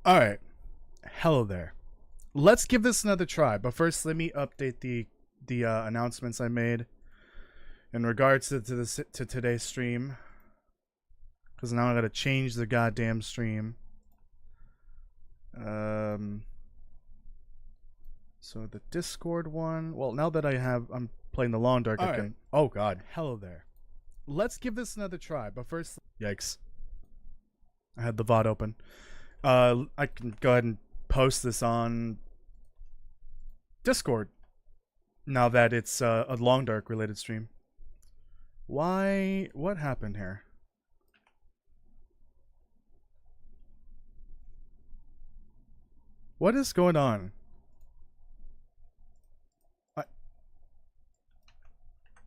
Alright. Hello there. Let's give this another try, but first let me update the announcements I made in regards to today's stream. Because now I gotta change the goddamn stream. So the Discord one. Well, now that I'm playing the Long Dark, I can. Oh god. Hello there. Let's give this another try, but first. Yikes. I had the VOD open. I can go ahead and post this on Discord now that it's a Long Dark related stream. Why? What happened here? What is going on?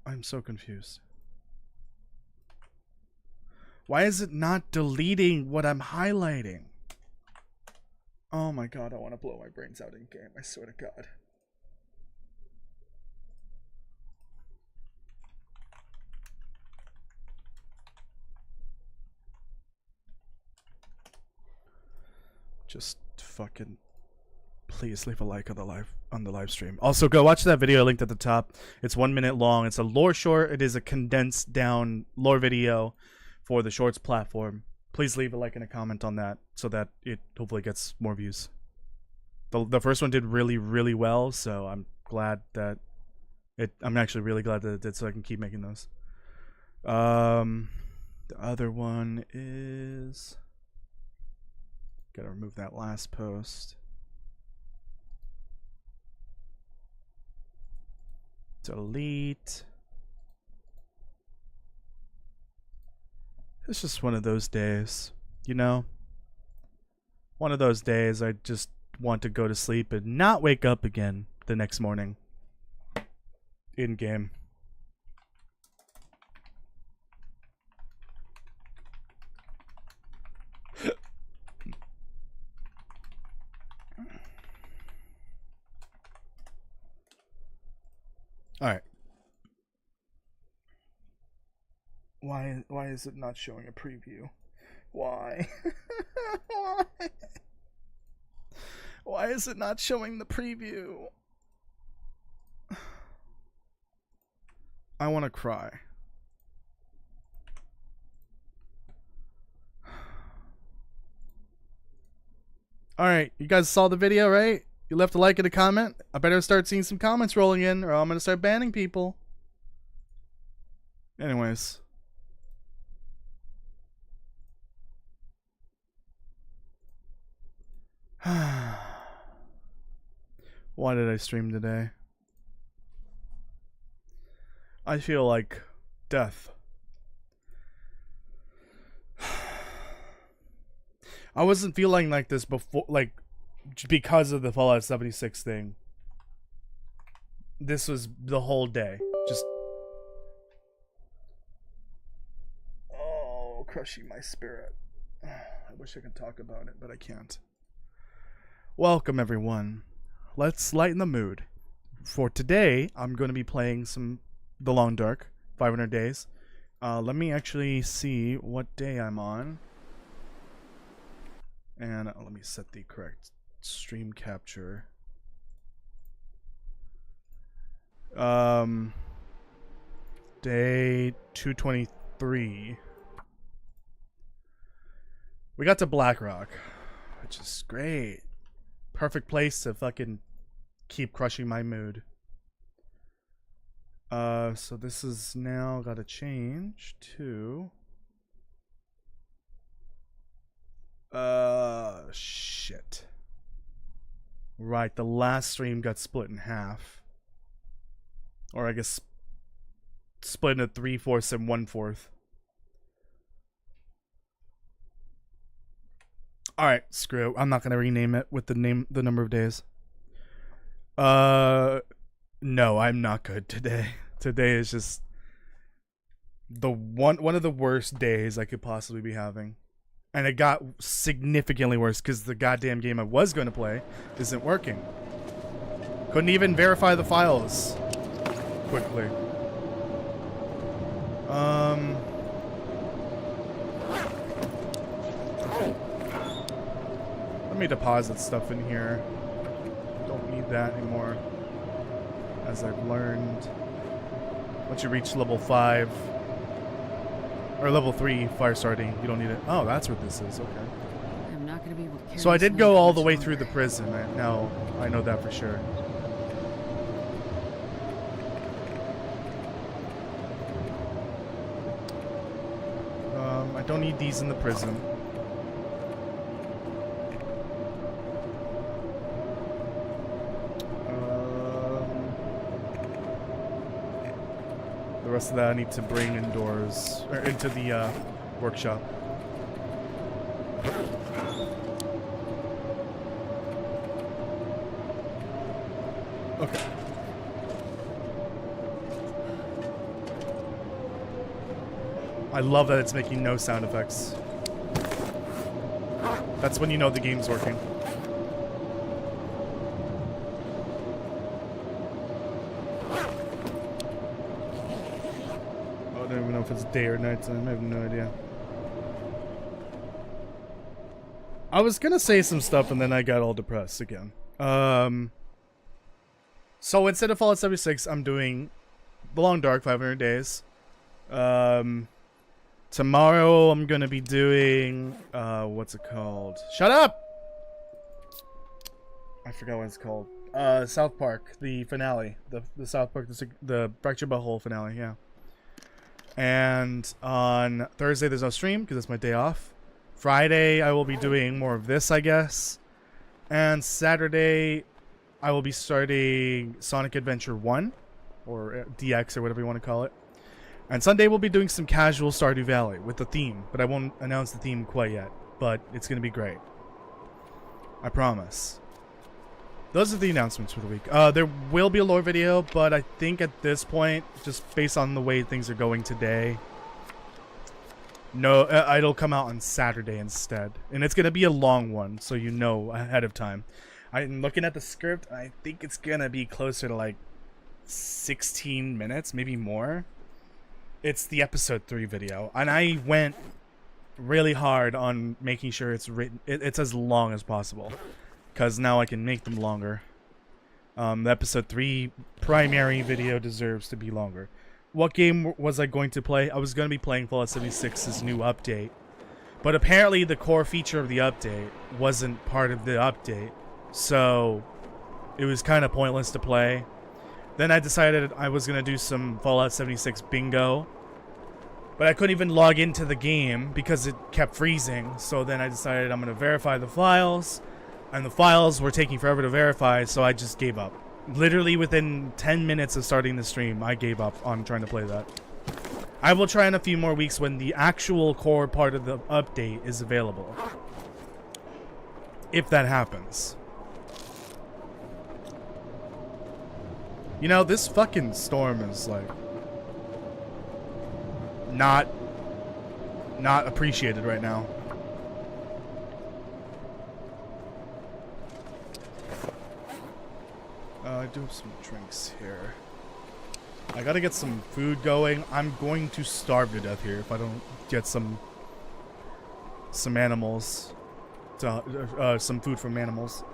I'm so confused. Why is it not deleting what I'm highlighting? Oh my god, I want to blow my brains out in game, I swear to god. Just fucking please leave a like on the live stream. Also, go watch that video linked at the top. It's 1 minute long. It's a lore short. It is a condensed down lore video for the shorts platform. Please leave a like and a comment on that so that it hopefully gets more views. The first one did really well, so I'm glad that I'm actually really glad that it did, so I can keep making those. The other one is, gotta remove that last post. Delete. It's just one of those days, you know? One of those days I just want to go to sleep and not wake up again the next morning. In game. Alright. Why is it not showing a preview? Why? Why? Why is it not showing the preview? I want to cry. Alright, you guys saw the video, right? You left a like and a comment. I better start seeing some comments rolling in, or I'm gonna start banning people. Anyways. Why did I stream today? I feel like death. I wasn't feeling like this before, like, because of the Fallout 76 thing. This was the whole day. Just... oh, crushing my spirit. I wish I could talk about it, but I can't. Welcome, everyone. Let's lighten the mood. For today, I'm going to be playing The Long Dark, 500 Days. Let me actually see what day I'm on. And let me set the correct stream capture. Day 223. We got to Blackrock, which is great. Perfect place to fucking keep crushing my mood. So this is now gotta change to shit. Right, the last stream got split in half. Or I guess split into 3/4 and 1/4. Alright, screw it. I'm not gonna rename it with the number of days. No, I'm not good today. Today is just the one of the worst days I could possibly be having. And it got significantly worse because the goddamn game I was going to play isn't working. Couldn't even verify the files quickly. Let me deposit stuff in here. Don't need that anymore. As I've learned. Once you reach level 5 or level 3 fire starting, you don't need it. Oh, that's what this is. Okay. I'm not gonna be able to carry So I did this go load all the much way longer. through the prison. Now I know that for sure. I don't need these in the prison. The rest of that I need to bring indoors or into the workshop. Okay. I love that it's making no sound effects. That's when you know the game's working. Oh, I don't even know if it's day or night time. I have no idea. I was gonna say some stuff and then I got all depressed again. So instead of Fallout 76, I'm doing The Long Dark 500 Days. Tomorrow I'm gonna be doing what's it called? Shut up! I forgot what it's called. South Park, the finale. The South Park, the Fractured Butthole finale, yeah. And on Thursday there's no stream because it's my day off. Friday I will be doing more of this, I guess. And Saturday I will be starting Sonic Adventure 1 or DX or whatever you want to call it. And Sunday we'll be doing some casual Stardew Valley with the theme, but I won't announce the theme quite yet. But it's going to be great. I promise. Those are the announcements for the week. There will be a lore video, but I think at this point, just based on the way things are going today, no, it'll come out on Saturday instead. And it's going to be a long one, so you know ahead of time. I'm looking at the script, and I think it's going to be closer to like 16 minutes, maybe more. It's the episode 3 video, and I went really hard on making sure it's written. It's as long as possible, because now I can make them longer. The episode 3 primary video deserves to be longer. What game was I going to play? I was going to be playing Fallout 76's new update, but apparently the core feature of the update wasn't part of the update, so it was kind of pointless to play. Then I decided I was going to do some Fallout 76 bingo, but I couldn't even log into the game because it kept freezing. So then I decided I'm going to verify the files, and the files were taking forever to verify, so I just gave up. Literally within 10 minutes of starting the stream, I gave up on trying to play that. I will try in a few more weeks when the actual core part of the update is available. If that happens. You know, this fucking storm is like not appreciated right now. I do have some drinks here. I gotta get some food going. I'm going to starve to death here if I don't get some animals, some food from animals.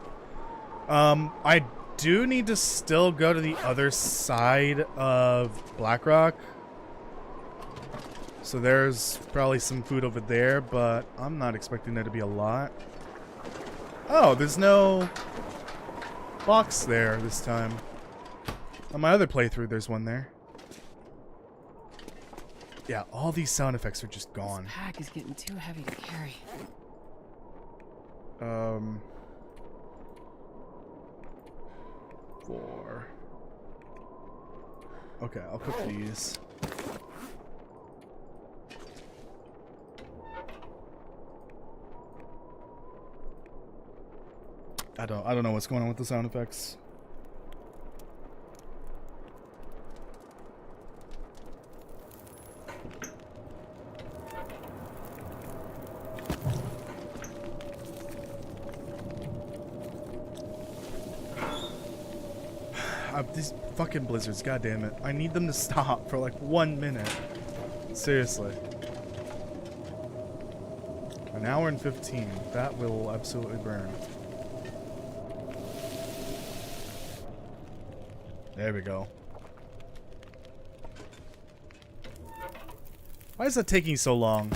I do need to still go to the other side of Blackrock. So there's probably some food over there, but I'm not expecting there to be a lot. Oh, there's no box there this time. On my other playthrough, there's one there. Yeah, all these sound effects are just gone. This pack is getting too heavy to carry. 4. Okay, I'll put these. I don't know what's going on with the sound effects. These fucking blizzards, god damn it. I need them to stop for like 1 minute. Seriously. Okay. An hour and 15. That will absolutely burn. There we go. Why is that taking so long?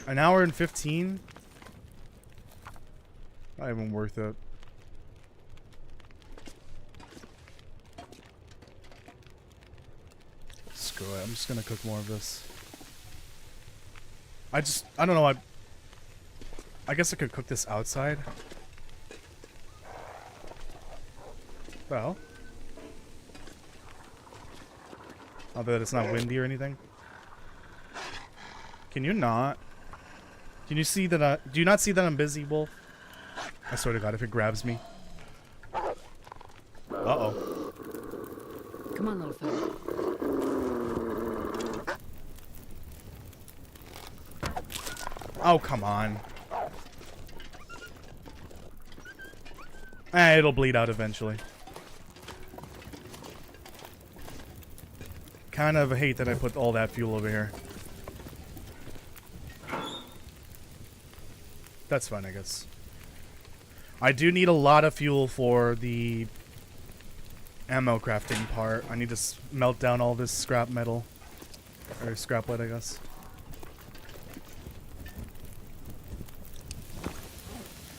An hour and 15? Not even worth it. Screw it. I'm just gonna cook more of this. I don't know. I guess I could cook this outside. Well. I'll bet it's not windy or anything. Can you not? Can you see that? Do you not see that I'm busy, Wolf? I swear to God, if it grabs me. Uh-oh. Come on, little fella. Oh, come on. Eh, it'll bleed out eventually. Kind of hate that I put all that fuel over here. That's fine, I guess. I do need a lot of fuel for the ammo crafting part. I need to melt down all this scrap metal. Or scrap lead, I guess.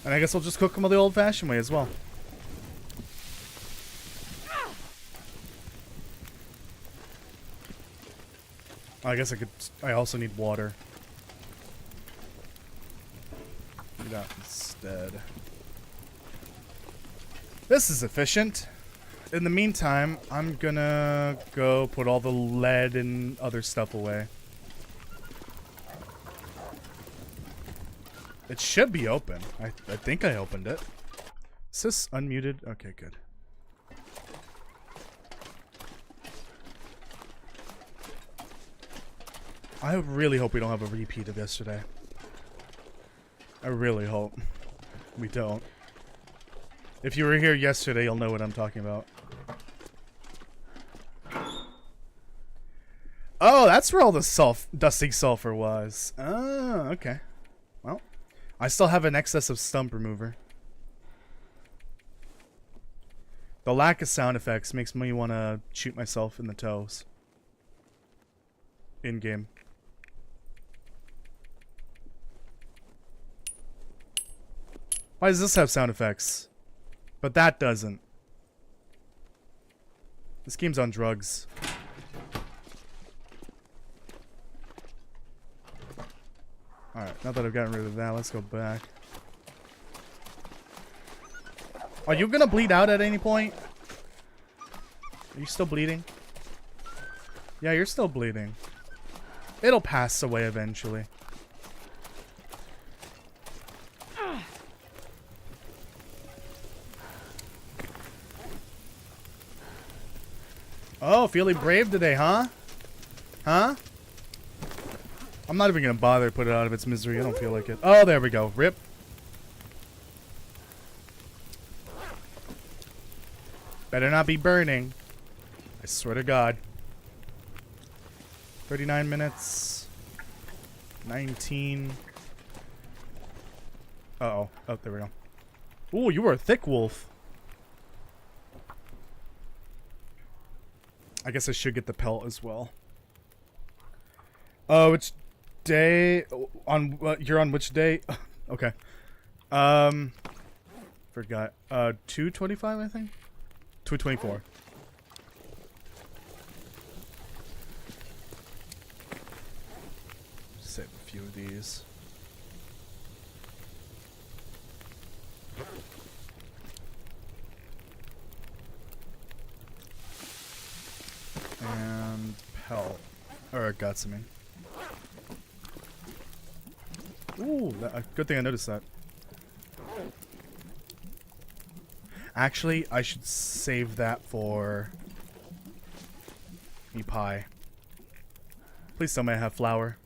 And I guess I'll just cook them the old-fashioned way as well. I guess I also need water. Do that instead. This is efficient. In the meantime, I'm gonna go put all the lead and other stuff away. It should be open. I think I opened it. Is this unmuted? Okay, good. I really hope we don't have a repeat of yesterday. I really hope we don't. If you were here yesterday, you'll know what I'm talking about. Oh, that's where all the dusting sulfur was. Oh, okay. Well, I still have an excess of stump remover. The lack of sound effects makes me want to shoot myself in the toes. In-game. Why does this have sound effects? But that doesn't. This game's on drugs. Alright, now that I've gotten rid of that, let's go back. Are you gonna bleed out at any point? Are you still bleeding? Yeah, you're still bleeding. It'll pass away eventually. Oh, feeling brave today, huh? Huh? I'm not even gonna bother to put it out of its misery. I don't feel like it. Oh, there we go. Rip. Better not be burning. I swear to God. 39 minutes. 19. Uh-oh. Oh, there we go. Ooh, you were a thick wolf. I guess I should get the pelt as well. Oh, which day? You're on which day? Okay. Forgot. 225, I think. 224. Save a few of these. And pelt. Or guts, I mean. Ooh, good thing I noticed that. Actually, I should save that for me pie. Please tell me I have flour.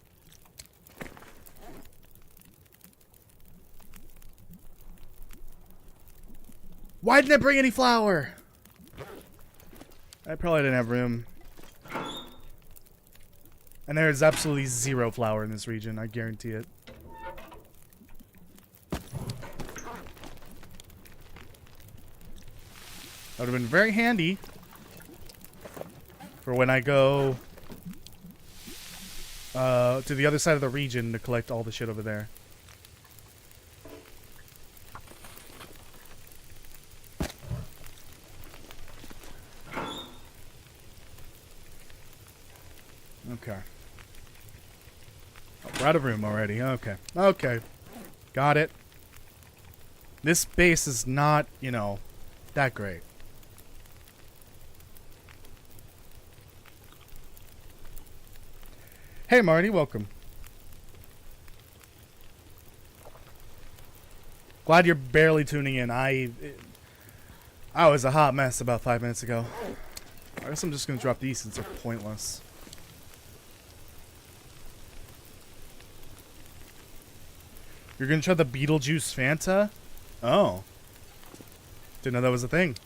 Why didn't I bring any flour? I probably didn't have room. And there is absolutely zero flour in this region, I guarantee it. That would have been very handy for when I go to the other side of the region to collect all the shit over there. Okay. Oh, we're out of room already. Okay. Okay. Got it. This base is not, you know, that great. Hey Marty, welcome. Glad you're barely tuning in. I was a hot mess about 5 minutes ago. I guess I'm just gonna drop these since they're pointless. You're gonna try the Beetlejuice Fanta? Oh. Didn't know that was a thing.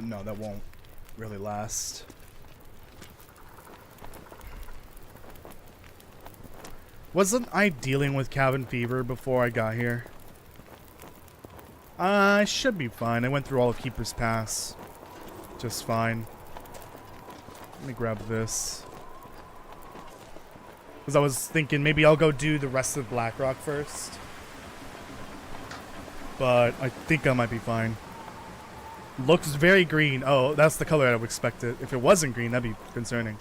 No, that won't really last. Wasn't I dealing with cabin fever before I got here? I should be fine. I went through all of Keeper's Pass. Just fine. Let me grab this. Because I was thinking maybe I'll go do the rest of Blackrock first. But I think I might be fine. Looks very green. Oh, that's the color I would expect it. If it wasn't green, that'd be concerning.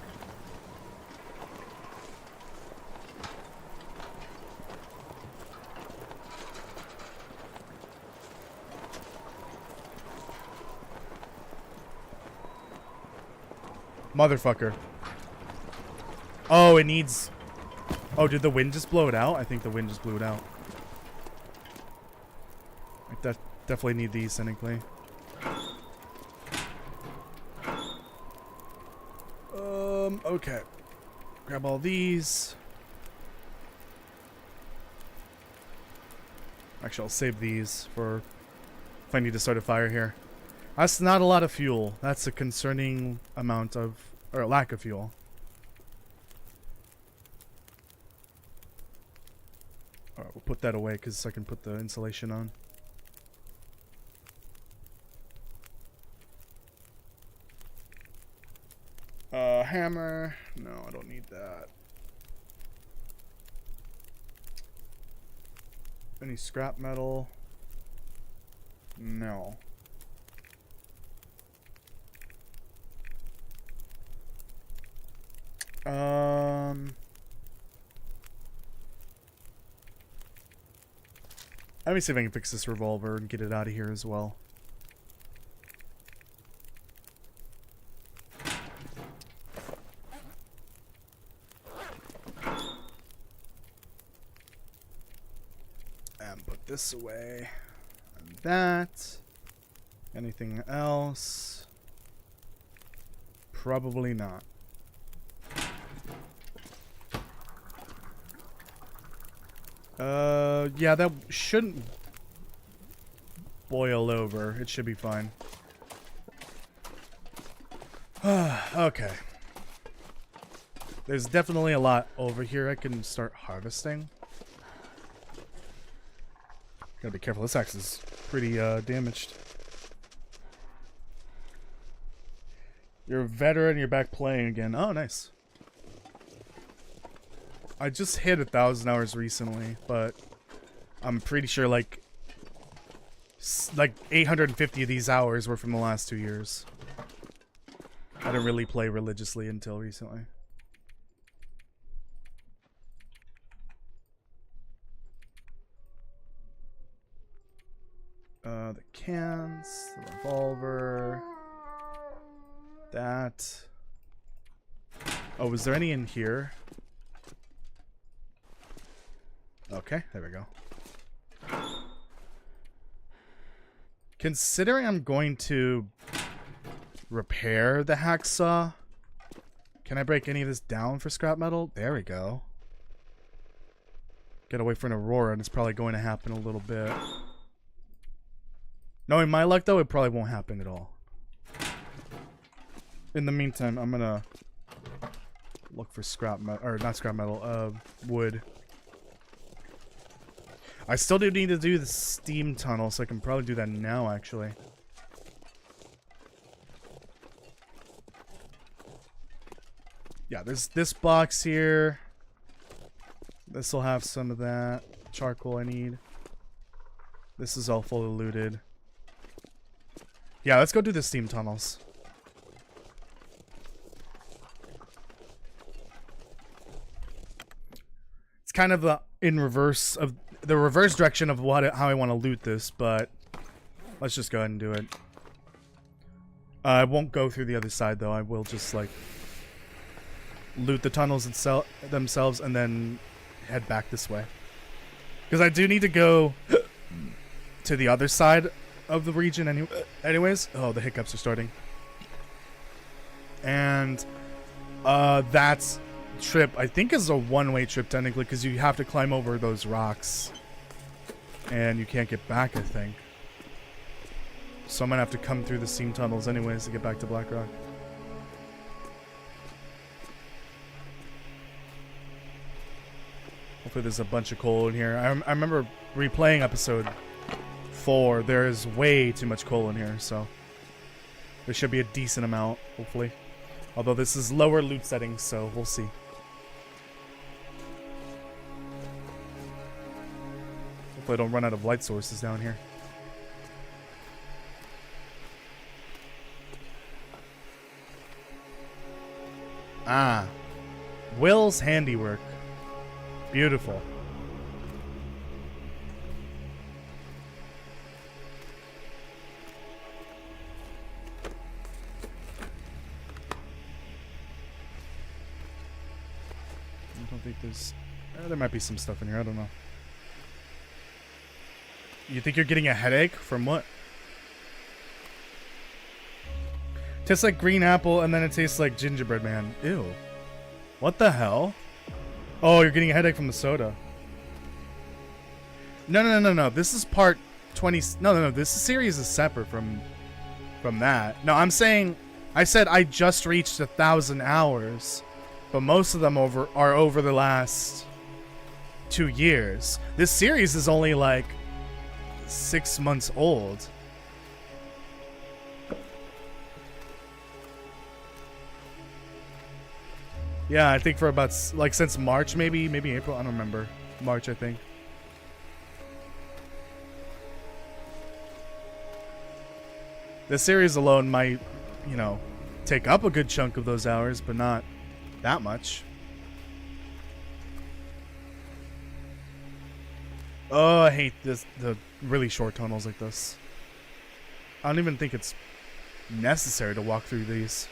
Motherfucker. Oh, it needs... Oh, did the wind just blow it out? I think the wind just blew it out. I definitely need these, technically. Okay. Grab all these. Actually, I'll save these for if I need to start a fire here. That's not a lot of fuel. That's a concerning amount of, or lack of fuel. Alright, we'll put that away because I can put the insulation on. Hammer. No, I don't need that. Any scrap metal? No. Let me see if I can fix this revolver and get it out of here as well. And put this away. And that. Anything else? Probably not. Yeah, that shouldn't boil over. It should be fine. Okay. There's definitely a lot over here I can start harvesting. Gotta be careful. This axe is pretty damaged. You're a veteran. You're back playing again. Oh, nice. I just hit 1,000 hours recently, but I'm pretty sure like 850 of these hours were from the last 2 years. I didn't really play religiously until recently. The cans, the revolver, that. Oh, was there any in here? Okay, there we go. Considering I'm going to repair the hacksaw, can I break any of this down for scrap metal? There we go. Gotta wait for an aurora, and it's probably going to happen a little bit. Knowing my luck, though, it probably won't happen at all. In the meantime, I'm gonna look for scrap metal, or not scrap metal, wood. I still do need to do the steam tunnel, so I can probably do that now, actually. Yeah, there's this box here. This will have some of that charcoal I need. This is all fully looted. Yeah, let's go do the steam tunnels. It's kind of the reverse direction of how I want to loot this, but let's just go ahead and do it. I won't go through the other side though. I will just like loot the tunnels themselves and then head back this way. Because I do need to go to the other side of the region anyways. Oh, the hiccups are starting. And that trip, I think, is a one-way trip technically, because you have to climb over those rocks. And you can't get back, I think. So I'm gonna have to come through the steam tunnels anyways to get back to Blackrock. Hopefully there's a bunch of coal in here. I remember replaying episode 4. There is way too much coal in here, so there should be a decent amount, hopefully. Although this is lower loot settings, so we'll see. Hopefully I don't run out of light sources down here. Ah. Will's handiwork. Beautiful. I don't think there's... there might be some stuff in here. I don't know. You think you're getting a headache? From what? Tastes like green apple and then it tastes like gingerbread man. Ew. What the hell? Oh, you're getting a headache from the soda. No. This is part 20. No. This series is separate from that. No, I'm saying... I said I just reached 1,000 hours. But most of them are over the last 2 years. This series is only like 6 months old. Yeah, I think for about like since March, maybe April. I don't remember. March, I think. This series alone might, you know, take up a good chunk of those hours, but not that much. Oh, I hate the really short tunnels like this. I don't even think it's necessary to walk through these.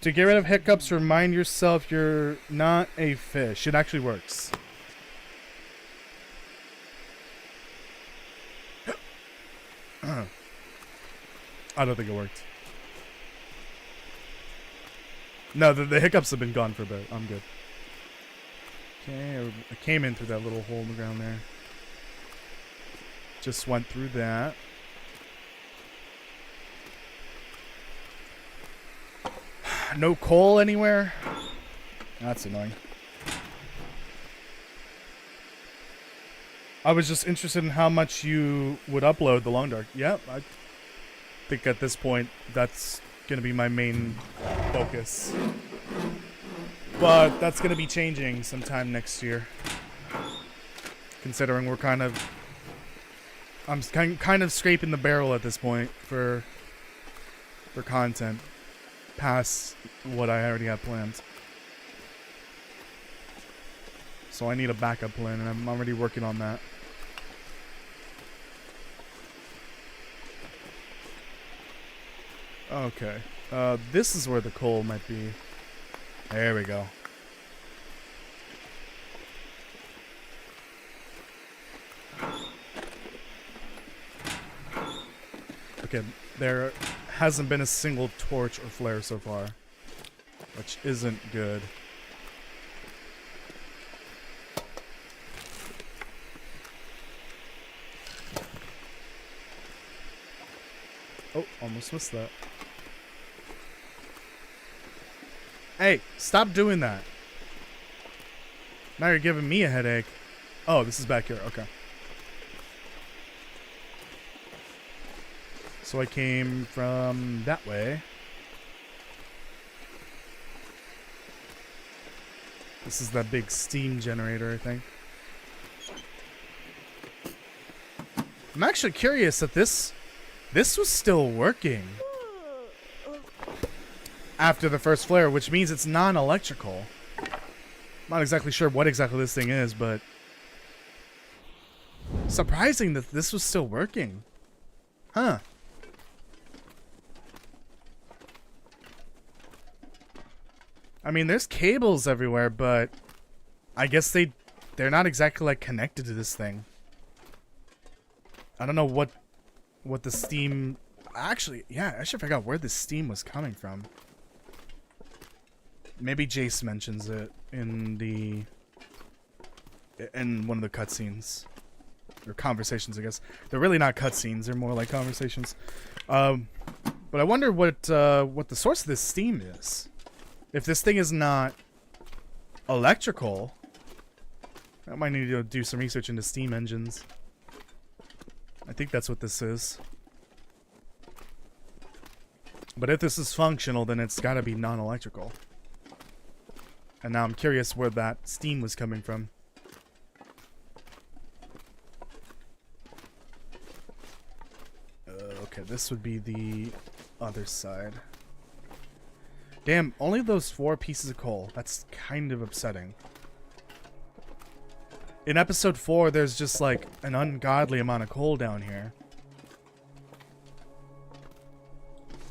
To get rid of hiccups, remind yourself you're not a fish. It actually works. I don't think it worked. No, the hiccups have been gone for a bit. I'm good. Okay, I came in through that little hole in the ground there. Just went through that. No coal anywhere? That's annoying. I was just interested in how much you would upload the Long Dark. Yep, I think at this point that's going to be my main focus. But that's going to be changing sometime next year. Considering we're I'm kind of scraping the barrel at this point for content. Past what I already have planned. So I need a backup plan, and I'm already working on that. Okay. This is where the coal might be. There we go. Okay, there hasn't been a single torch or flare so far, which isn't good. Oh, almost missed that. Hey, stop doing that. Now you're giving me a headache. Oh, this is back here. Okay. So I came from that way. This is that big steam generator, I think. I'm actually curious that this was still working after the first flare, which means it's non-electrical. Not exactly sure what exactly this thing is, but surprising that this was still working. Huh. I mean, there's cables everywhere, but I guess they're not exactly like connected to this thing. I don't know what the steam... Actually, yeah, I should figure out where the steam was coming from. Maybe Jace mentions it in one of the cutscenes. Or conversations, I guess. They're really not cutscenes, they're more like conversations. But I wonder what the source of this steam is. If this thing is not electrical, I might need to do some research into steam engines. I think that's what this is. But if this is functional, then it's gotta be non-electrical. And now I'm curious where that steam was coming from. Okay, this would be the other side. Damn, only those 4 pieces of coal. That's kind of upsetting. In episode 4, there's just like an ungodly amount of coal down here.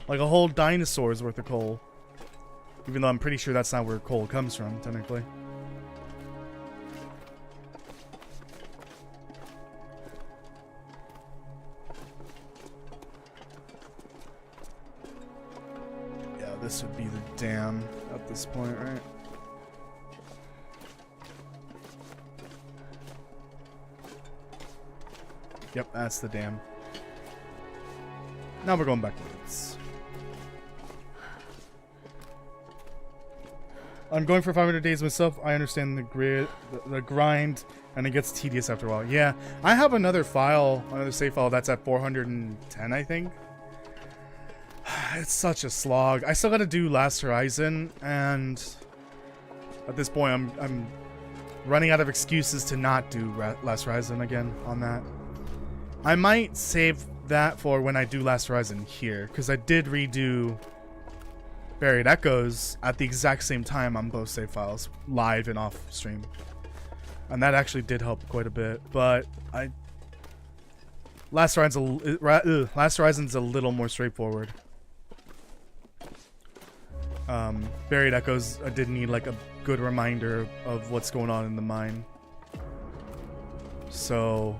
Like a whole dinosaur's worth of coal. Even though I'm pretty sure that's not where coal comes from, technically. Yeah, this would be the dam at this point, right? Yep, that's the dam. Now we're going backwards. I'm going for 500 days myself. I understand the grind, and it gets tedious after a while. Yeah, I have another file, another save file that's at 410, I think. It's such a slog. I still gotta do Last Horizon, and at this point, I'm running out of excuses to not do Last Horizon again on that. I might save that for when I do Last Horizon here, because I did redo Buried Echoes at the exact same time on both save files, live and off stream. And that actually did help quite a bit, but Last Horizon's a little more straightforward. Buried Echoes, I did need like a good reminder of what's going on in the mine. So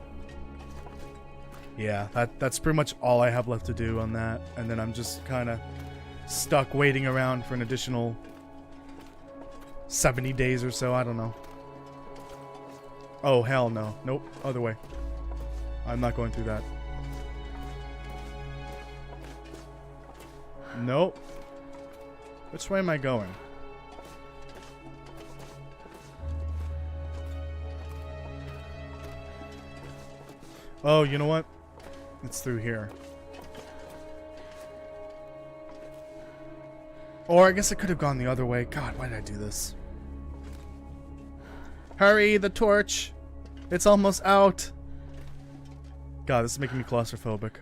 yeah, that's pretty much all I have left to do on that, and then I'm just kind of stuck waiting around for an additional 70 days or so. I don't know. Oh hell no. Nope, other way. I'm not going through that. Nope. Which way am I going? Oh, you know what? It's through here. Or I guess I could have gone the other way. God, why did I do this? Hurry, the torch! It's almost out! God, this is making me claustrophobic.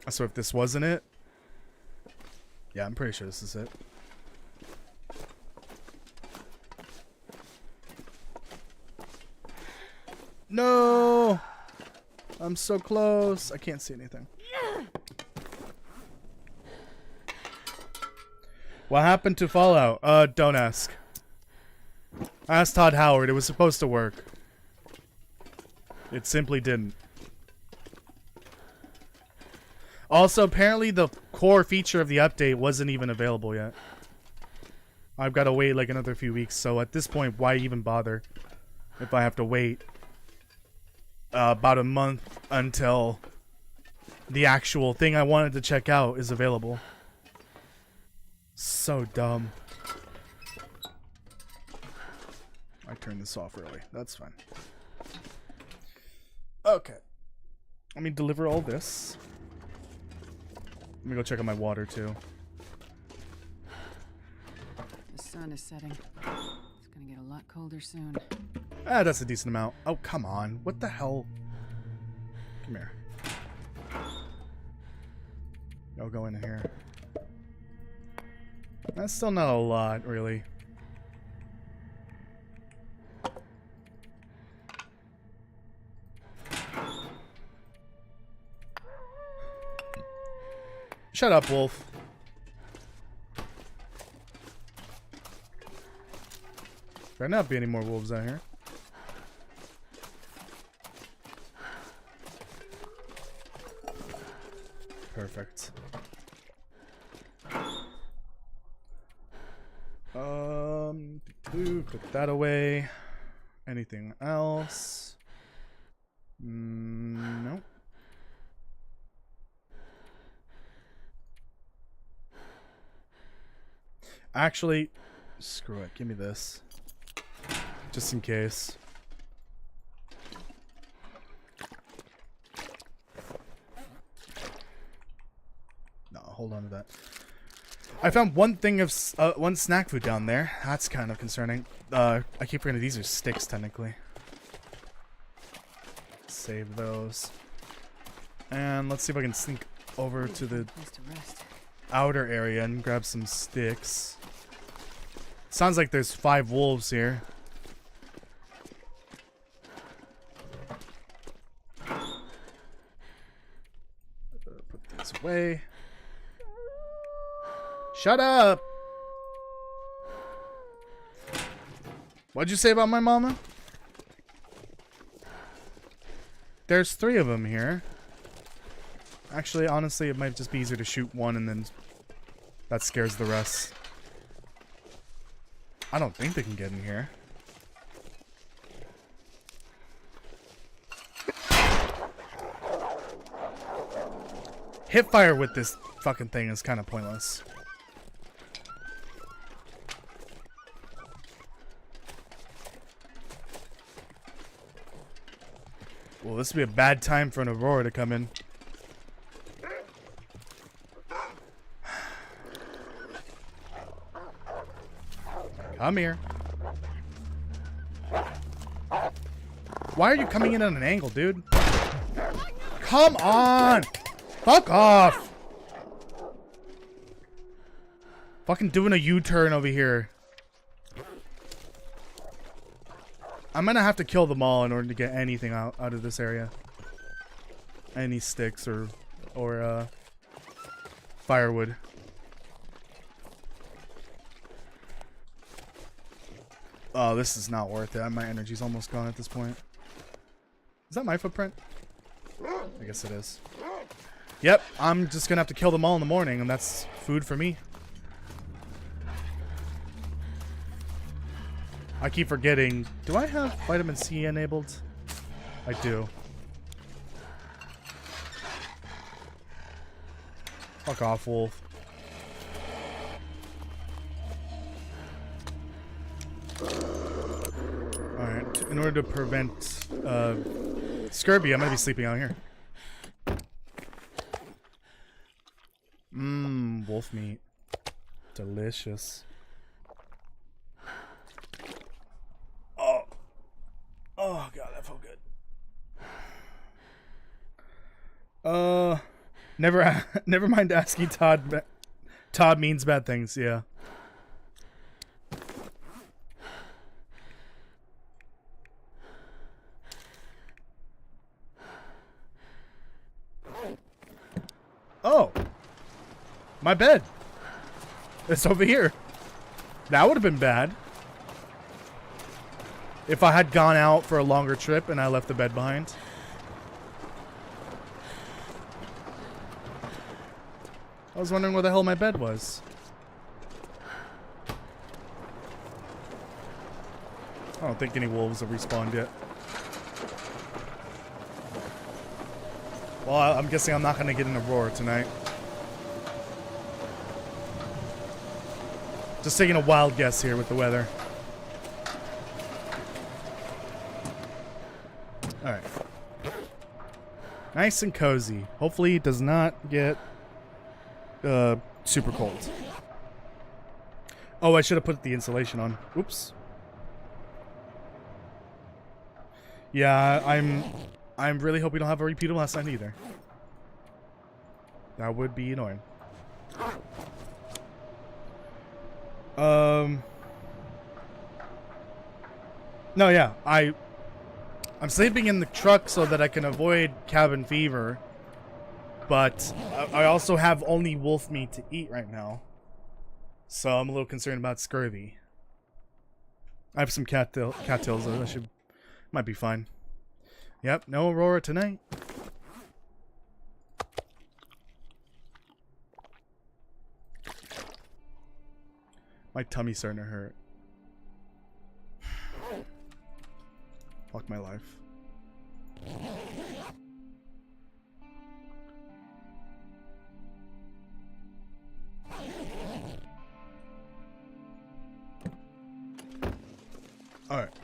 So if this wasn't it... Yeah, I'm pretty sure this is it. No! I'm so close. I can't see anything. What happened to Fallout? Don't ask. Ask Todd Howard. It was supposed to work. It simply didn't. Also, apparently the core feature of the update wasn't even available yet. I've got to wait like another few weeks, so at this point, why even bother if I have to wait? about a month until the actual thing I wanted to check out is available. So dumb. I turned this off early. That's fine. Okay. Let me deliver all this. Let me go check on my water too. The sun is setting. It's gonna get a lot colder soon. Ah, that's a decent amount. Oh, come on. What the hell? Come here. I'll go in here. That's still not a lot, really. Shut up, wolf. There not be any more wolves out here. Perfect. Put that away. Anything else? No. Actually, screw it. Give me this. Just in case. No, hold on to that. I found one thing of one snack food down there. That's kind of concerning. I keep forgetting these are sticks technically. Save those. And let's see if I can sneak over to the outer area and grab some sticks. Sounds like there's 5 wolves here. Put these away. Shut up! What'd you say about my mama? There's 3 of them here. Actually, honestly, it might just be easier to shoot one and then that scares the rest. I don't think they can get in here. Hip fire with this fucking thing is kind of pointless. Well, this would be a bad time for an Aurora to come in. Come here. Why are you coming in at an angle, dude? Come on! Fuck off! Fucking doing a U-turn over here. I'm gonna have to kill them all in order to get anything out of this area. Any sticks or firewood. Oh, this is not worth it. My energy's almost gone at this point. Is that my footprint? I guess it is. Yep, I'm just gonna have to kill them all in the morning, and that's food for me. I keep forgetting. Do I have vitamin C enabled? I do. Fuck off, wolf. Alright, in order to prevent scurvy, I'm gonna be sleeping out here. Mmm, wolf meat. Delicious. Oh god, that felt good. Never mind asking Todd. Todd means bad things, yeah. Oh, my bed. It's over here. That would have been bad. If I had gone out for a longer trip and I left the bed behind. I was wondering where the hell my bed was. I don't think any wolves have respawned yet. Well, I'm guessing I'm not gonna get an Aurora tonight. Just taking a wild guess here with the weather. Alright. Nice and cozy. Hopefully it does not get super cold. Oh, I should have put the insulation on. Oops. Yeah, I'm really hope we don't have a repeat of last night either. That would be annoying. No, yeah, I'm sleeping in the truck so that I can avoid cabin fever, but I also have only wolf meat to eat right now, so I'm a little concerned about scurvy. I have some cattails though. That might be fine. Yep, no Aurora tonight. My tummy's starting to hurt. Fuck my life. Alright.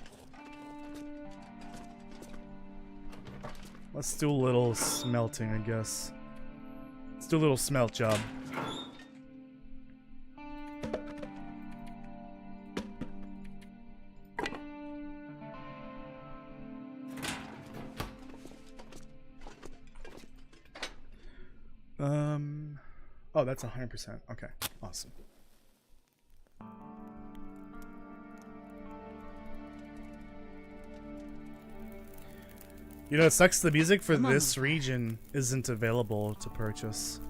Let's do a little smelting, I guess. Let's do a little smelt job. Oh, that's 100%. Okay, awesome. You know, it sucks the music for this region isn't available to purchase.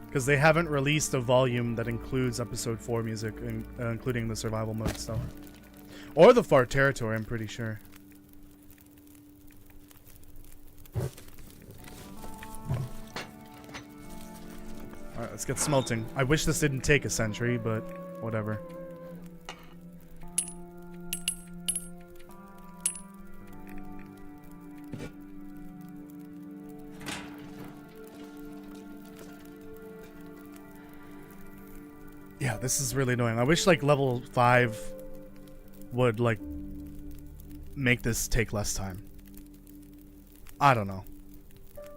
Because they haven't released a volume that includes episode 4 music, including the survival mode stuff. Or the far territory, I'm pretty sure. Alright, let's get smelting. I wish this didn't take a century, but whatever. Yeah, this is really annoying. I wish like level 5 would like make this take less time. I don't know.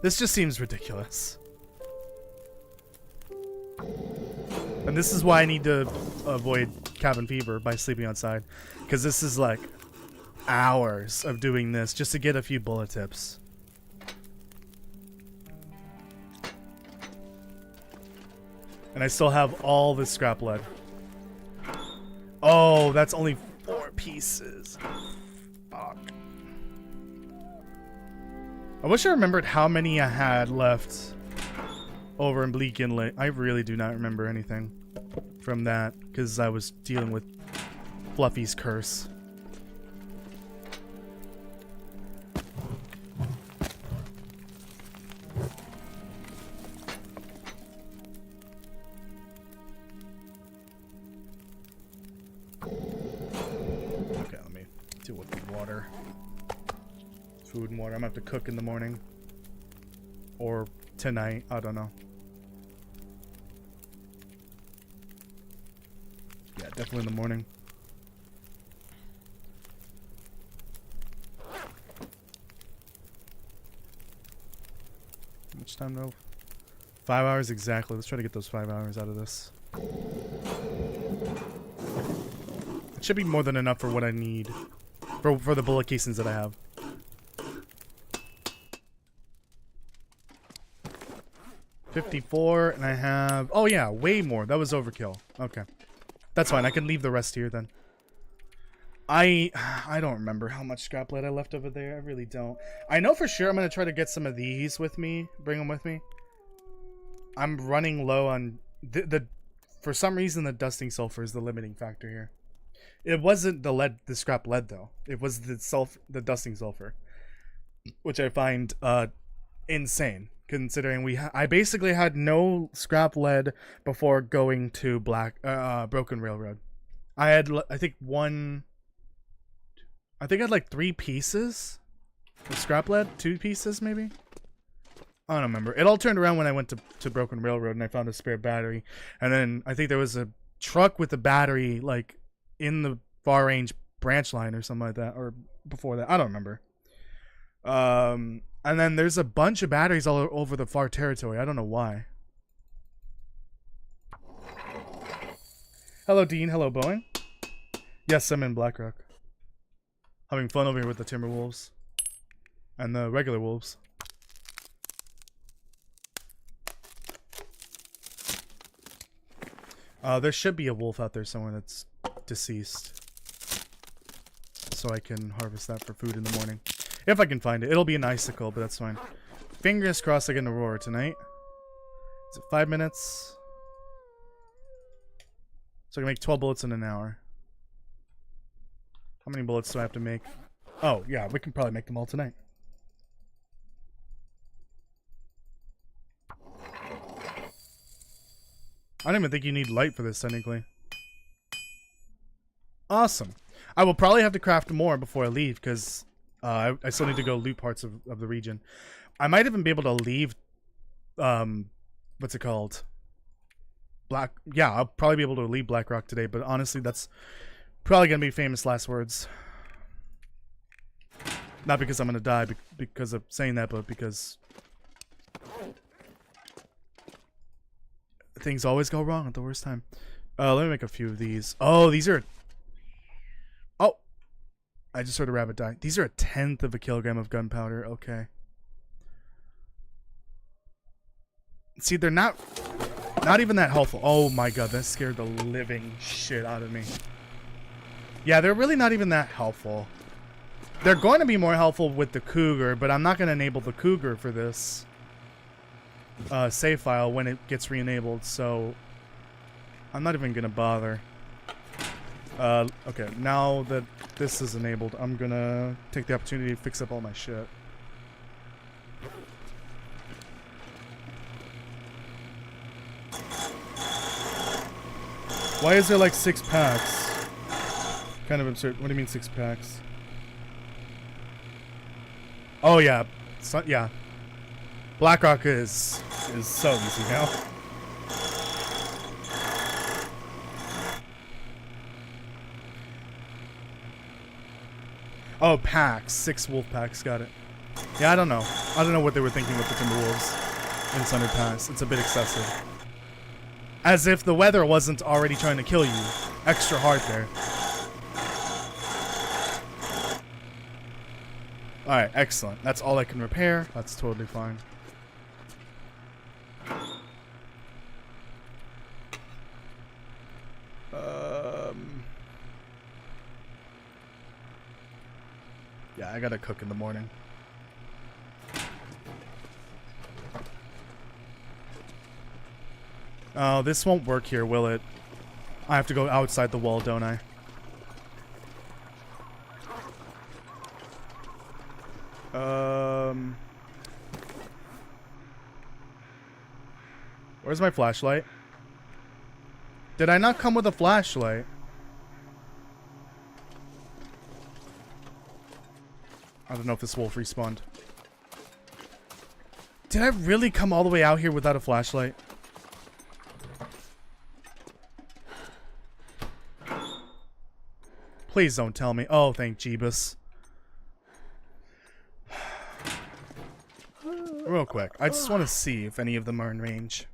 This just seems ridiculous. And this is why I need to avoid cabin fever by sleeping outside. Because this is like hours of doing this just to get a few bullet tips. And I still have all the scrap lead. Oh, that's only 4 pieces. Fuck. I wish I remembered how many I had left over in Bleak Inlet. I really do not remember anything from that because I was dealing with Fluffy's curse. Okay, let me deal with the water. Food and water. I'm gonna have to cook in the morning. Or tonight. I don't know. Yeah, definitely in the morning. How much time though? 5 hours exactly. Let's try to get those 5 hours out of this. It should be more than enough for what I need. For the bullet casings that I have. $54, and I have... Oh yeah, way more. That was overkill. Okay. That's fine. I can leave the rest here then. I don't remember how much scrap lead I left over there. I really don't. I know for sure I'm going to try to get some of these with me. Bring them with me. I'm running low on... For some reason, the dusting sulfur is the limiting factor here. It wasn't the scrap lead, though. It was the dusting sulfur. Which I find insane. Considering I basically had no scrap lead before going to Broken Railroad. I had, I think I had like 3 pieces of scrap lead, 2 pieces maybe. I don't remember. It all turned around when I went to Broken Railroad and I found a spare battery. And then I think there was a truck with the battery, like, in the far range branch line or something like that. Or before that. I don't remember. And then there's a bunch of batteries all over the far territory. I don't know why. Hello, Dean. Hello, Boeing. Yes, I'm in Blackrock. Having fun over here with the Timberwolves. And the regular wolves. There should be a wolf out there somewhere that's deceased. So I can harvest that for food in the morning. If I can find it. It'll be an icicle, but that's fine. Fingers crossed I get an aurora tonight. Is it 5 minutes? So I can make 12 bullets in an hour. How many bullets do I have to make? Oh, yeah, we can probably make them all tonight. I don't even think you need light for this, technically. Awesome. I will probably have to craft more before I leave, because I still need to go loot parts of the region. I might even be able to leave, what's it called? Yeah, I'll probably be able to leave Blackrock today, but honestly, that's probably going to be famous last words. Not because I'm going to die because of saying that, but because things always go wrong at the worst time. Let me make a few of these. Oh, these are... Oh! I just heard a rabbit die. These are 1/10 of a kilogram of gunpowder. Okay. See, they're not even that helpful. Oh my god, that scared the living shit out of me. Yeah, they're really not even that helpful. They're going to be more helpful with the Cougar, but I'm not going to enable the Cougar for this save file when it gets re-enabled, so I'm not even going to bother. Okay, now that this is enabled, I'm going to take the opportunity to fix up all my shit. Why is there like 6 packs? Kind of absurd. What do you mean 6 packs? Oh yeah, so, yeah. Blackrock is so easy now. Oh, packs. 6 wolf packs. Got it. Yeah, I don't know. I don't know what they were thinking with the Timberwolves in Sundered Pass. It's a bit excessive. As if the weather wasn't already trying to kill you. Extra hard there. Alright, excellent. That's all I can repair. That's totally fine. Yeah, I gotta cook in the morning. Oh, this won't work here, will it? I have to go outside the wall, don't I? Where's my flashlight? Did I not come with a flashlight? I don't know if this wolf respawned. Did I really come all the way out here without a flashlight? Please don't tell me. Oh, thank Jeebus. Real quick. I just want to see if any of them are in range.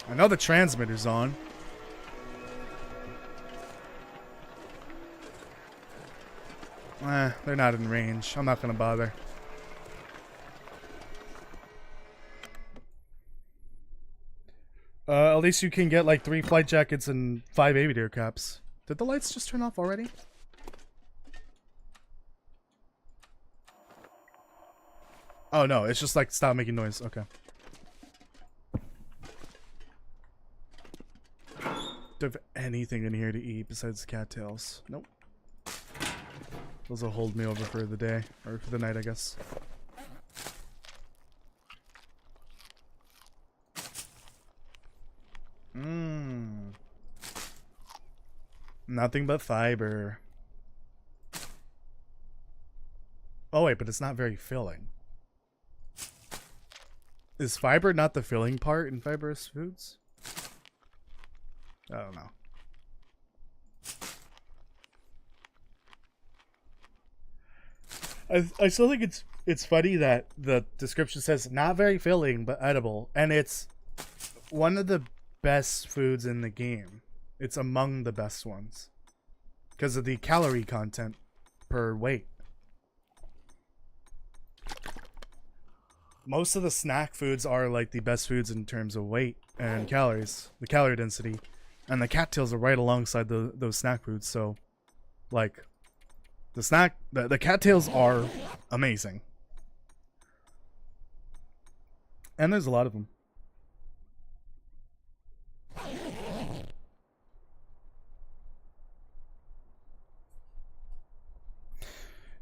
I know the transmitter's on. They're not in range. I'm not gonna bother. At least you can get like 3 flight jackets and 5 aviator caps. Did the lights just turn off already? Oh no, it's just like stop making noise. Okay. Do I have anything in here to eat besides cattails? Nope. Those will hold me over for the day. Or for the night, I guess. Nothing but fiber. Oh wait, but it's not very filling. Is fiber not the filling part in fibrous foods? I don't know. I still think it's funny that the description says not very filling but edible, and it's one of the best foods in the game. It's among the best ones because of the calorie content per weight. Most of the snack foods are like the best foods in terms of weight and calories, the calorie density, and the cattails are right alongside those snack foods. So, like, the cattails are amazing, and there's a lot of them.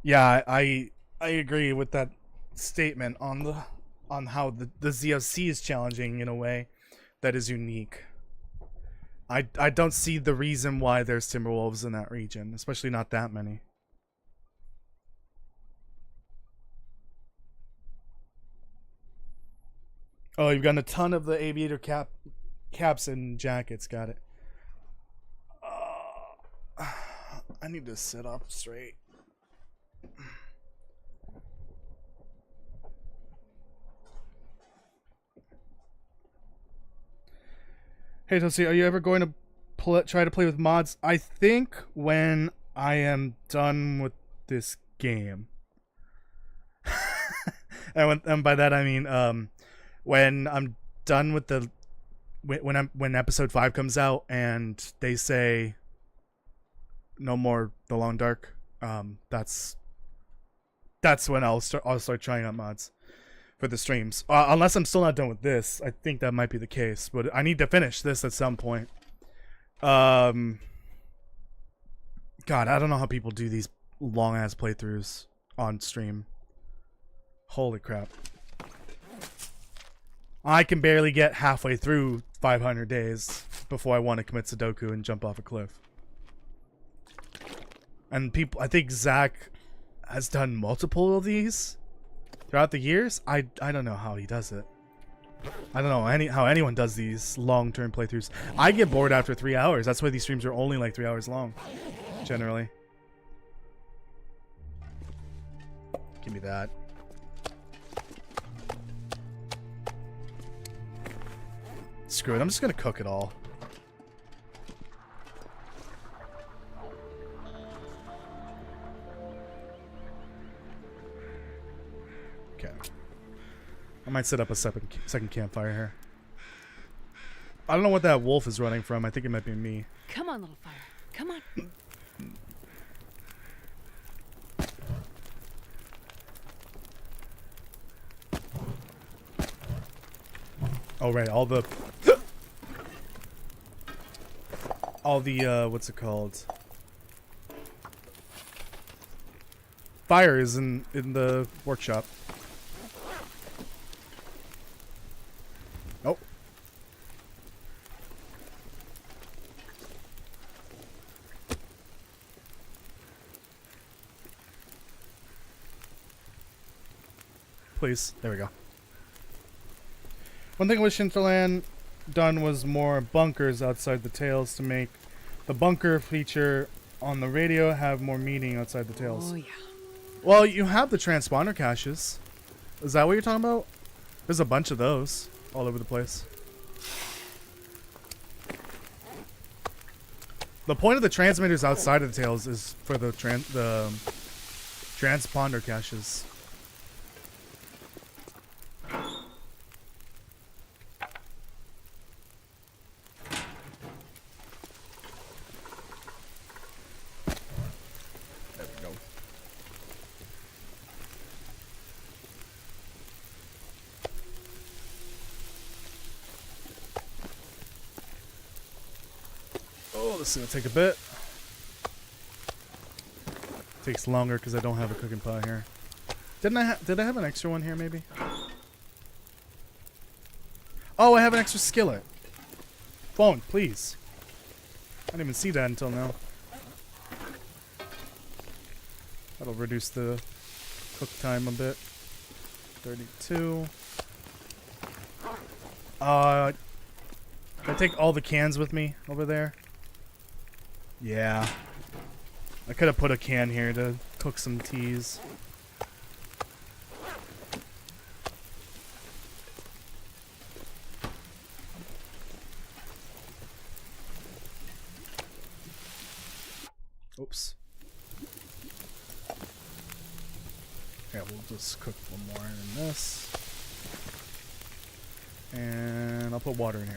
Yeah, I agree with that statement on how the ZOC is challenging in a way that is unique. I don't see the reason why there's timberwolves in that region, especially not that many. Oh, you've gotten a ton of the aviator caps and jackets. Got it. I need to sit up straight. Hey Toasty, are you ever going to try to play with mods? I think when I am done with this game, and by that I mean when I'm done with the when episode 5 comes out and they say no more The Long Dark, that's when I'll start trying out mods for the streams. Unless I'm still not done with this. I think that might be the case, but I need to finish this at some point. God, I don't know how people do these long ass playthroughs on stream. Holy crap. I can barely get halfway through 500 days before I want to commit Sudoku and jump off a cliff. And people, I think Zach has done multiple of these throughout the years. I don't know how he does it. I don't know how anyone does these long-term playthroughs. I get bored after 3 hours. That's why these streams are only like 3 hours long, generally. Give me that. Screw it, I'm just gonna cook it all. Okay. I might set up a second campfire here. I don't know what that wolf is running from. I think it might be me. Come on, little fire. Come on. Oh right, all the what's it called? Fire is in the workshop. Oh. Please. There we go. One thing I wish Hinterland done was more bunkers outside the tails to make the bunker feature on the radio have more meaning outside the tails. Oh yeah. Well, you have the transponder caches. Is that what you're talking about? There's a bunch of those all over the place. The point of the transmitters outside of the tails is for the transponder caches. This is gonna take a bit. Takes longer because I don't have a cooking pot here. Did I have an extra one here maybe? Oh, I have an extra skillet. Phone, please. I didn't even see that until now. That'll reduce the cook time a bit. 32. Can I take all the cans with me over there? Yeah. I could have put a can here to cook some teas. Oops. Yeah, we'll just cook one more in this. And I'll put water in here.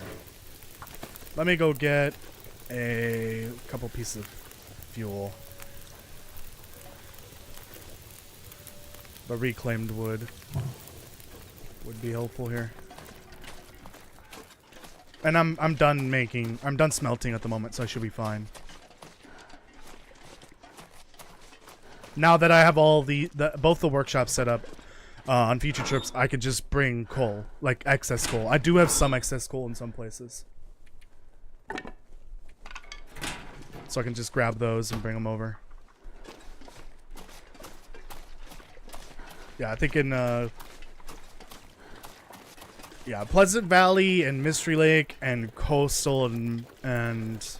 Let me go get a couple pieces of fuel. The reclaimed wood would be helpful here. And I'm done smelting at the moment, so I should be fine. Now that I have all both the workshops set up on future trips, I could just bring coal, like excess coal. I do have some excess coal in some places. So I can just grab those and bring them over. Yeah, I think in yeah, Pleasant Valley and Mystery Lake and Coastal and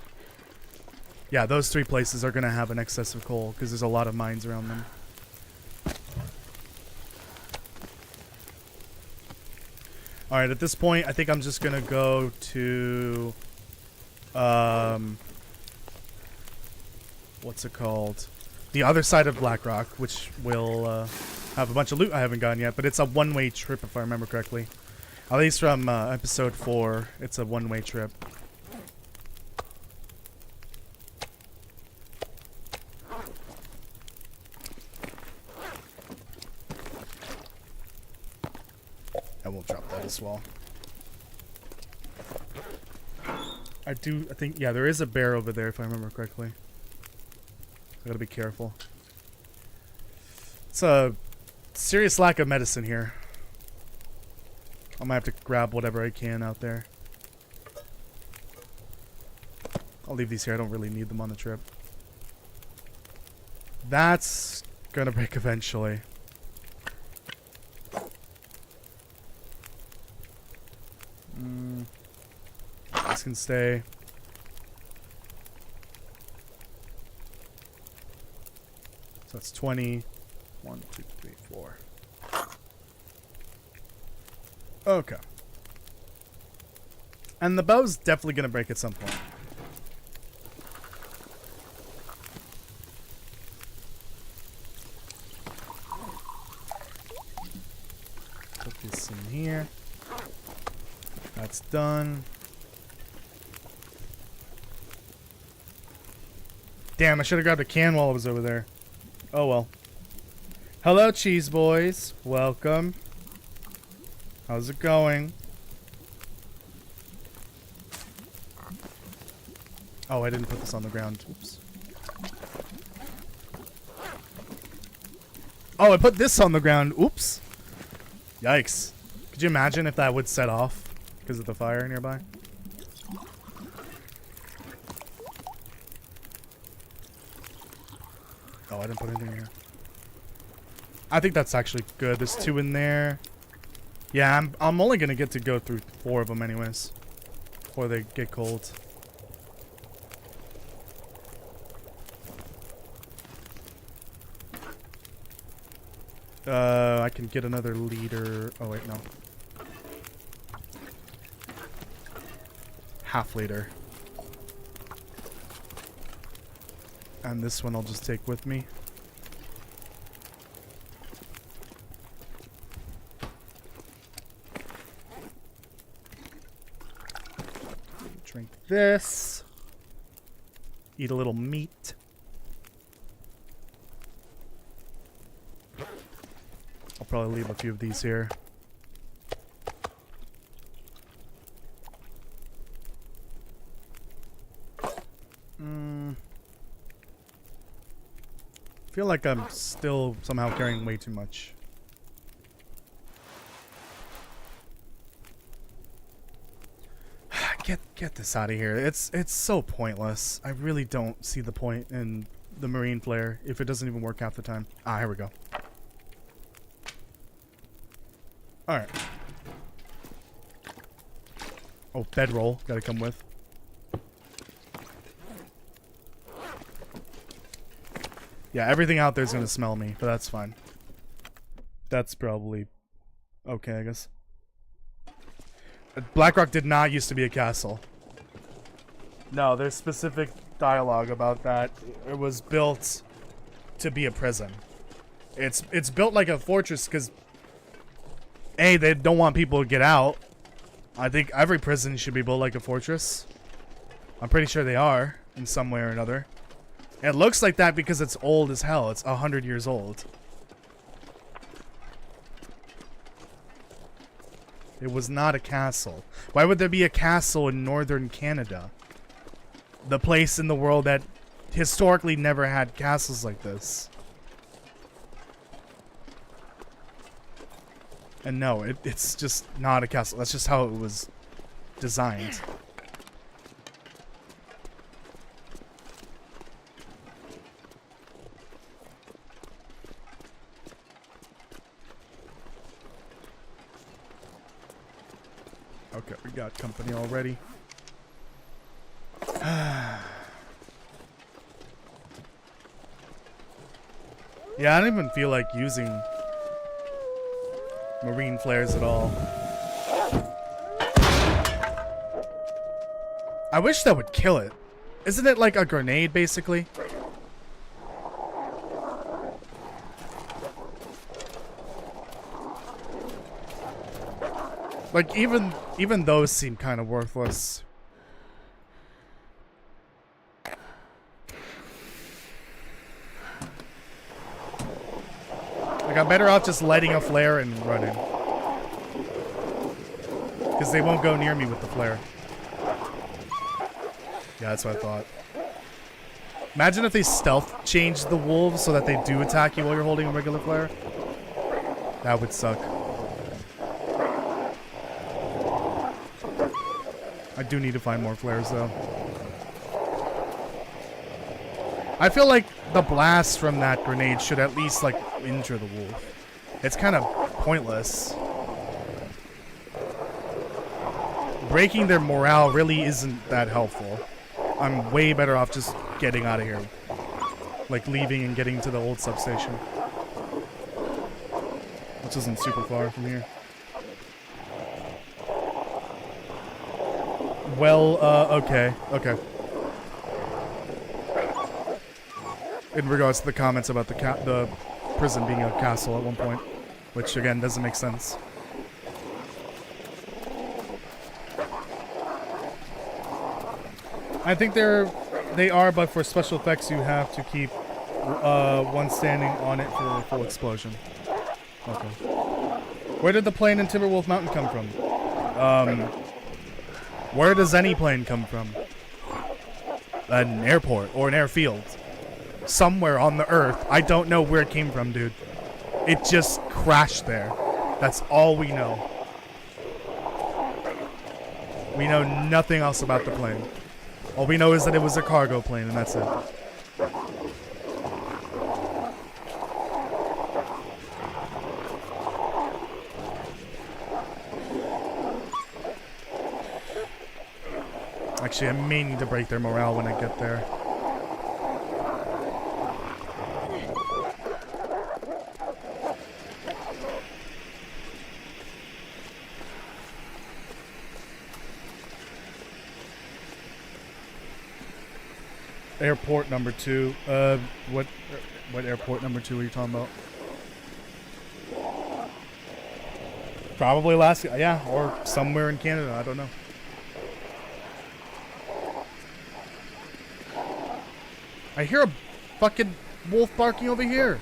yeah, those three places are gonna have an excess of coal because there's a lot of mines around them. Alright, at this point I think I'm just gonna go to what's it called? The other side of Blackrock, which will have a bunch of loot I haven't gotten yet, but it's a one-way trip if I remember correctly. At least from episode 4, it's a one-way trip. I will drop that as well. I think, yeah, there is a bear over there if I remember correctly. I gotta be careful. It's a serious lack of medicine here. I might have to grab whatever I can out there. I'll leave these here. I don't really need them on the trip. That's gonna break eventually. This can stay. So that's 20. 1, 2, 3, 4. Okay. And the bow's definitely gonna break at some point. Put this in here. That's done. Damn, I should have grabbed a can while I was over there. Oh well. Hello, cheese boys. Welcome. How's it going? Oh, I didn't put this on the ground. Oops. Oh, I put this on the ground. Oops. Yikes. Could you imagine if that would set off because of the fire nearby? Oh, I didn't put anything here. I think that's actually good. There's 2 in there. Yeah, I'm only gonna get to go through 4 of them anyways before they get cold. I can get another liter. Oh wait, no. Half liter. And this one I'll just take with me. Drink this. Eat a little meat. I'll probably leave a few of these here. I feel like I'm still somehow carrying way too much. Get this out of here. It's so pointless. I really don't see the point in the marine flare if it doesn't even work half the time. Ah, here we go. Alright. Oh, bedroll. Gotta come with. Yeah, everything out there's gonna smell me, but that's fine. That's probably okay, I guess. Blackrock did not used to be a castle. No, there's specific dialogue about that. It was built to be a prison. It's built like a fortress because A, they don't want people to get out. I think every prison should be built like a fortress. I'm pretty sure they are in some way or another. It looks like that because it's old as hell. It's 100 years old. It was not a castle. Why would there be a castle in northern Canada? The place in the world that historically never had castles like this. And no, it's just not a castle. That's just how it was designed. Okay, we got company already. Yeah, I don't even feel like using marine flares at all. I wish that would kill it. Isn't it like a grenade, basically? Like, even those seem kind of worthless. Like, I'm better off just lighting a flare and running. Because they won't go near me with the flare. Yeah, that's what I thought. Imagine if they stealth changed the wolves so that they do attack you while you're holding a regular flare. That would suck. I do need to find more flares, though. I feel like the blast from that grenade should at least, like, injure the wolf. It's kind of pointless. Breaking their morale really isn't that helpful. I'm way better off just getting out of here. Like, leaving and getting to the old substation. Which isn't super far from here. Well, okay. Okay. In regards to the comments about the prison being a castle at one point. Which, again, doesn't make sense. I think they are, but for special effects you have to keep one standing on it for a full explosion. Okay. Where did the plane in Timberwolf Mountain come from? Where does any plane come from? An airport or an airfield. Somewhere on the earth. I don't know where it came from, dude. It just crashed there. That's all we know. We know nothing else about the plane. All we know is that it was a cargo plane, and that's it. Actually, I may need to break their morale when I get there. Airport number 2. What airport number 2 are you talking about? Probably Alaska, yeah, or somewhere in Canada. I don't know. I hear a fucking wolf barking over here.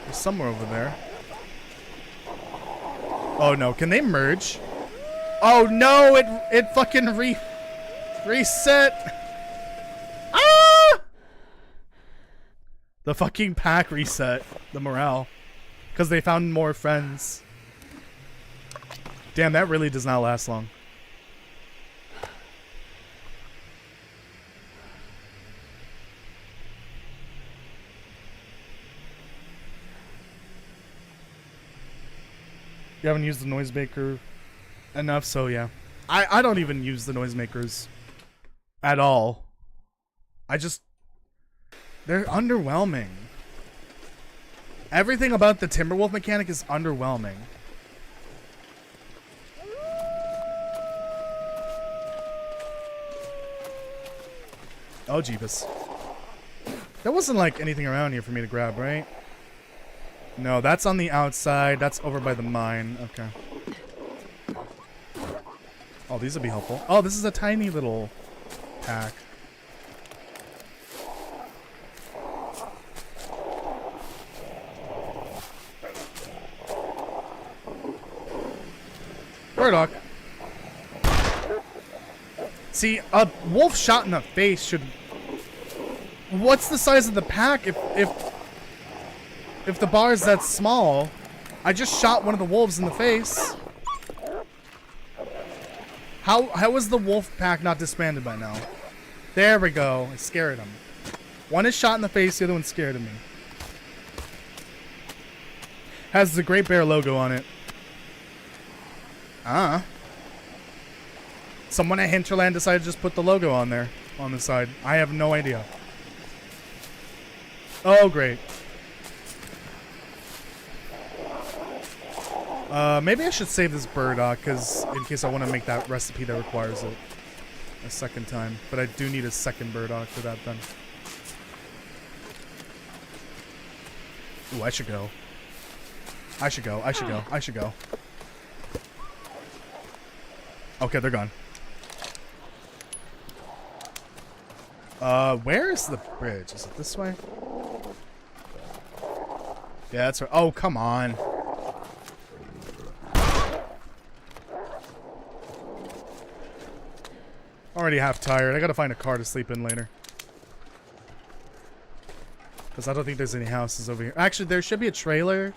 There's somewhere over there. Oh no, can they merge? Oh no, it fucking reset. Ah! The fucking pack reset the morale. Because they found more friends. Damn, that really does not last long. You haven't used the noisemaker enough, so yeah. I don't even use the noisemakers at all. They're underwhelming. Everything about the Timberwolf mechanic is underwhelming. Oh, Jeebus. There wasn't like anything around here for me to grab, right? No, that's on the outside. That's over by the mine. Okay. Oh, these would be helpful. Oh, this is a tiny little pack. Burdock. See, a wolf shot in the face should... What's the size of the pack if the bar is that small? I just shot one of the wolves in the face. How is the wolf pack not disbanded by now? There we go. I scared him. One is shot in the face, the other one's scared of me. Has the Great Bear logo on it. Someone at Hinterland decided to just put the logo on there, on the side. I have no idea. Oh, great. Maybe I should save this burdock, because in case I want to make that recipe that requires it a second time. But I do need a second burdock for that then. Ooh, I should go. I should go. I should go. I should go. Okay, they're gone. Where is the bridge? Is it this way? Yeah, that's right. Oh, come on. Already half tired. I gotta find a car to sleep in later. Because I don't think there's any houses over here. Actually, there should be a trailer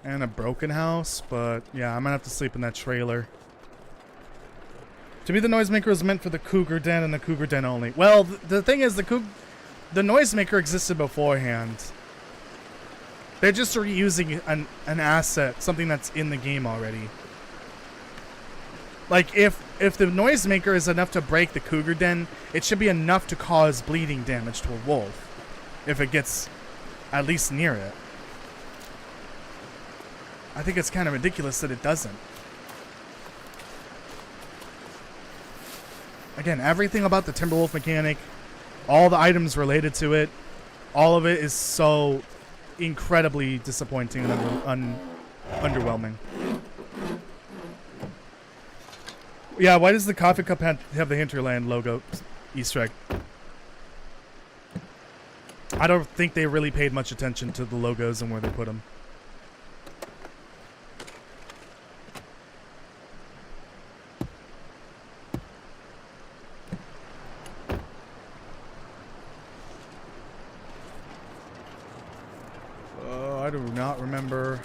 and a broken house, but yeah, I'm gonna have to sleep in that trailer. To me, the noisemaker was meant for the cougar den and the cougar den only. Well, the thing is, the noisemaker existed beforehand. They're just reusing an asset, something that's in the game already. Like, if the noisemaker is enough to break the cougar den, it should be enough to cause bleeding damage to a wolf. If it gets at least near it. I think it's kind of ridiculous that it doesn't. Again, everything about the Timberwolf mechanic, all the items related to it, all of it is so incredibly disappointing and underwhelming. Yeah, why does the coffee cup have the Hinterland logo Easter egg? I don't think they really paid much attention to the logos and where they put them. I do not remember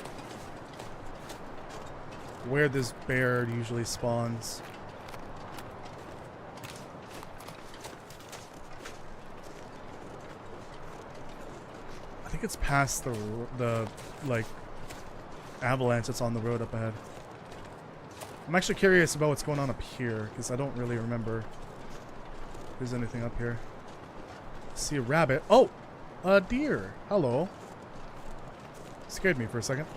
where this bear usually spawns. I think it's past the like avalanche that's on the road up ahead. I'm actually curious about what's going on up here because I don't really remember if there's anything up here. See a rabbit. Oh, a deer. Hello. Scared me for a second.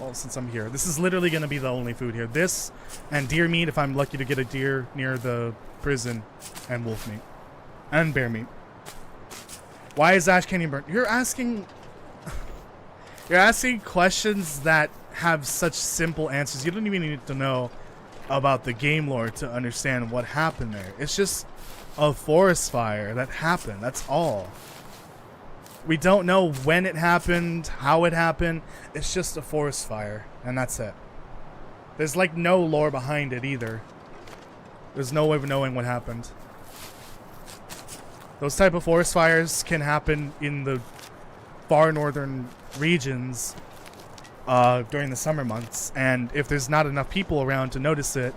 Well, since I'm here, this is literally going to be the only food here. This and deer meat if I'm lucky to get a deer near the prison, and wolf meat and bear meat. Why is Ash Canyon burnt? You're asking questions that have such simple answers. You don't even need to know about the game lore to understand what happened there. It's just a forest fire that happened. That's all. We don't know when it happened, how it happened. It's just a forest fire, and that's it. There's like no lore behind it either. There's no way of knowing what happened. Those type of forest fires can happen in the far northern regions during the summer months, and if there's not enough people around to notice it,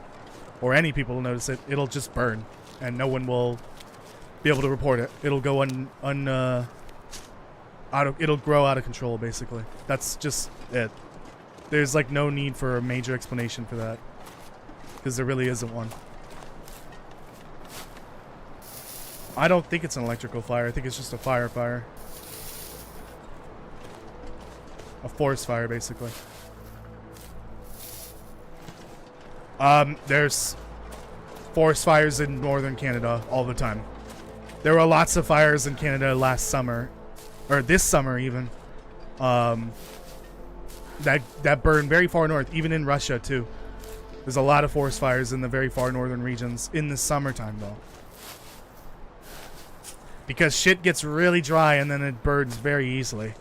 or any people to notice it, it'll just burn, and no one will be able to report it. It'll go it'll grow out of control, basically. That's just it. There's like no need for a major explanation for that, because there really isn't one. I don't think it's an electrical fire. I think it's just a fire. A forest fire, basically. There's forest fires in northern Canada all the time. There were lots of fires in Canada last summer, or this summer even. That burned very far north, even in Russia too. There's a lot of forest fires in the very far northern regions in the summertime though. Because shit gets really dry and then it burns very easily.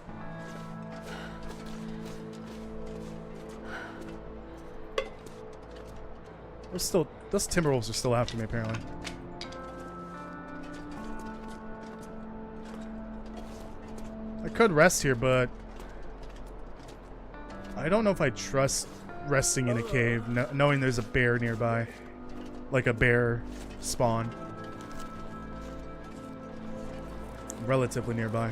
Those Timberwolves are still after me apparently. I could rest here, but I don't know if I trust resting in a cave, knowing there's a bear nearby. Like a bear spawn. Relatively nearby.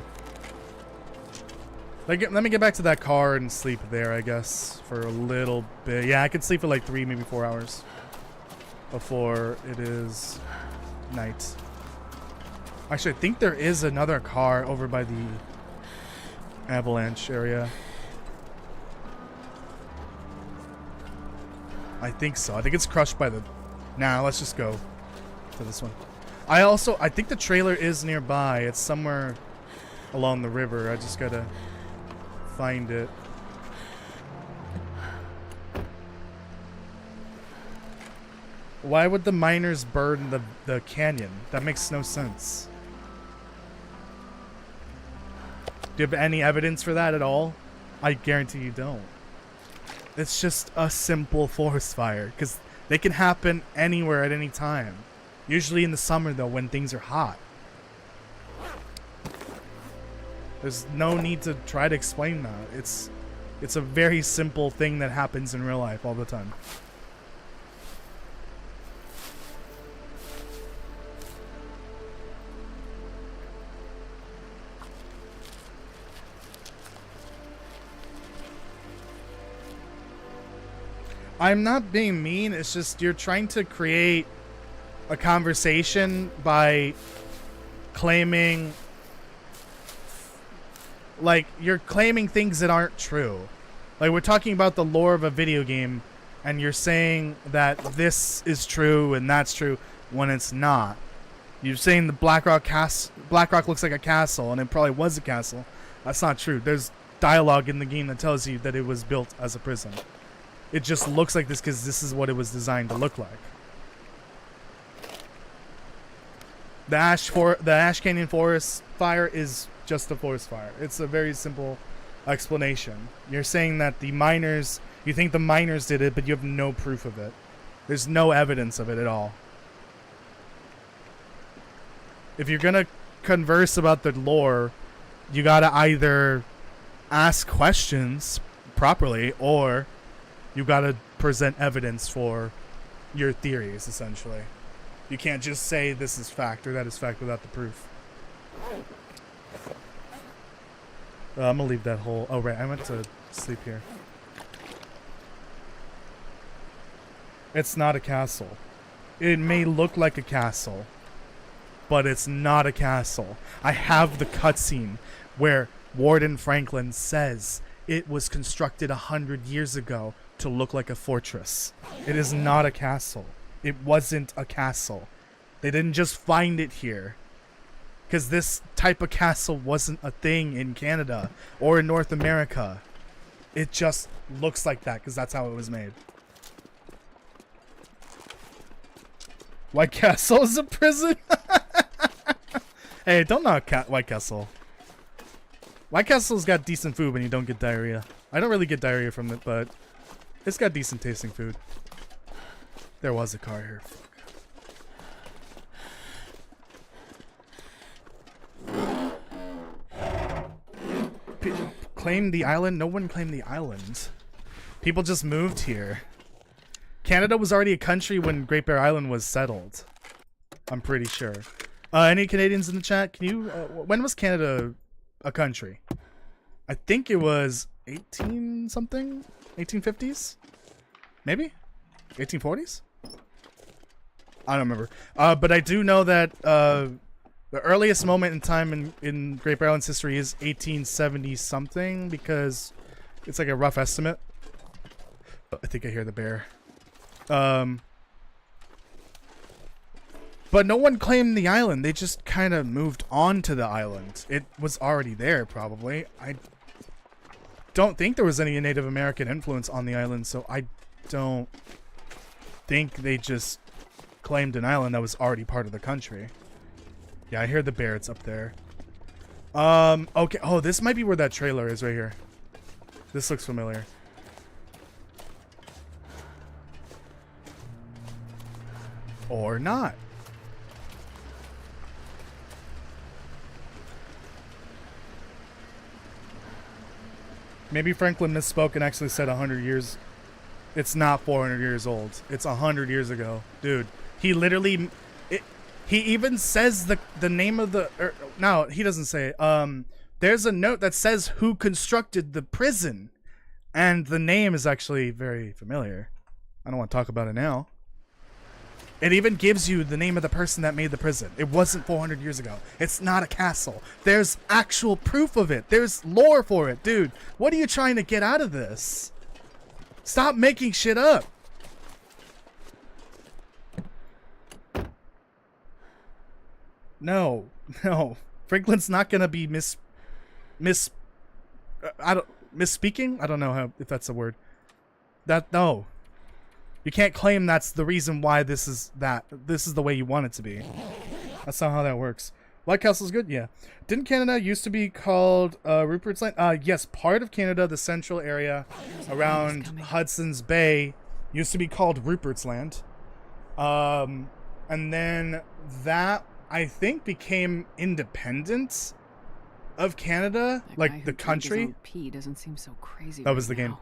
Let me get back to that car and sleep there, I guess, for a little bit. Yeah, I could sleep for like 3, maybe 4 hours before it is night. Actually, I think there is another car over by the avalanche area. I think so. I think it's crushed by the... Nah, let's just go to this one. I think the trailer is nearby. It's somewhere along the river. I just gotta find it. Why would the miners burn the canyon? That makes no sense. Do you have any evidence for that at all? I guarantee you don't. It's just a simple forest fire, because they can happen anywhere at any time. Usually in the summer, though, when things are hot. There's no need to try to explain that. It's a very simple thing that happens in real life all the time. I'm not being mean, it's just you're trying to create a conversation by claiming, like, you're claiming things that aren't true. Like, we're talking about the lore of a video game, and you're saying that this is true and that's true when it's not. You're saying the Blackrock looks like a castle, and it probably was a castle. That's not true. There's dialogue in the game that tells you that it was built as a prison. It just looks like this because this is what it was designed to look like. The Ash Canyon forest fire is just a forest fire. It's a very simple explanation. You're saying that the miners, you think the miners did it, but you have no proof of it. There's no evidence of it at all. If you're gonna converse about the lore, you gotta either ask questions properly, or you gotta present evidence for your theories, essentially. You can't just say this is fact or that is fact without the proof. I'm gonna leave that hole. Oh, right, I meant to sleep here. It's not a castle. It may look like a castle, but it's not a castle. I have the cutscene where Warden Franklin says it was constructed 100 years ago to look like a fortress. It is not a castle. It wasn't a castle. They didn't just find it here. Because this type of castle wasn't a thing in Canada or in North America. It just looks like that because that's how it was made. White Castle is a prison? Hey, don't knock White Castle. White Castle's got decent food when you don't get diarrhea. I don't really get diarrhea from it, but it's got decent tasting food. There was a car here. Claim the island? No one claimed the island. People just moved here. Canada was already a country when Great Bear Island was settled. I'm pretty sure. Any Canadians in the chat? Can you? When was Canada a country. I think it was 18 something, 1850s, maybe 1840s. I don't remember. But I do know that the earliest moment in time in Great Barrel Island's history is 1870 something, because it's like a rough estimate. I think I hear the bear. But no one claimed the island. They just kind of moved on to the island. It was already there, probably. I don't think there was any Native American influence on the island, so I don't think they just claimed an island that was already part of the country. Yeah, I hear the bear. It's up there. Okay. Oh, this might be where that trailer is right here. This looks familiar. Or not. Maybe Franklin misspoke and actually said 100 years. It's not 400 years old. It's 100 years ago. Dude, he literally... he even says the name of the... no, he doesn't say it. There's a note that says who constructed the prison. And the name is actually very familiar. I don't want to talk about it now. It even gives you the name of the person that made the prison. It wasn't 400 years ago. It's not a castle. There's actual proof of it. There's lore for it. Dude, what are you trying to get out of this? Stop making shit up. No. Franklin's not gonna be misspeaking? I don't know if that's a word. No. You can't claim that's the reason why this is the way you want it to be. That's not how that works. White Castle's good? Yeah. Didn't Canada used to be called Rupert's Land? Yes, part of Canada, the central area around Hudson's Bay, used to be called Rupert's Land. And then that, I think, became independent of Canada, like the country. Pee doesn't seem so crazy. That was the game.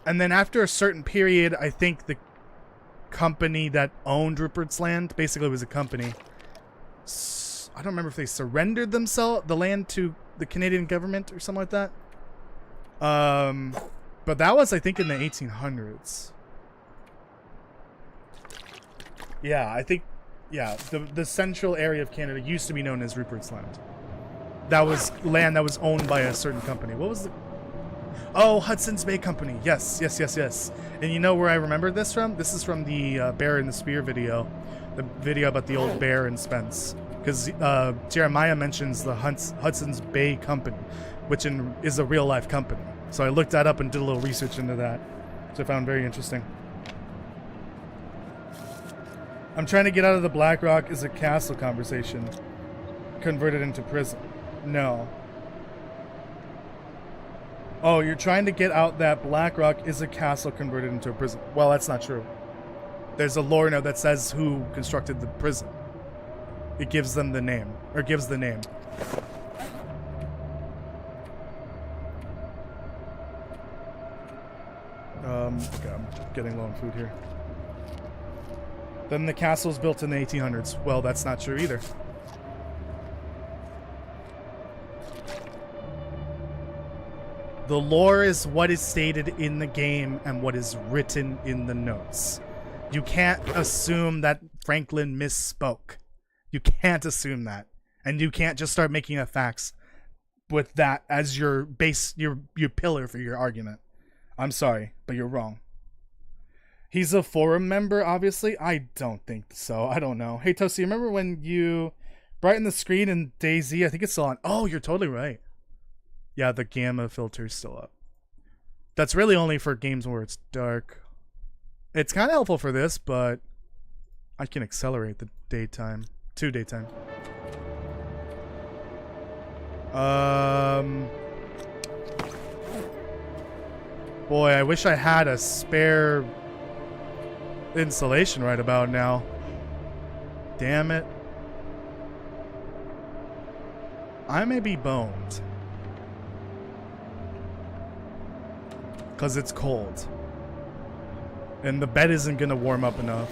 And then after a certain period, I think the company that owned Rupert's Land, basically was a company. I don't remember if they surrendered the land to the Canadian government or something like that. But that was, I think, in the 1800s. Yeah, I think, yeah, the central area of Canada used to be known as Rupert's Land. That was land that was owned by a certain company. What was the... Oh, Hudson's Bay Company. Yes. And you know where I remember this from? This is from the Bear and the Spear video. The video about the old bear and Spence. Because Jeremiah mentions the Hudson's Bay Company, which is a real-life company. So I looked that up and did a little research into that, which I found very interesting. I'm trying to get out of the Black Rock is a castle conversation. Converted into prison. No. Oh, you're trying to get out that Black Rock is a castle converted into a prison. Well, that's not true. There's a lore note that says who constructed the prison. It gives them the name, or gives the name. Okay, I'm getting low on food here. Then the castle's built in the 1800s. Well, that's not true either. The lore is what is stated in the game and what is written in the notes. You can't assume that Franklin misspoke. You can't assume that. And you can't just start making up facts with that as your base, your pillar for your argument. I'm sorry, but you're wrong. He's a forum member, obviously? I don't think so. I don't know. Hey, Toasty, remember when you brightened the screen in DayZ? I think it's still on. Oh, you're totally right. Yeah, the gamma filter's still up. That's really only for games where it's dark. It's kind of helpful for this, but I can accelerate the daytime to daytime. Boy, I wish I had a spare installation right about now. Damn it. I may be boned. Because it's cold. And the bed isn't going to warm up enough.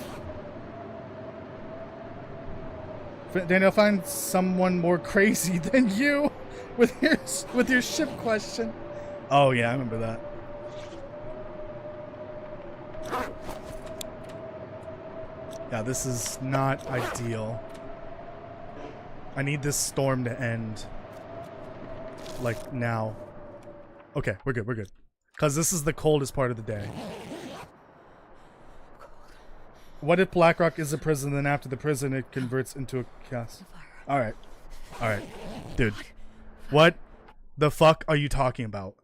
Daniel, find someone more crazy than you with your ship question. Oh yeah, I remember that. Yeah, this is not ideal. I need this storm to end. Like, now. Okay, we're good, we're good. Because this is the coldest part of the day. What if Blackrock is a prison, then after the prison it converts into a castle? Alright. Alright. Dude. What the fuck are you talking about?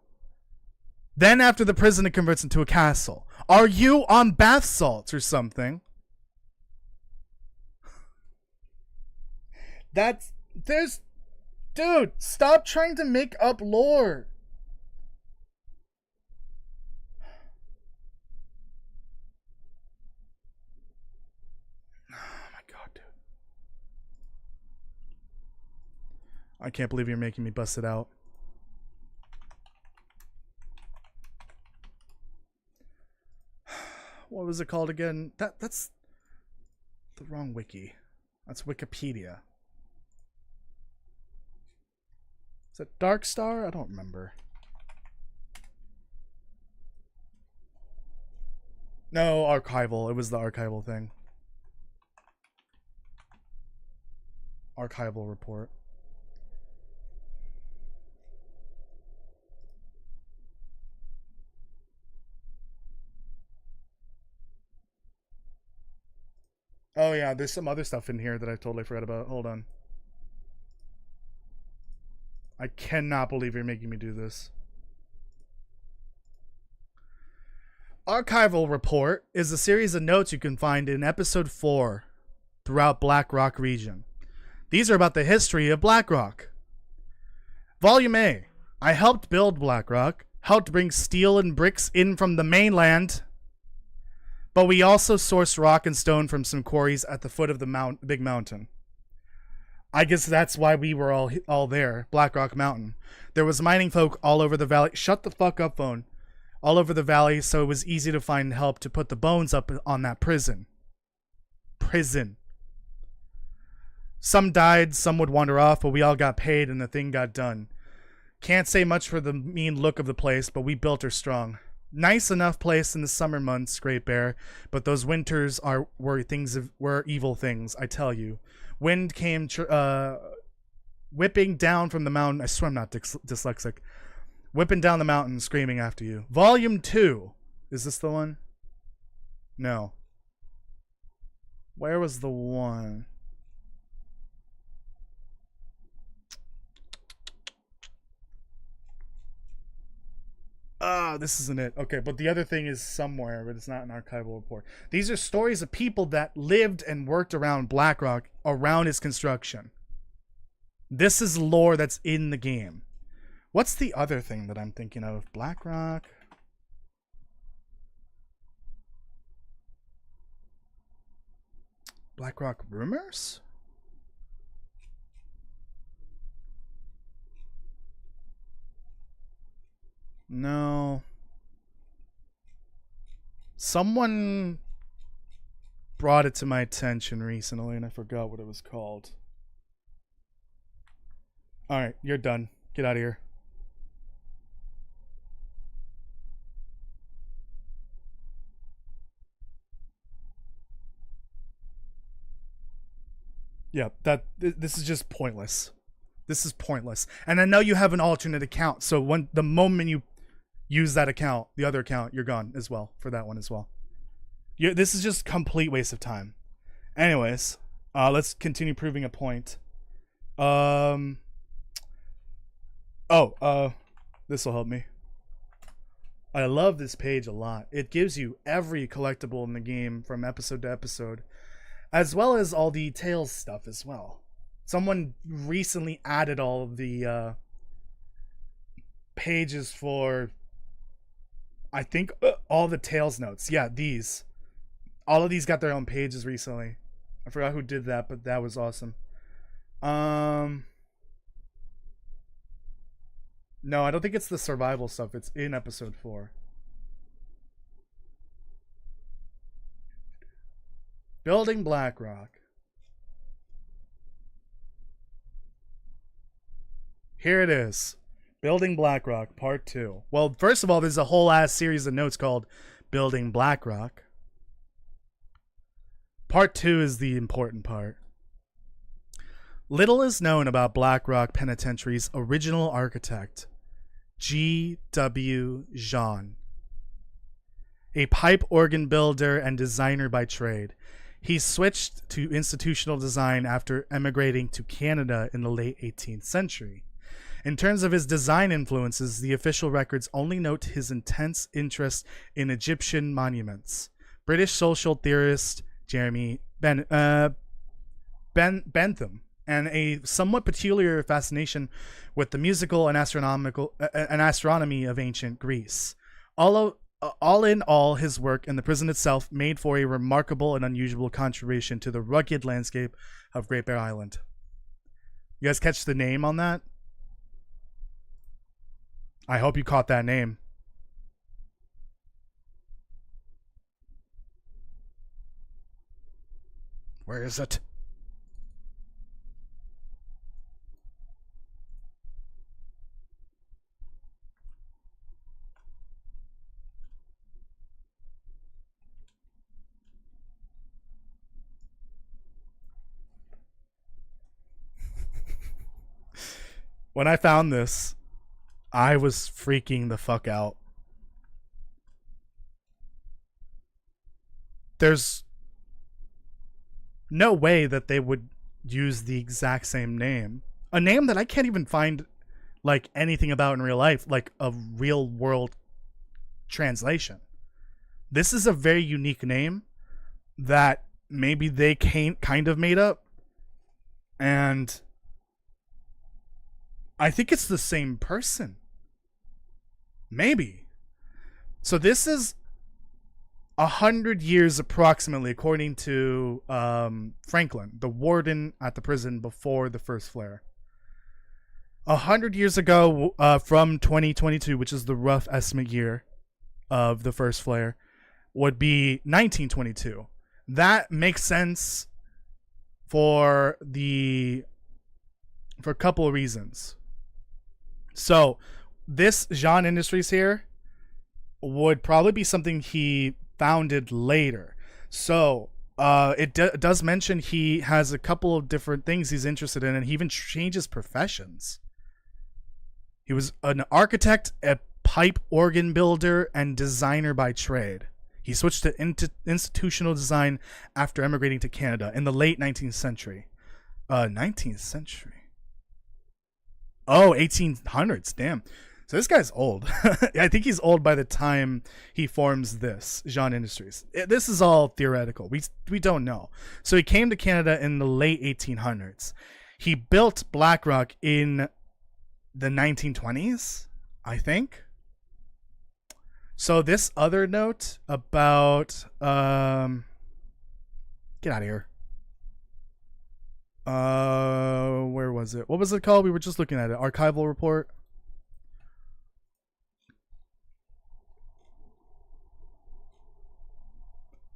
Then after the prison it converts into a castle. Are you on bath salts or something? Dude, stop trying to make up lore. Oh my god, dude. I can't believe you're making me bust it out. What was it called again? That's the wrong wiki. That's Wikipedia. Is it Dark Star? I don't remember. No, archival. It was the archival thing. Archival report. Oh yeah, there's some other stuff in here that I totally forgot about. Hold on. I cannot believe you're making me do this. Archival Report is a series of notes you can find in episode 4 throughout Black Rock region. These are about the history of Black Rock. Volume A. I helped build Black Rock, helped bring steel and bricks in from the mainland, but we also sourced rock and stone from some quarries at the foot of the big mountain. I guess that's why we were all there, Black Rock Mountain. There was mining folk all over the valley. Shut the fuck up, phone. All over the valley, so it was easy to find help to put the bones up on that prison. Some died, some would wander off, but we all got paid and the thing got done. Can't say much for the mean look of the place, but we built her strong. Nice enough place in the summer months, Great Bear, but those winters were evil things, I tell you. Wind came whipping down from the mountain. I swear I'm not dyslexic. Whipping down the mountain, screaming after you. Volume 2. Is this the one? No. Where was the one? Ah, this isn't it. Okay, but the other thing is somewhere, but it's not an archival report. These are stories of people that lived and worked around Blackrock, around its construction. This is lore that's in the game. What's the other thing that I'm thinking of? Blackrock. Blackrock rumors? No. Someone brought it to my attention recently and I forgot what it was called. Alright, you're done. Get out of here. Yeah, this is just pointless. This is pointless. And I know you have an alternate account, so when the moment you use that account, the other account, you're gone as well for that one as well. This is just complete waste of time. Anyways, let's continue proving a point. This will help me. I love this page a lot. It gives you every collectible in the game from episode to episode, as well as all the Tales stuff as well. Someone recently added all of the pages for, I think, all the Tales notes. Yeah, these. All of these got their own pages recently. I forgot who did that, but that was awesome. No, I don't think it's the survival stuff. It's in episode 4. Building Blackrock. Here it is. Building BlackRock, Part 2. Well, first of all, there's a whole ass series of notes called Building BlackRock. Part 2 is the important part. Little is known about BlackRock Penitentiary's original architect, G.W. Jean. A pipe organ builder and designer by trade, he switched to institutional design after emigrating to Canada in the late 18th century. In terms of his design influences, the official records only note his intense interest in Egyptian monuments. British social theorist Jeremy Bentham, and a somewhat peculiar fascination with the musical and astronomy of ancient Greece. All in all, his work and the prison itself made for a remarkable and unusual contribution to the rugged landscape of Great Bear Island. You guys catch the name on that? I hope you caught that name. Where is it? When I found this, I was freaking the fuck out. There's no way that they would use the exact same name. A name that I can't even find like anything about in real life, like a real world translation. This is a very unique name that maybe they kind of made up. And I think it's the same person. Maybe. So this is 100 years approximately, according to Franklin, the warden at the prison before the first flare. 100 years ago, from 2022, which is the rough estimate year of the first flare, would be 1922. That makes sense for a couple of reasons. So this Jean Industries here would probably be something he founded later. So it does mention he has a couple of different things he's interested in, and he even changes professions. He was an architect, a pipe organ builder, and designer by trade. He switched to institutional design after emigrating to Canada in the late 19th century. 19th century. Oh, 1800s. Damn. So this guy's old. I think he's old by the time he forms this, Jean Industries. This is all theoretical. We don't know. So he came to Canada in the late 1800s. He built BlackRock in the 1920s, I think. So this other note about... get out of here. Where was it? What was it called? We were just looking at it. Archival report.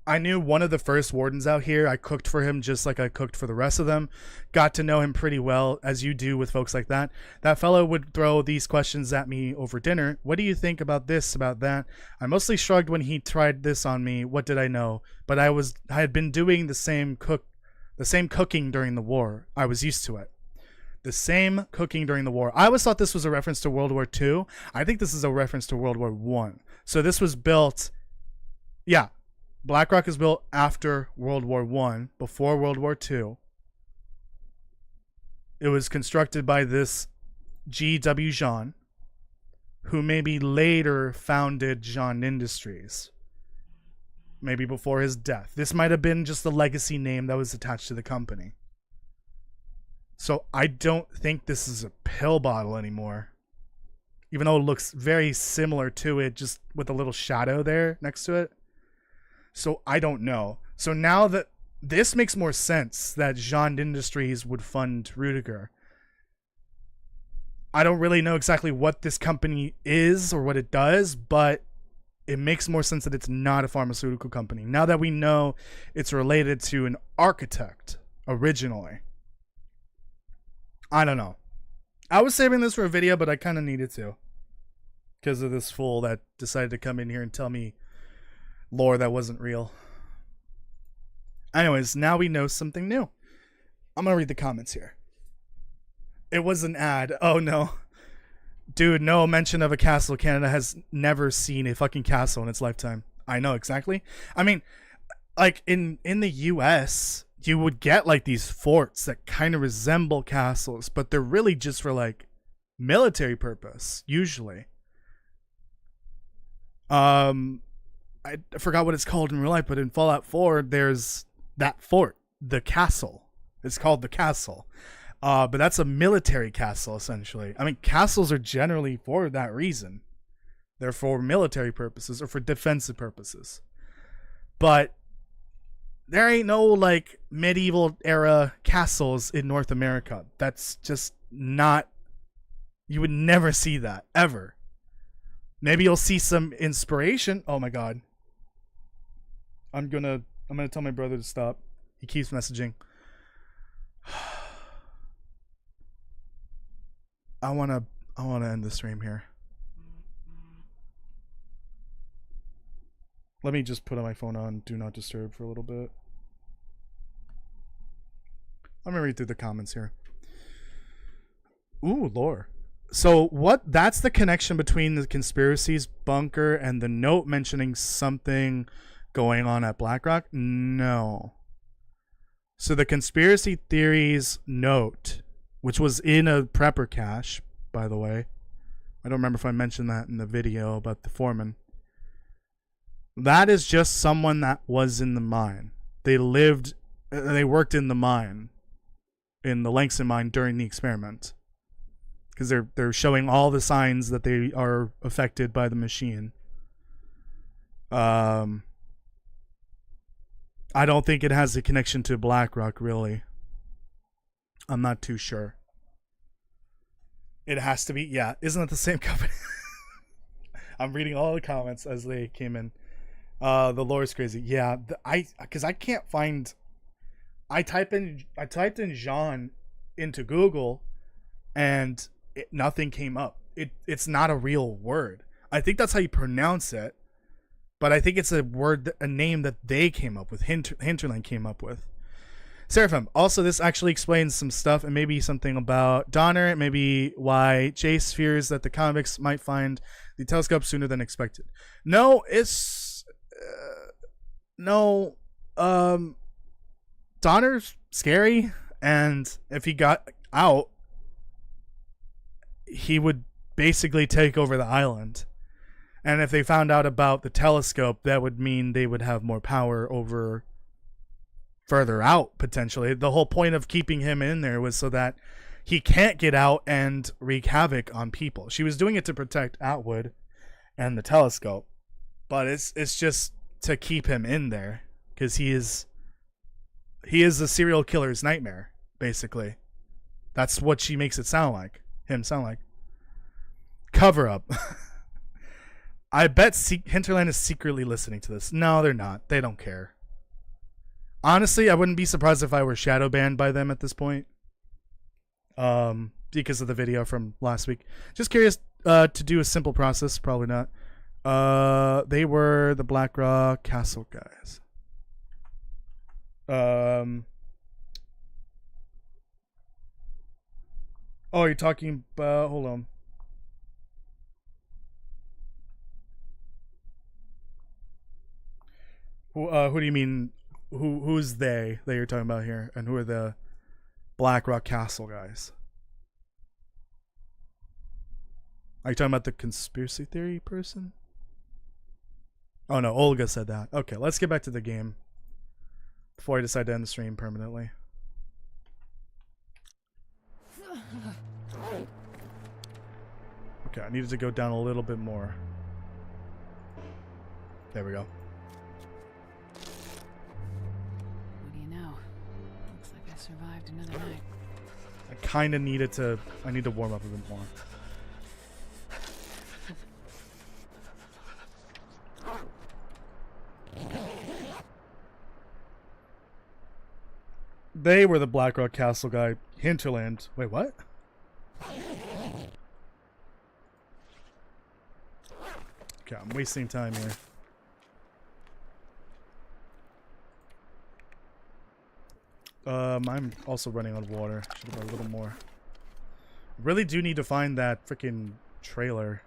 I knew one of the first wardens out here. I cooked for him just like I cooked for the rest of them. Got to know him pretty well, as you do with folks like that. That fellow would throw these questions at me over dinner. What do you think about this, about that? I mostly shrugged when he tried this on me. What did I know? But I had been doing the same cooking during the war. I was used to it. The same cooking during the war. I always thought this was a reference to World War II. I think this is a reference to World War I. So this was built... Yeah. BlackRock is built after World War I, before World War II. It was constructed by this G.W. Jean, who maybe later founded Jean Industries. Maybe before his death. This might have been just the legacy name that was attached to the company. So I don't think this is a pill bottle anymore. Even though it looks very similar to it, just with a little shadow there next to it. So I don't know. So now that this makes more sense that Jean Industries would fund Rudiger. I don't really know exactly what this company is or what it does, but it makes more sense that it's not a pharmaceutical company. Now that we know it's related to an architect originally. I don't know. I was saving this for a video, but I kind of needed to. Because of this fool that decided to come in here and tell me lore that wasn't real. Anyways, now we know something new. I'm going to read the comments here. It was an ad. Oh, no. Dude, no mention of a castle. Canada has never seen a fucking castle in its lifetime. I know, exactly. I mean, like, in the U.S., you would get, like, these forts that kind of resemble castles, but they're really just for, like, military purpose, usually. I forgot what it's called in real life, but in Fallout 4, there's that fort, the castle. It's called the castle. But that's a military castle, essentially. I mean, castles are generally for that reason. They're for military purposes or for defensive purposes. But there ain't no, like, medieval era castles in North America. That's just not... You would never see that, ever. Maybe you'll see some inspiration. Oh my god. I'm gonna tell my brother to stop. He keeps messaging. I wanna end the stream here. Let me just put my phone on Do Not Disturb for a little bit. I'm gonna read through the comments here. Ooh, lore. So that's the connection between the conspiracies bunker and the note mentioning something going on at BlackRock? No. So the conspiracy theories note, which was in a prepper cache, by the way. I don't remember if I mentioned that in the video about the foreman. That is just someone that was in the mine. They worked in the mine, in the Langston mine during the experiment. Because they're showing all the signs that they are affected by the machine. I don't think it has a connection to BlackRock, really. I'm not too sure. It has to be, yeah. Isn't it the same company? I'm reading all the comments as they came in. The lore is crazy. Yeah, because I can't find. I typed in Jean into Google, and nothing came up. It's not a real word. I think that's how you pronounce it, but I think it's a name that they came up with. Hinterland came up with. Seraphim. Also, this actually explains some stuff and maybe something about Donner. Maybe why Jace fears that the convicts might find the telescope sooner than expected. No, it's no. Donner's scary, and if he got out, he would basically take over the island. And if they found out about the telescope, that would mean they would have more power over further out, potentially. The whole point of keeping him in there was so that he can't get out and wreak havoc on people. She was doing it to protect Atwood and the telescope, but it's just to keep him in there, because he is a serial killer's nightmare, basically. That's what she makes it sound like. Him sound like. Cover up. I bet Hinterland is secretly listening to this. No, they're not. They don't care. Honestly, I wouldn't be surprised if I were shadow banned by them at this point. Because of the video from last week. Just curious to do a simple process. Probably not. They were the BlackRock Castle guys. Oh, you're talking about... Hold on. Who do you mean? Who's they that you're talking about here? And who are the BlackRock Castle guys? Are you talking about the conspiracy theory person? Oh no, Olga said that. Okay, let's get back to the game before I decide to end the stream permanently. Okay, I needed to go down a little bit more. There we go. What do you know? Looks like I survived another night. I kind of needed to... I need to warm up a bit more. They were the BlackRock Castle guy. Hinterland. Wait, what? Okay, I'm wasting time here. I'm also running out of water. Should have brought a little more. Really do need to find that freaking trailer.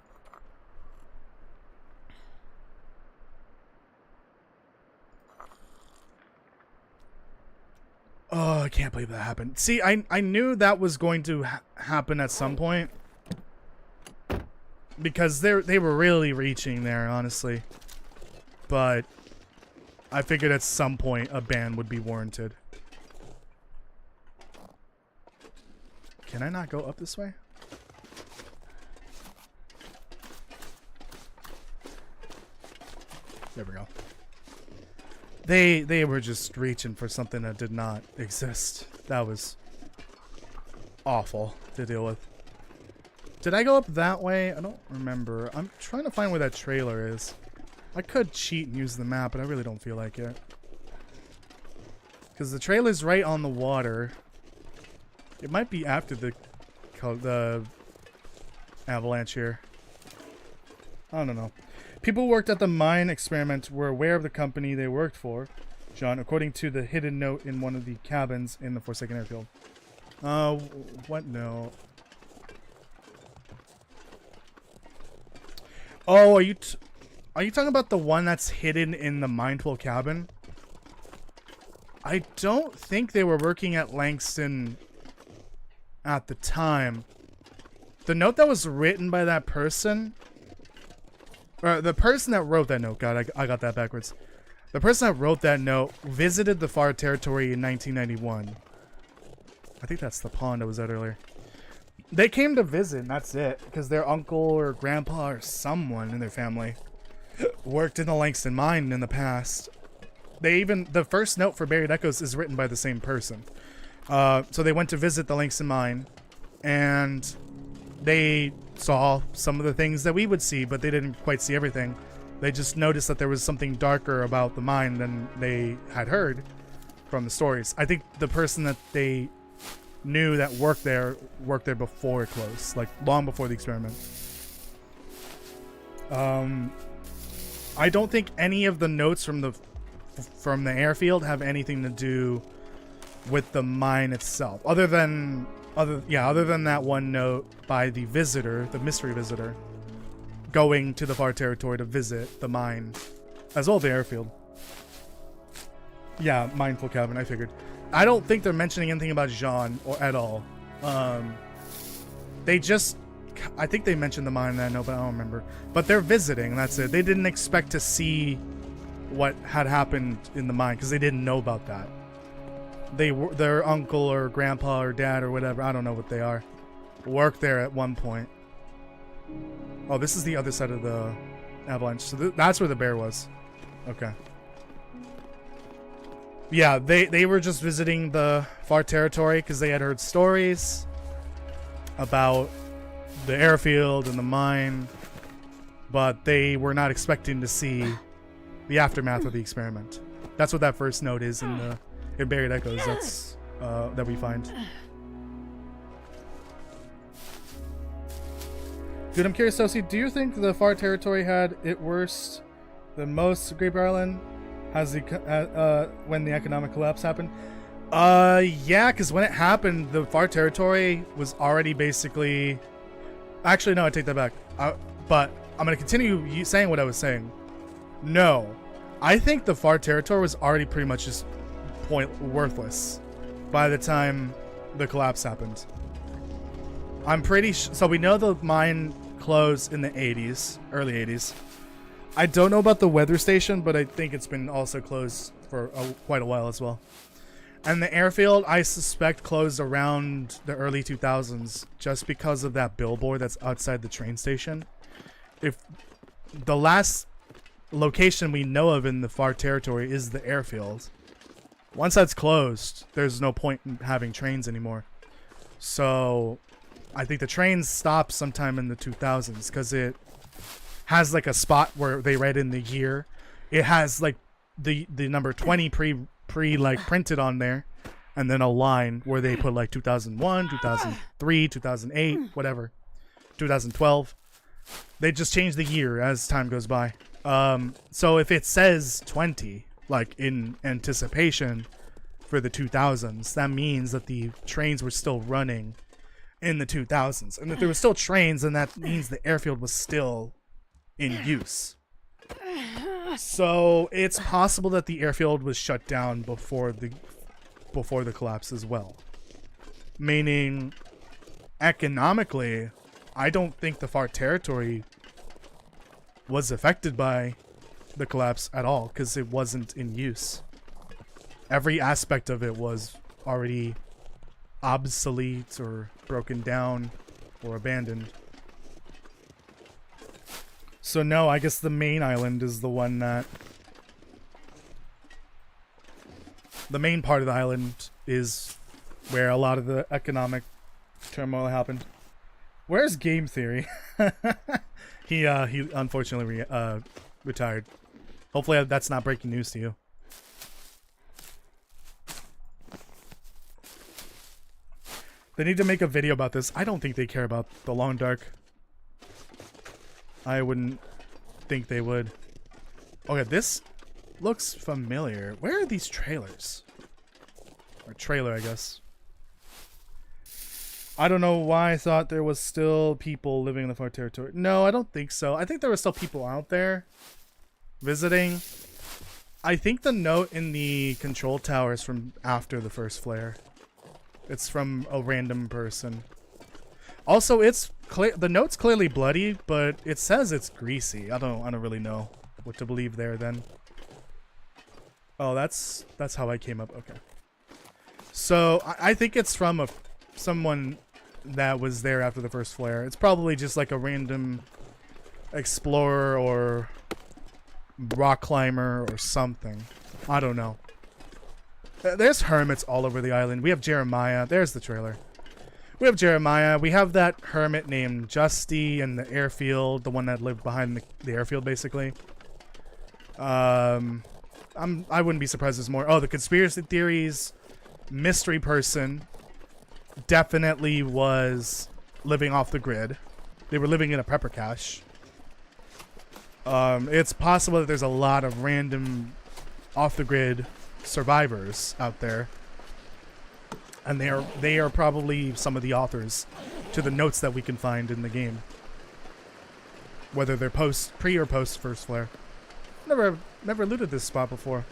Oh, I can't believe that happened. See, I knew that was going to happen at some point. Because they were really reaching there, honestly. But I figured at some point a ban would be warranted. Can I not go up this way? There we go. They were just reaching for something that did not exist. That was awful to deal with. Did I go up that way? I don't remember. I'm trying to find where that trailer is. I could cheat and use the map, but I really don't feel like it. Because the trailer's right on the water. It might be after the avalanche here. I don't know. People who worked at the mine experiment were aware of the company they worked for, John, according to the hidden note in one of the cabins in the Forsaken Airfield. What note? Oh, are you talking about the one that's hidden in the Mindful cabin? I don't think they were working at Langston at the time. The note that was written by that person, or the person that wrote that note, God, I got that backwards. The person that wrote that note visited the Far Territory in 1991. I think that's the pond I was at earlier. They came to visit, and that's it, because their uncle or grandpa or someone in their family worked in the Langston mine in the past. The first note for Buried Echoes is written by the same person. So they went to visit the Langston mine, and they saw some of the things that we would see, but they didn't quite see everything. They just noticed that there was something darker about the mine than they had heard from the stories. I think the person that they knew that worked there before it closed, like long before the experiment. I don't think any of the notes from the airfield have anything to do with the mine itself, other than that one note by the visitor, the mystery visitor, going to the Far Territory to visit the mine, as well as the airfield. Yeah, Mindful cabin, I figured. I don't think they're mentioning anything about Jean or at all. I think they mentioned the mine in that note, but I don't remember. But they're visiting, that's it. They didn't expect to see what had happened in the mine because they didn't know about that. Their uncle or grandpa or dad or whatever, I don't know what they are, worked there at one point. Oh, this is the other side of the avalanche. So that's where the bear was. Okay. Yeah, they were just visiting the Far Territory because they had heard stories about the airfield and the mine, but they were not expecting to see the aftermath of the experiment. That's what that first note is in Buried Echoes. That's that we find. Dude, I'm curious, Toasty, do you think the Far Territory had it worse than most Great Bear Island? When the economic collapse happened? Yeah, because when it happened, the Far Territory was already basically... Actually, no, I take that back. But I'm going to continue saying what I was saying. No. I think the Far Territory was already pretty much just worthless by the time the collapse happened. I'm pretty sure... So we know the mine closed in the 80s, early 80s. I don't know about the weather station, but I think it's been also closed for quite a while as well. And the airfield, I suspect, closed around the early 2000s just because of that billboard that's outside the train station. If the last location we know of in the Far Territory is the airfield, once that's closed, there's no point in having trains anymore. So I think the trains stopped sometime in the 2000s because it has like a spot where they write in the year. It has like the number 20 pre like printed on there, and then a line where they put like 2001, 2003, 2008, whatever, 2012. They just change the year as time goes by. So if it says 20, like in anticipation for the 2000s, that means that the trains were still running in the 2000s. And if there were still trains, then that means the airfield was still in use. So it's possible that the airfield was shut down before the collapse as well. Meaning, economically, I don't think the far territory was affected by the collapse at all because it wasn't in use. Every aspect of it was already obsolete or broken down or abandoned. So no, I guess the main island is the one that... The main part of the island is where a lot of the economic turmoil happened. Where's Game Theory? He unfortunately retired. Hopefully that's not breaking news to you. They need to make a video about this. I don't think they care about the Long Dark. I wouldn't think they would. Okay, this looks familiar. Where are these trailers? Or trailer, I guess. I don't know why I thought there was still people living in the far territory. No, I don't think so. I think there were still people out there visiting. I think the note in the control tower is from after the first flare. It's from a random person. Also, it's clear the note's clearly bloody, but it says it's greasy. I don't really know what to believe there then. Oh, that's how I came up. Okay. So I think it's from someone that was there after the first flare. It's probably just like a random explorer or rock climber or something. I don't know. There's hermits all over the island. We have Jeremiah. There's the trailer. We have Jeremiah. We have that hermit named Justy in the airfield, the one that lived behind the airfield, basically. I wouldn't be surprised there's more. Oh, the conspiracy theories. Mystery person definitely was living off the grid. They were living in a prepper cache. It's possible that there's a lot of random off the grid survivors out there, and they are probably some of the authors to the notes that we can find in the game, whether they're pre or post first flare. Never looted this spot before.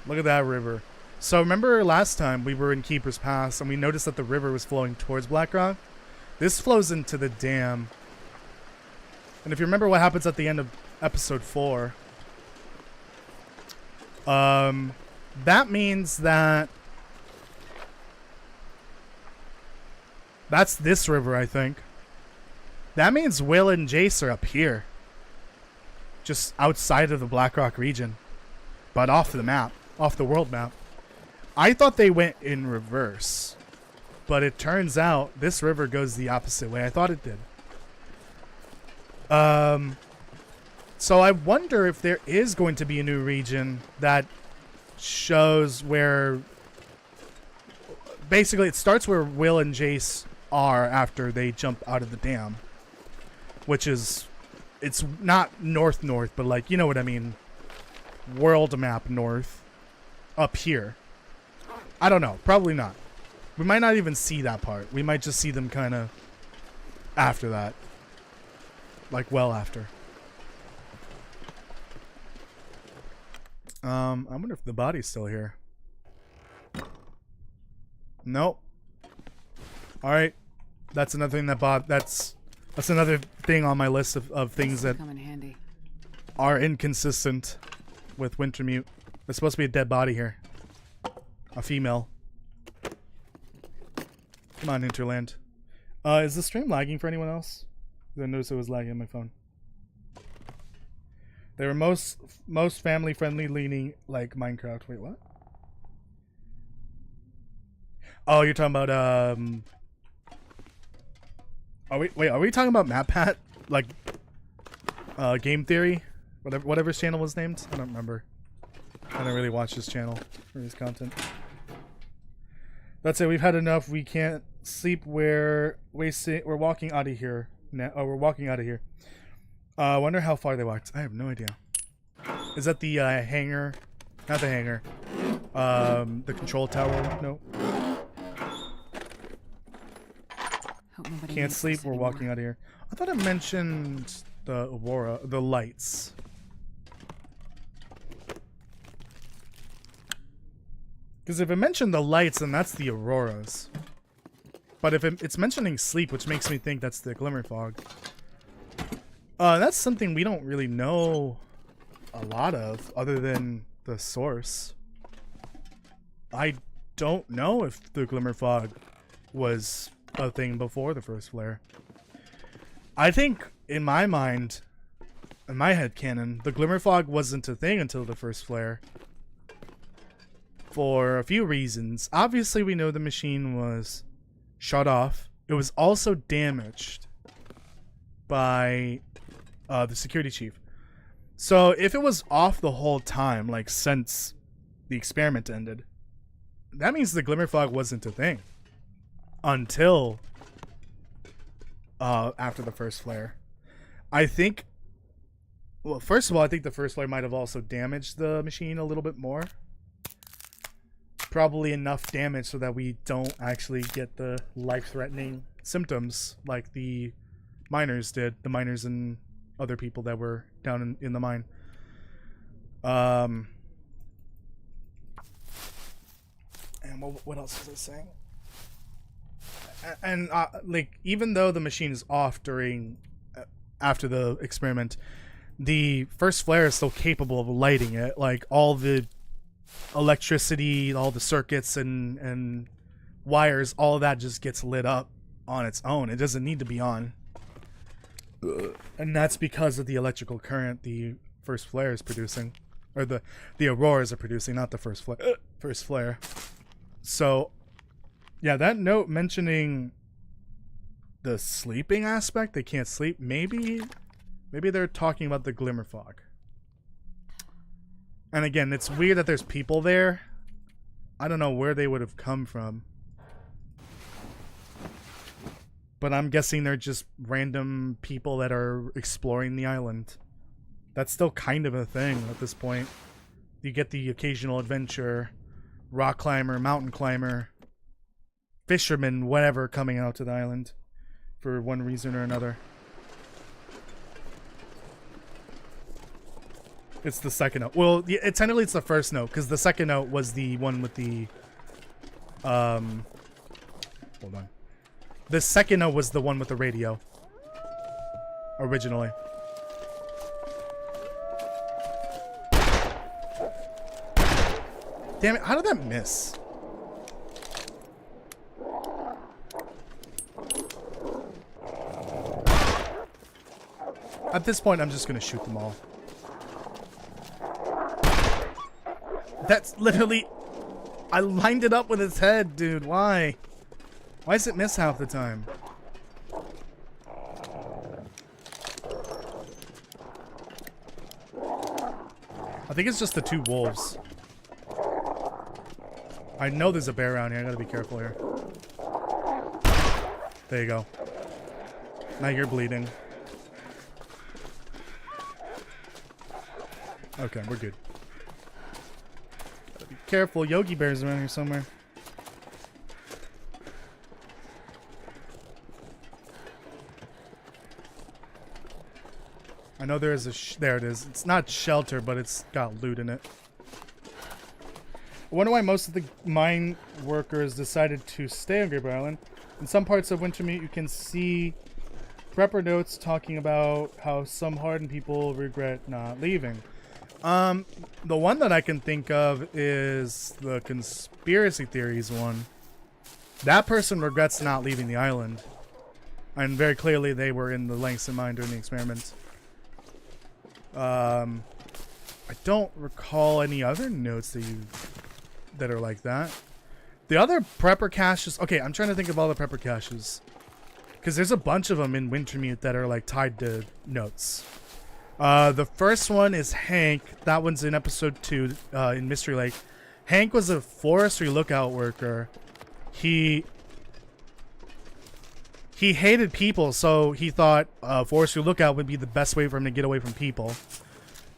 Look at that river. So remember last time we were in Keeper's Pass and we noticed that the river was flowing towards Blackrock? This flows into the dam. And if you remember what happens at the end of episode 4, that means that that's this river, I think. That means Will and Jace are up here. Just outside of the Blackrock region. But off the map. Off the world map. I thought they went in reverse. But it turns out this river goes the opposite way I thought it did. So I wonder if there is going to be a new region that shows where... Basically, it starts where Will and Jace are after they jump out of the dam. Which is... It's not north, but like, you know what I mean. World map north. Up here. I don't know. Probably not. We might not even see that part. We might just see them kind of after that. Like, well after. I wonder if the body's still here. Nope. Alright. That's another thing that's another thing on my list of things that come in handy. Are inconsistent with Wintermute. There's supposed to be a dead body here. A female. Come on, Hinterland. Is the stream lagging for anyone else? I noticed it was lagging on my phone. They were most family friendly, leaning like Minecraft. Wait, what? Oh, you're talking about Are we talking about MatPat? Like Game Theory? Whatever his channel was named? I don't remember. I don't really watch his channel or his content. That's it. We've had enough. We can't sleep. We're walking out of here now. Oh, we're walking out of here. I wonder how far they walked. I have no idea. Is that the hangar? Not the hangar. The control tower. No. Hope nobody Can't needs sleep. this We're anymore. walking out of here. I thought I mentioned the aurora, the lights. Because if it mentioned the lights, then that's the auroras. But if it's mentioning sleep, which makes me think that's the glimmer fog. That's something we don't really know a lot of, other than the source. I don't know if the glimmer fog was a thing before the first flare. I think, in my mind, in my headcanon, the glimmer fog wasn't a thing until the first flare. For a few reasons. Obviously, we know the machine was shut off. It was also damaged by the security chief. So if it was off the whole time, like since the experiment ended, that means the glimmer fog wasn't a thing until after the first flare. I think, well, first of all, I think the first flare might have also damaged the machine a little bit more. Probably enough damage so that we don't actually get the life-threatening symptoms like the miners did. The miners and other people that were down in the mine. And what else was I saying? And like, even though the machine is off during after the experiment, the first flare is still capable of lighting it. Like, all the electricity, all the circuits and wires, all of that just gets lit up on its own. It doesn't need to be on. And that's because of the electrical current the first flare is producing, or the auroras are producing, not the first flare. So yeah, that note mentioning the sleeping aspect, they can't sleep, maybe they're talking about the glimmer fog. And again, it's weird that there's people there. I don't know where they would have come from. But I'm guessing they're just random people that are exploring the island. That's still kind of a thing at this point. You get the occasional adventure, rock climber, mountain climber, fisherman, whatever, coming out to the island for one reason or another. It's the second note. Well, technically it's the first note, because the second note was the one with the... hold on. The second note was the one with the radio. Originally. Damn it, how did that miss? At this point, I'm just gonna shoot them all. That's literally... I lined it up with its head, dude. Why? Why does it miss half the time? I think it's just the two wolves. I know there's a bear around here. I gotta be careful here. There you go. Now you're bleeding. Okay, we're good. Gotta be careful. Yogi Bear's around here somewhere. I know there is a there it is. It's not shelter, but it's got loot in it. I wonder why most of the mine workers decided to stay on Grape Island. In some parts of Wintermute, you can see prepper notes talking about how some hardened people regret not leaving. The one that I can think of is the conspiracy theories one. That person regrets not leaving the island. And very clearly they were in the Langston mine during the experiment. I don't recall any other notes that are like that. The other prepper caches... Okay, I'm trying to think of all the prepper caches. Because there's a bunch of them in Wintermute that are like tied to notes. The first one is Hank. That one's in episode 2 in Mystery Lake. Hank was a forestry lookout worker. He he hated people, so he thought forestry lookout would be the best way for him to get away from people.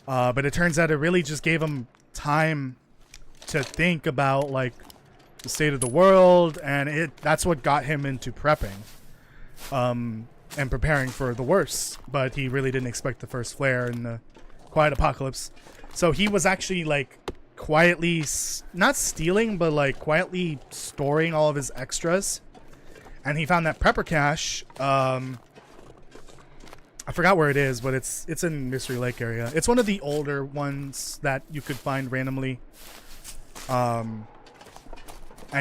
But it turns out it really just gave him time to think about like the state of the world, and that's what got him into prepping and preparing for the worst. But he really didn't expect the first flare and the quiet apocalypse, so he was actually like quietly not stealing, but like quietly storing all of his extras. And he found that prepper cache. I forgot where it is, but it's in Mystery Lake area. It's one of the older ones that you could find randomly. And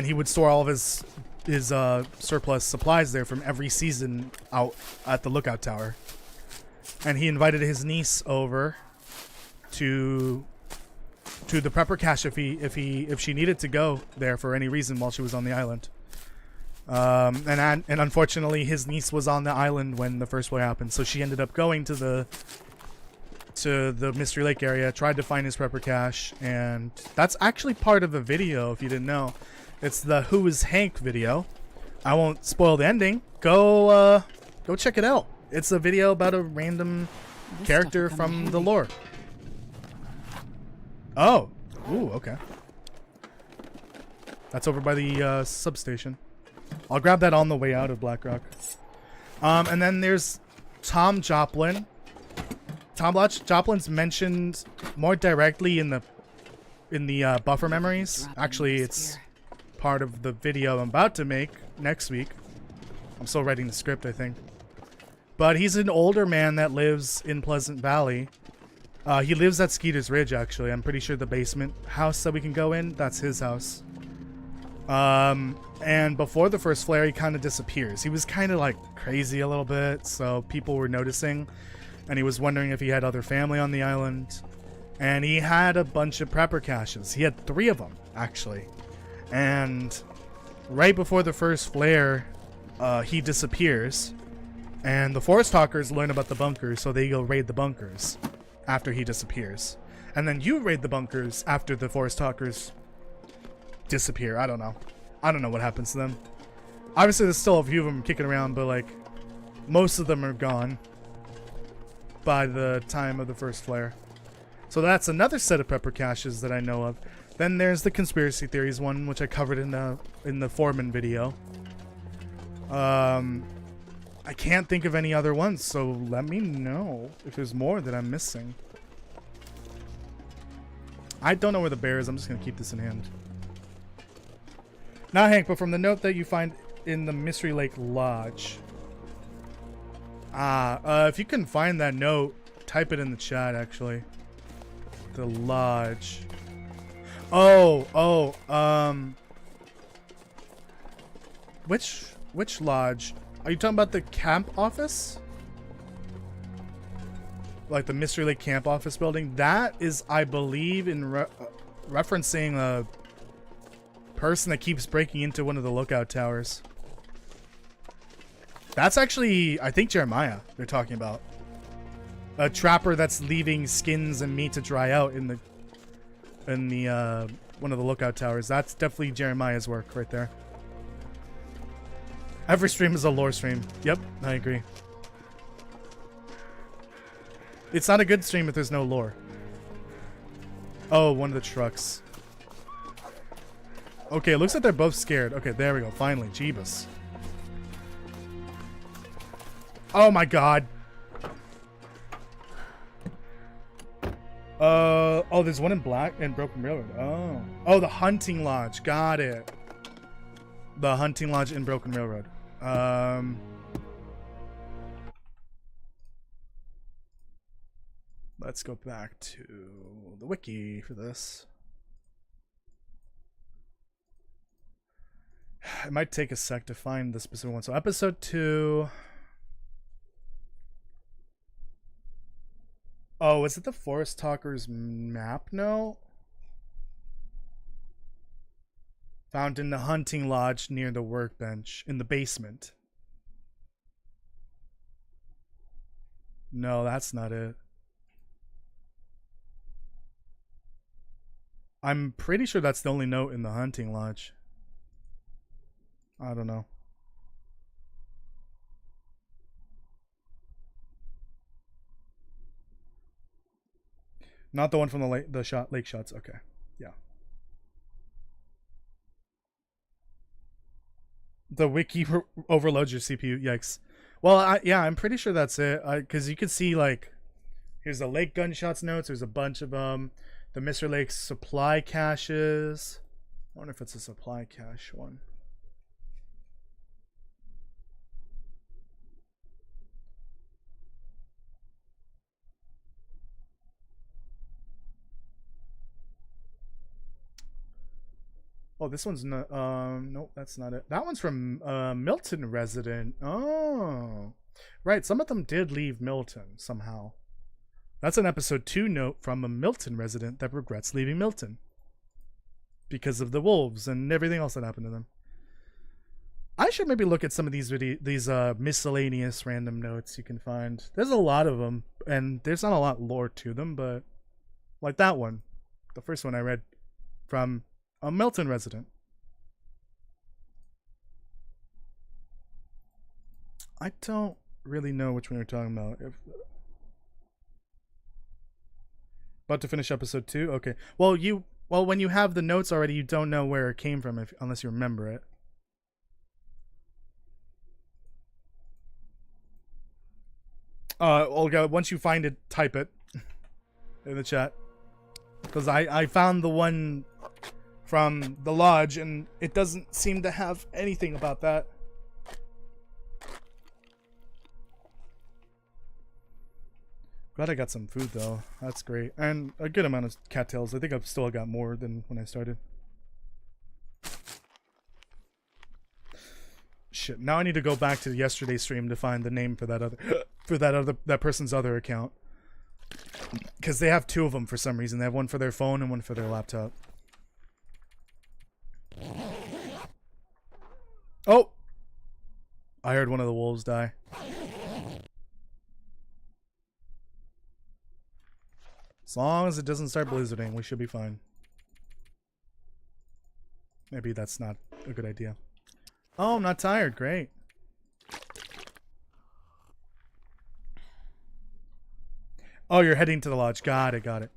he would store all of his surplus supplies there from every season out at the lookout tower. And he invited his niece over to the prepper cache if she needed to go there for any reason while she was on the island. And unfortunately his niece was on the island when the first flare happened, so she ended up going to the Mystery Lake area, tried to find his prepper cache, and that's actually part of the video if you didn't know. It's the Who is Hank video. I won't spoil the ending. Go check it out. It's a video about a random character from the lore. Oh. Ooh, okay. That's over by the substation. I'll grab that on the way out of Blackrock. And then there's Tom Joplin. Joplin's mentioned more directly in the buffer memories. Actually, it's part of the video I'm about to make next week. I'm still writing the script, I think. But he's an older man that lives in Pleasant Valley. He lives at Skeeter's Ridge, actually. I'm pretty sure the basement house that we can go in, that's his house. And before the first flare, he kind of disappears. He was kind of like crazy a little bit, so people were noticing. And he was wondering if he had other family on the island. And he had a bunch of prepper caches. He had 3 of them, actually. And right before the first flare, he disappears. And the Forest Talkers learn about the bunkers, so they go raid the bunkers after he disappears. And then you raid the bunkers after the Forest Talkers disappear. I don't know what happens to them. Obviously there's still a few of them kicking around, but like most of them are gone by the time of the first flare. So that's another set of prepper caches that I know of. Then there's the conspiracy theories one, which I covered in the Foreman video. I can't think of any other ones, so let me know if there's more that I'm missing. I don't know where the bear is. I'm just gonna keep this in hand. Not Hank, but from the note that you find in the Mystery Lake Lodge. If you can find that note, type it in the chat, actually. The lodge. Which lodge? Are you talking about the camp office? Like the Mystery Lake camp office building? That is, I believe, in referencing a person that keeps breaking into one of the lookout towers. That's actually, I think, Jeremiah they're talking about. A trapper that's leaving skins and meat to dry out in the one of the lookout towers. That's definitely Jeremiah's work right there. Every stream is a lore stream. Yep, I agree. It's not a good stream if there's no lore. Oh, one of the trucks. Okay, it looks like they're both scared. Okay, there we go. Finally, Jeebus. Oh my god. Oh, there's one in Black and Broken Railroad. Oh, the hunting lodge. Got it. The hunting lodge in Broken Railroad. Let's go back to the wiki for this. It might take a sec to find the specific one. So episode 2. Oh, is it the Forest Talkers map? No. Found in the hunting lodge near the workbench in the basement. No, that's not it. I'm pretty sure that's the only note in the hunting lodge. I don't know. Not the one from the lake shots. Okay. Yeah. The wiki overloads your CPU. Yikes. Well, yeah, I'm pretty sure that's it. Because you can see, like, here's the lake gunshots notes. There's a bunch of them. The Mr. Lake supply caches. I wonder if it's a supply cache one. Oh, this one's not. Nope, that's not it. That one's from Milton resident. Oh, right. Some of them did leave Milton somehow. That's an episode 2 note from a Milton resident that regrets leaving Milton because of the wolves and everything else that happened to them. I should maybe look at some of these miscellaneous random notes you can find. There's a lot of them, and there's not a lot lore to them, but like that one, the first one I read from a Milton resident. I don't really know which one you're talking about. About to finish episode 2? Okay. Well, when you have the notes already, you don't know where it came from unless you remember it. Olga, once you find it, type it in the chat. Because I found the one from the lodge, and it doesn't seem to have anything about that. Glad I got some food, though. That's great. And a good amount of cattails. I think I've still got more than when I started. Shit, now I need to go back to yesterday's stream to find the name for that person's other account. Because they have 2 of them for some reason. They have one for their phone and one for their laptop. Oh! I heard one of the wolves die. As long as it doesn't start blizzarding, we should be fine. Maybe that's not a good idea. Oh, I'm not tired. Great. Oh, you're heading to the lodge. Got it, got it.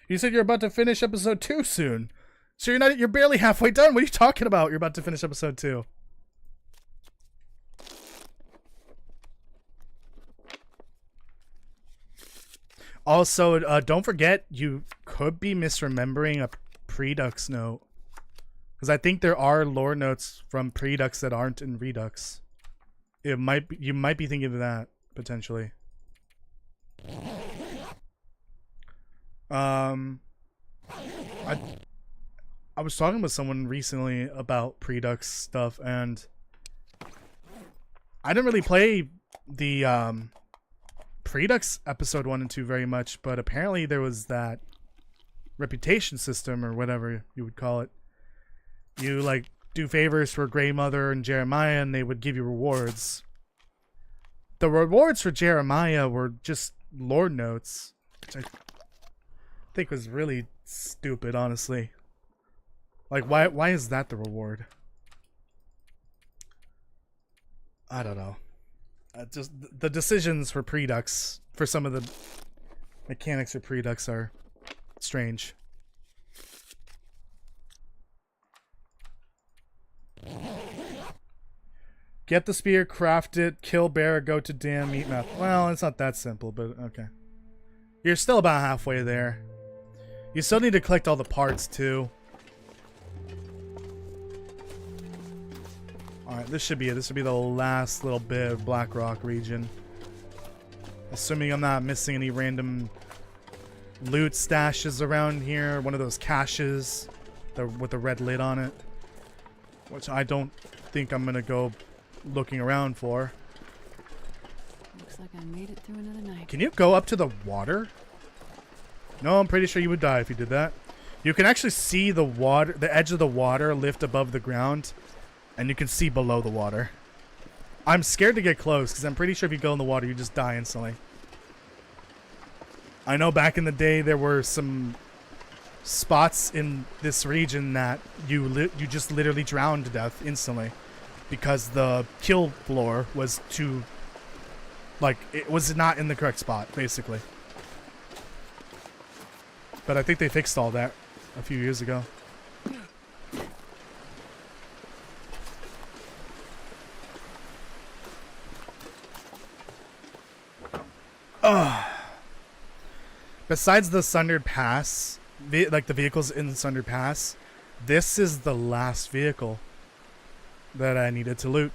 You said you're about to finish episode 2 soon. So you're barely halfway done. What are you talking about? You're about to finish episode 2. Also, don't forget, you could be misremembering a Predux note. Because I think there are lore notes from Predux that aren't in Redux. You might be thinking of that, potentially. I was talking with someone recently about Predux stuff, and I didn't really play the Predux episode 1 and 2 very much, but apparently there was that reputation system, or whatever you would call it. You like do favors for Grey Mother and Jeremiah, and they would give you rewards. The rewards for Jeremiah were just lore notes, which I think was really stupid, honestly. Like, why is that the reward? I don't know. Just the decisions for Predux, for some of the mechanics of Predux, are strange. Get the spear, craft it, kill bear, go to dam, eat meth. Well, it's not that simple, but okay. You're still about halfway there. You still need to collect all the parts, too. Alright, this should be it. This should be the last little bit of Blackrock region. Assuming I'm not missing any random loot stashes around here. One of those caches with the red lid on it. Which I don't think I'm going to go looking around for. Looks like I made it through another night. Can you go up to the water? No, I'm pretty sure you would die if you did that. You can actually see the water, the edge of the water lift above the ground. And you can see below the water. I'm scared to get close because I'm pretty sure if you go in the water, you just die instantly. I know back in the day there were some spots in this region that you just literally drowned to death instantly because the kill floor was too, like, it was not in the correct spot, basically. But I think they fixed all that a few years ago. Besides the Sundered Pass, like the vehicles in the Sundered Pass, this is the last vehicle that I needed to loot.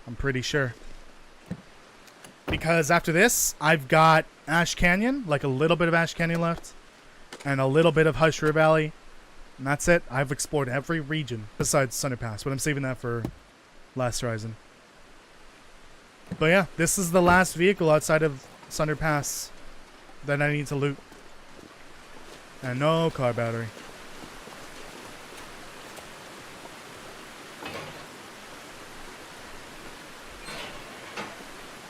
I'm pretty sure. Because after this, I've got Ash Canyon, like a little bit of Ash Canyon left, and a little bit of Hush River Valley, and that's it. I've explored every region besides Sundered Pass, but I'm saving that for Last Horizon. But yeah, this is the last vehicle outside of Sundered Pass that I need to loot. And no car battery.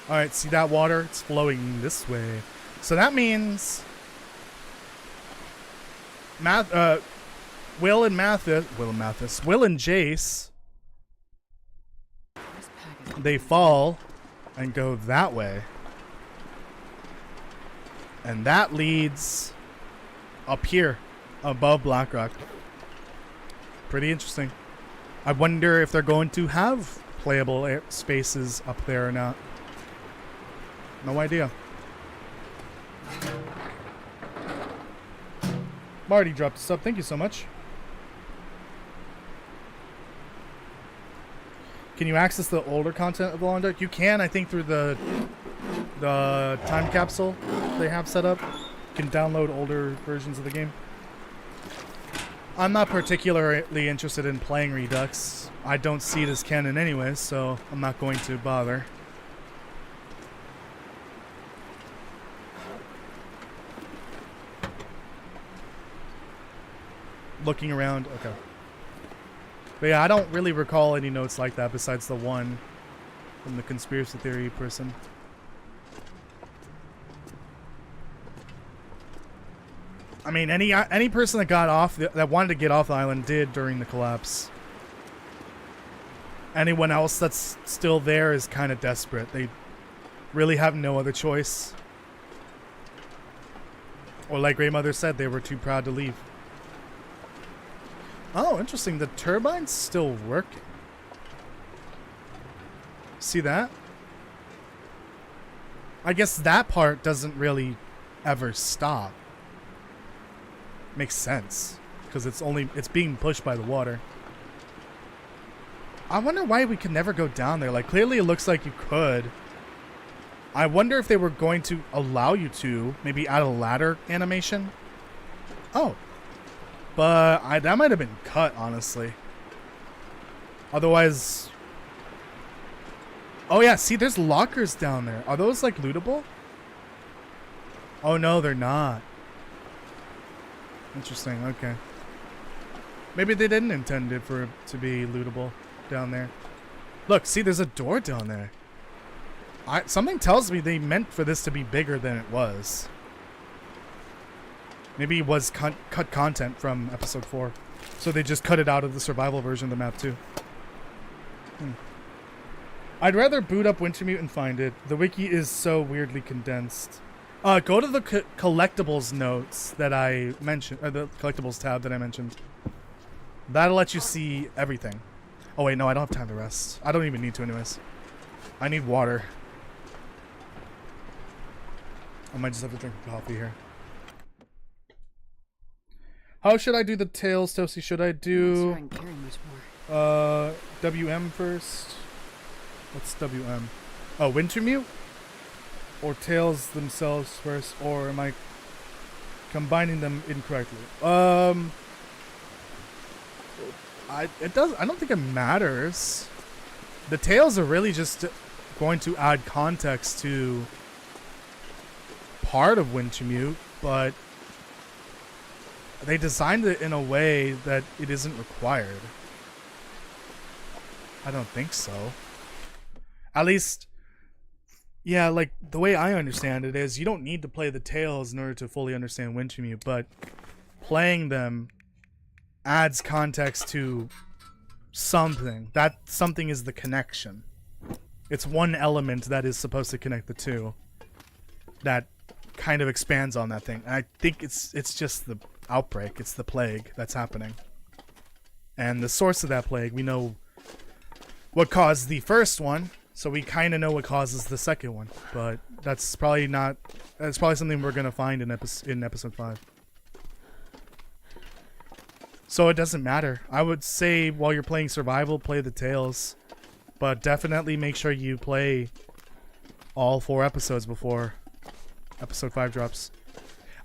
Alright, see that water? It's flowing this way. So that means Will and Jace, they fall and go that way. And that leads up here above Blackrock. Pretty interesting. I wonder if they're going to have playable spaces up there or not. No idea. Marty dropped a sub. Thank you so much. Can you access the older content of the Long Dark? You can, I think, through the time capsule they have set up. You can download older versions of the game. I'm not particularly interested in playing Redux. I don't see it as canon anyways, so I'm not going to bother. Looking around, okay. But yeah, I don't really recall any notes like that besides the one from the conspiracy theory person. I mean, any person that got off that wanted to get off the island did during the collapse. Anyone else that's still there is kind of desperate. They really have no other choice. Or like Grey Mother said, they were too proud to leave. Oh, interesting. The turbine's still working. See that? I guess that part doesn't really ever stop. Makes sense. Because it's being pushed by the water. I wonder why we could never go down there. Like, clearly it looks like you could. I wonder if they were going to allow you to maybe add a ladder animation. Oh. But that might have been cut, honestly. Otherwise... Oh yeah, see, there's lockers down there. Are those, like, lootable? Oh no, they're not. Interesting, okay. Maybe they didn't intend it for it to be lootable down there. Look, see, there's a door down there. Something tells me they meant for this to be bigger than it was. Maybe it was cut content from episode 4. So they just cut it out of the survival version of the map too. I'd rather boot up Wintermute and find it. The wiki is so weirdly condensed. Go to the collectibles notes that I mentioned, or the collectibles tab that I mentioned. That'll let you see everything. Oh wait, no, I don't have time to rest. I don't even need to anyways. I need water. I might just have to drink coffee here. How should I do the tails, Toasty? Should I do I can carry much more. WM first? What's WM? Oh, Wintermute? Or tails themselves first, or am I combining them incorrectly? I don't think it matters. The tails are really just going to add context to part of Wintermute, but they designed it in a way that it isn't required. I don't think so. At least, yeah, like the way I understand it is you don't need to play the tails in order to fully understand Wintermute, but playing them adds context to something. That something is the connection. It's one element that is supposed to connect the two that kind of expands on that thing. And I think it's just the outbreak. It's the plague that's happening. And the source of that plague, we know what caused the first one, so we kind of know what causes the second one. But that's probably not. That's probably something we're gonna find in episode 5. So it doesn't matter. I would say while you're playing survival, play the Tales, but definitely make sure you play all 4 episodes before episode 5 drops.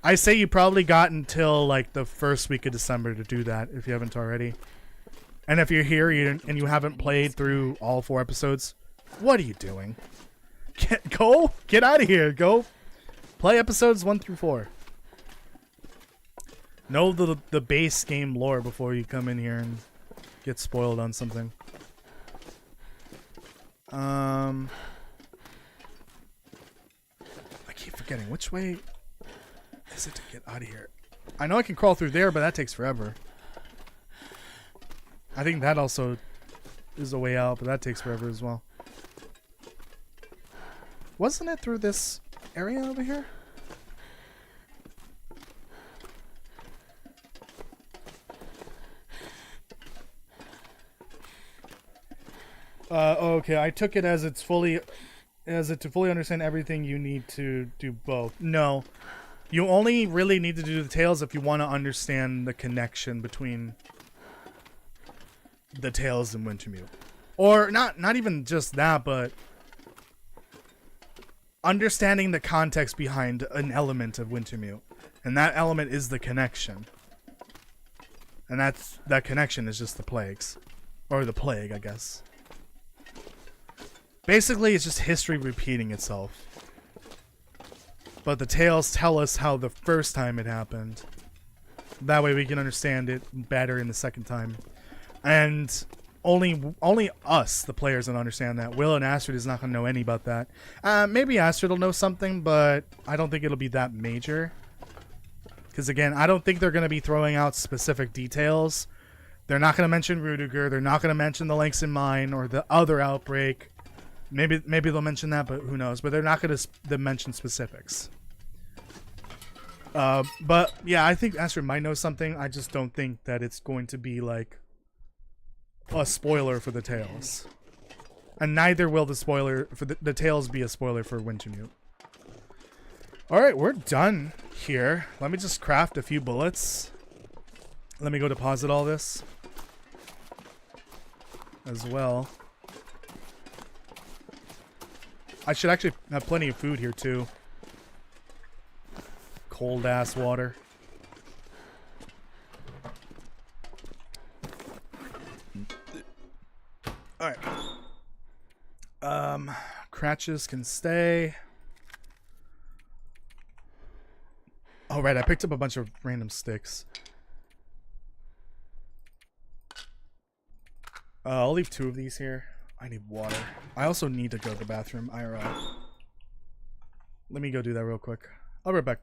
I say you probably got until like the first week of December to do that if you haven't already. And if you're here and you haven't played through all 4 episodes, what are you doing? Get out of here. Go play episodes 1 through 4. Know the base game lore before you come in here and get spoiled on something. I keep forgetting which way is it to get out of here. I know I can crawl through there, but that takes forever. I think that also is a way out, but that takes forever as well. Wasn't it through this area over here? Okay, I took it as to fully understand everything you need to do both. No. You only really need to do the Tales if you want to understand the connection between the Tales and Wintermute. Or not even just that, but understanding the context behind an element of Wintermute. And that element is the connection. And that connection is just the plagues. Or the plague, I guess. Basically, it's just history repeating itself. But the Tales tell us how the first time it happened. That way we can understand it better in the second time. And only us, the players, don't understand that. Will and Astrid is not going to know any about that. Maybe Astrid will know something, but I don't think it'll be that major. Because again, I don't think they're going to be throwing out specific details. They're not going to mention Rudiger. They're not going to mention the Langston Mine or the other outbreak. Maybe they'll mention that, but who knows? But they're not going to mention specifics. But yeah, I think Astrid might know something. I just don't think that it's going to be like a spoiler for the Tales. And neither will the spoiler for the Tales be a spoiler for Wintermute. Alright, we're done here. Let me just craft a few bullets. Let me go deposit all this as well. I should actually have plenty of food here too. Cold ass water. Alright. Cratches can stay. Oh right, I picked up a bunch of random sticks. I'll leave 2 of these here. I need water. I also need to go to the bathroom IRL. Let me go do that real quick. I'll be right back.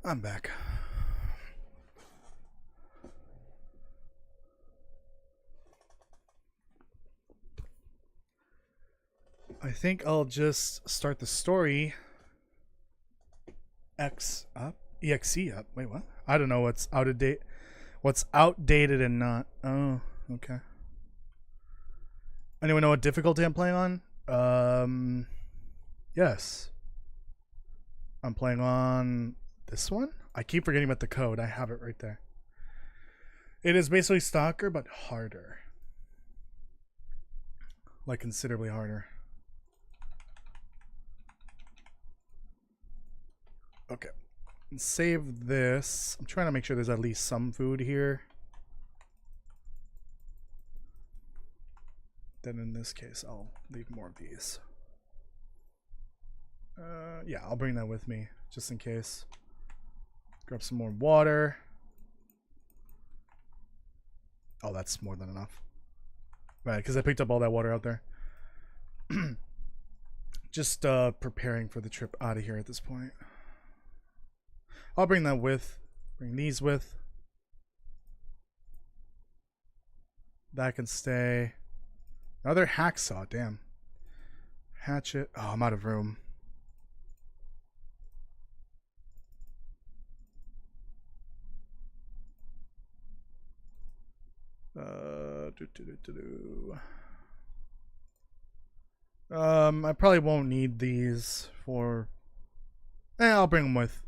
I'm back. I think I'll just start the story. X up? EXE up. Wait, what? I don't know what's out of date. What's outdated and not. Oh, okay. Anyone know what difficulty I'm playing on? Yes. I'm playing on this one? I keep forgetting about the code. I have it right there. It is basically Stalker, but harder. Like, considerably harder. Okay. Save this. I'm trying to make sure there's at least some food here. Then in this case, I'll leave more of these. Yeah, I'll bring that with me, just in case. Grab some more water. Oh, that's more than enough. Right, because I picked up all that water out there. Just preparing for the trip out of here at this point. I'll bring that with. Bring these with. That can stay. Another hacksaw, damn. Hatchet. Oh, I'm out of room. I probably won't need these for. I'll bring them with.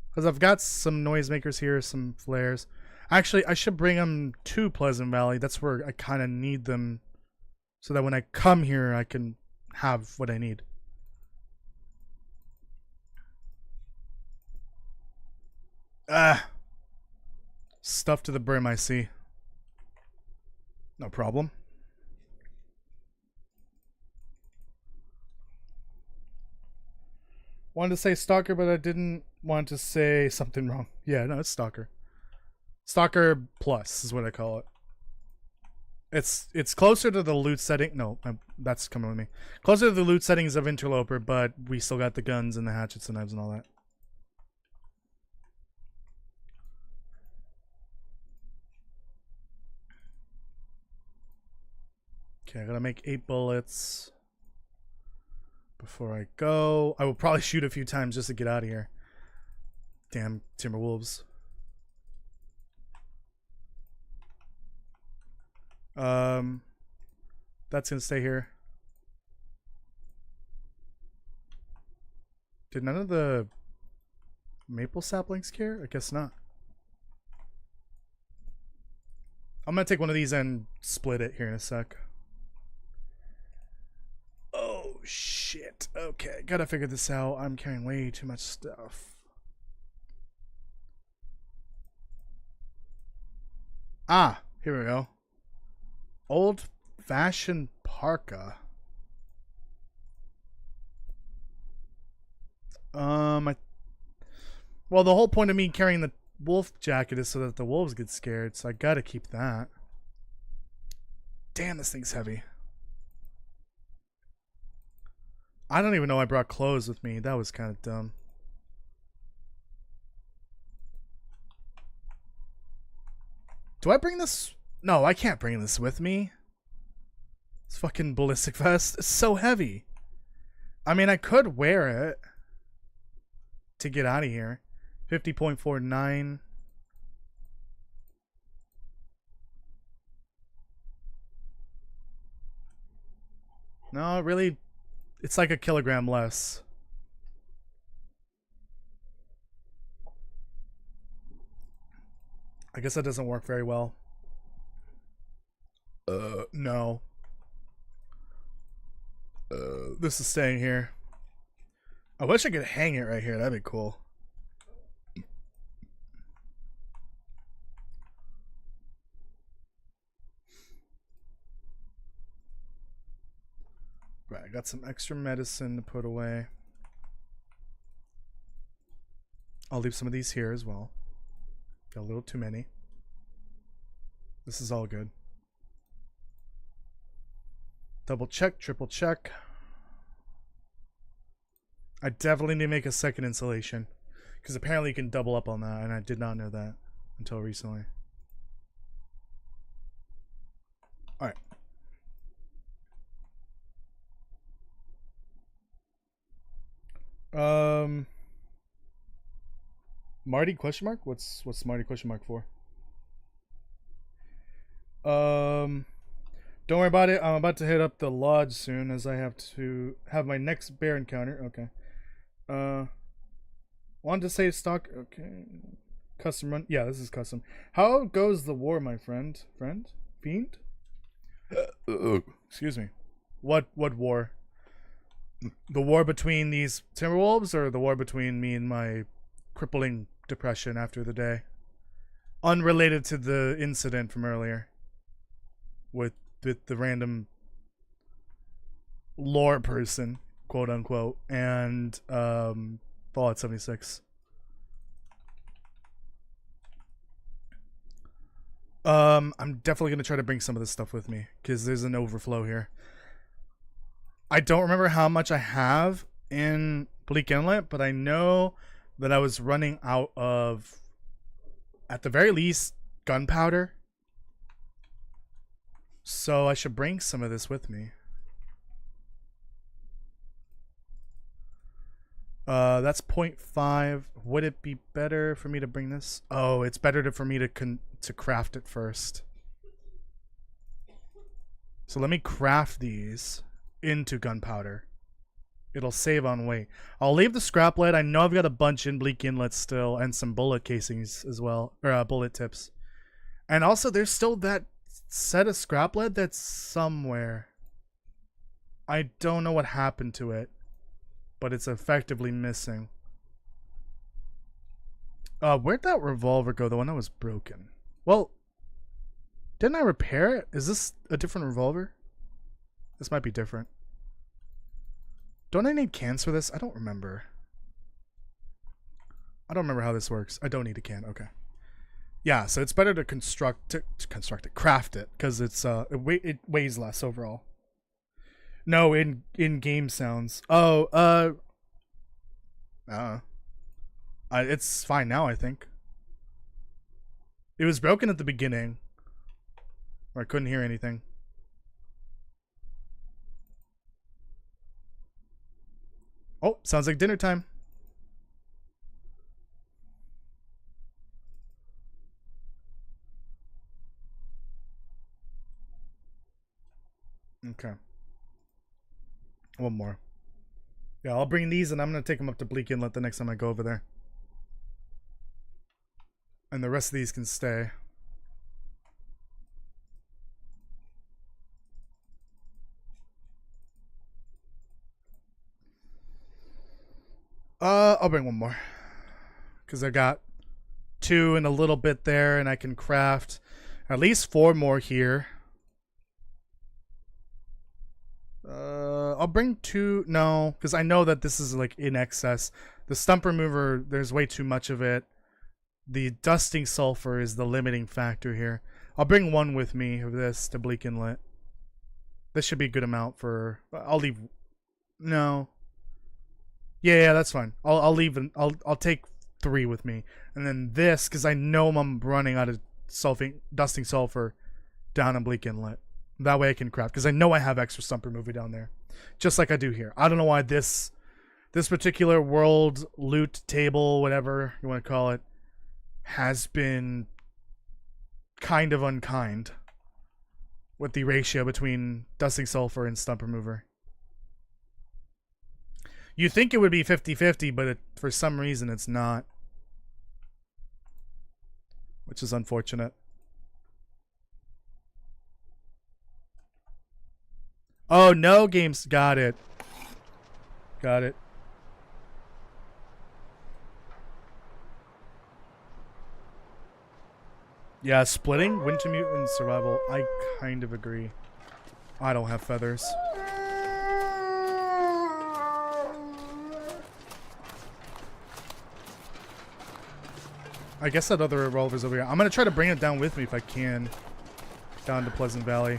Because I've got some noisemakers here, some flares. Actually, I should bring them to Pleasant Valley. That's where I kind of need them. So that when I come here, I can have what I need. Stuff to the brim, I see. No problem. Wanted to say Stalker, but I didn't want to say something wrong. Yeah, no, it's Stalker. Stalker Plus is what I call it. It's closer to the loot setting. No, that's coming with me. Closer to the loot settings of Interloper, but we still got the guns and the hatchets and knives and all that. Okay, I gotta make 8 bullets before I go. I will probably shoot a few times just to get out of here. Damn Timberwolves. That's gonna stay here. Did none of the maple saplings care? I guess not. I'm gonna take one of these and split it here in a sec. Oh shit. Okay, gotta figure this out. I'm carrying way too much stuff. Ah, here we go. Old-fashioned parka. Well, the whole point of me carrying the wolf jacket is so that the wolves get scared, so I gotta keep that. Damn, this thing's heavy. I don't even know I brought clothes with me. That was kind of dumb. Do I bring this? No, I can't bring this with me. This fucking ballistic vest is so heavy. I mean, I could wear it to get out of here. 50.49. No, really, it's like a kilogram less. I guess that doesn't work very well. No. This is staying here. I wish I could hang it right here. That'd be cool. Right, I got some extra medicine to put away. I'll leave some of these here as well. Got a little too many. This is all good. Double check, triple check. I definitely need to make a second installation. Because apparently you can double up on that, and I did not know that until recently. Alright. Marty question mark? What's Marty question mark for? Don't worry about it. I'm about to hit up the lodge soon as I have to have my next bear encounter. Okay. Wanted to say stock. Okay. Custom run. Yeah, this is custom. How goes the war, my friend? Fiend? Excuse me. What war? The war between these Timberwolves, or the war between me and my crippling depression after the day? Unrelated to the incident from earlier. With the random lore person, quote unquote, and Fallout 76. I'm definitely gonna try to bring some of this stuff with me because there's an overflow here. I don't remember how much I have in Bleak Inlet, but I know that I was running out of, at the very least, gunpowder. So I should bring some of this with me. That's 0.5. Would it be better for me to bring this? Oh, it's better for me to craft it first. So let me craft these into gunpowder. It'll save on weight. I'll leave the scrap lead. I know I've got a bunch in Bleak Inlet still, and some bullet casings as well, or bullet tips. And also, there's still that set of scrap lead that's somewhere. I don't know what happened to it, but it's effectively missing. Where'd that revolver go? The one that was broken. Well, didn't I repair it? Is this a different revolver? This might be different. Don't I need cans for this? I don't remember. I don't remember how this works. I don't need a can. Okay. Yeah, so it's better to craft it, because it's it weighs less overall. No, in game sounds. Oh, it's fine now, I think. It was broken at the beginning, where I couldn't hear anything. Oh, sounds like dinner time. Okay. One more. Yeah, I'll bring these, and I'm going to take them up to Bleak Inlet the next time I go over there. And the rest of these can stay. I'll bring one more. Because I got 2 and a little bit there, and I can craft at least 4 more here. I'll bring 2. No, because I know that this is like in excess. The stump remover, there's way too much of it. The dusting sulfur is the limiting factor here. I'll bring 1 with me of this to Bleak Inlet. This should be a good amount for. I'll leave. No. Yeah, that's fine. I'll leave. I'll take 3 with me, and then this, because I know I'm running out of dusting sulfur down in Bleak Inlet. That way I can craft, because I know I have extra stump remover down there, just like I do here. I don't know why this particular world loot table, whatever you want to call it, has been kind of unkind with the ratio between dusting sulfur and stump remover. You think it would be 50-50, but for some reason it's not, which is unfortunate. Oh, no games. Got it. Got it. Yeah, splitting Wintermute and survival. I kind of agree. I don't have feathers. I guess that other revolver's over here. I'm gonna try to bring it down with me if I can. Down to Pleasant Valley.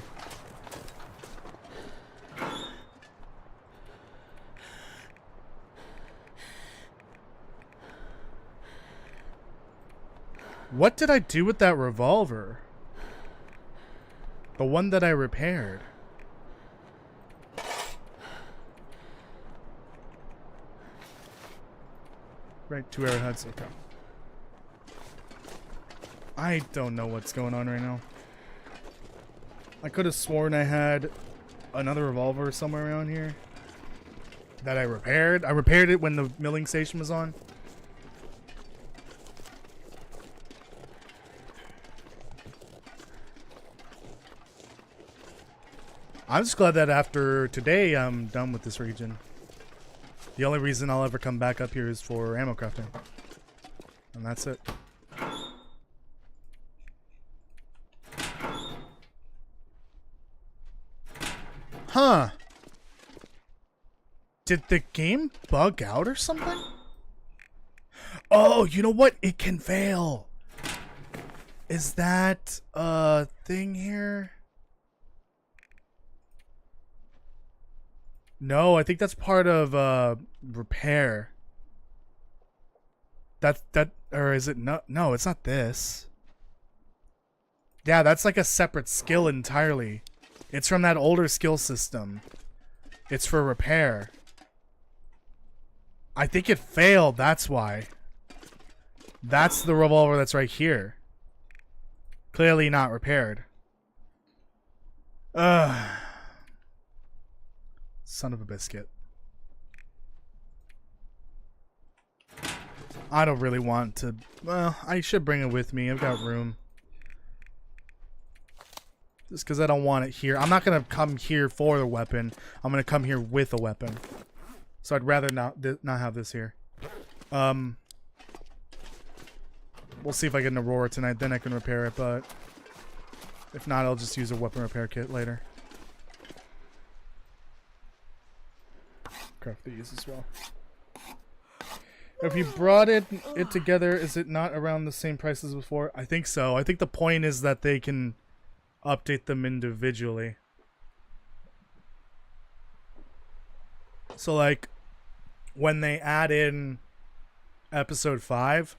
What did I do with that revolver? The one that I repaired. Right, 2 arrowheads. Okay. I don't know what's going on right now. I could have sworn I had another revolver somewhere around here that I repaired. I repaired it when the milling station was on. I'm just glad that after today I'm done with this region. The only reason I'll ever come back up here is for ammo crafting. And that's it. Huh. Did the game bug out or something? Oh, you know what? It can fail. Is that a thing here? No, I think that's part of repair. Or is it not? No, it's not this. Yeah, that's like a separate skill entirely. It's from that older skill system. It's for repair. I think it failed, that's why. That's the revolver that's right here. Clearly not repaired. Ugh. Son of a biscuit. I don't really want to... Well, I should bring it with me. I've got room. Just because I don't want it here. I'm not going to come here for the weapon. I'm going to come here with a weapon. So I'd rather not have this here. We'll see if I get an Aurora tonight. Then I can repair it, but... If not, I'll just use a weapon repair kit later. Craft these as well. If you brought it together, is it not around the same price as before? I think so. I think the point is that they can update them individually. So like when they add in episode 5,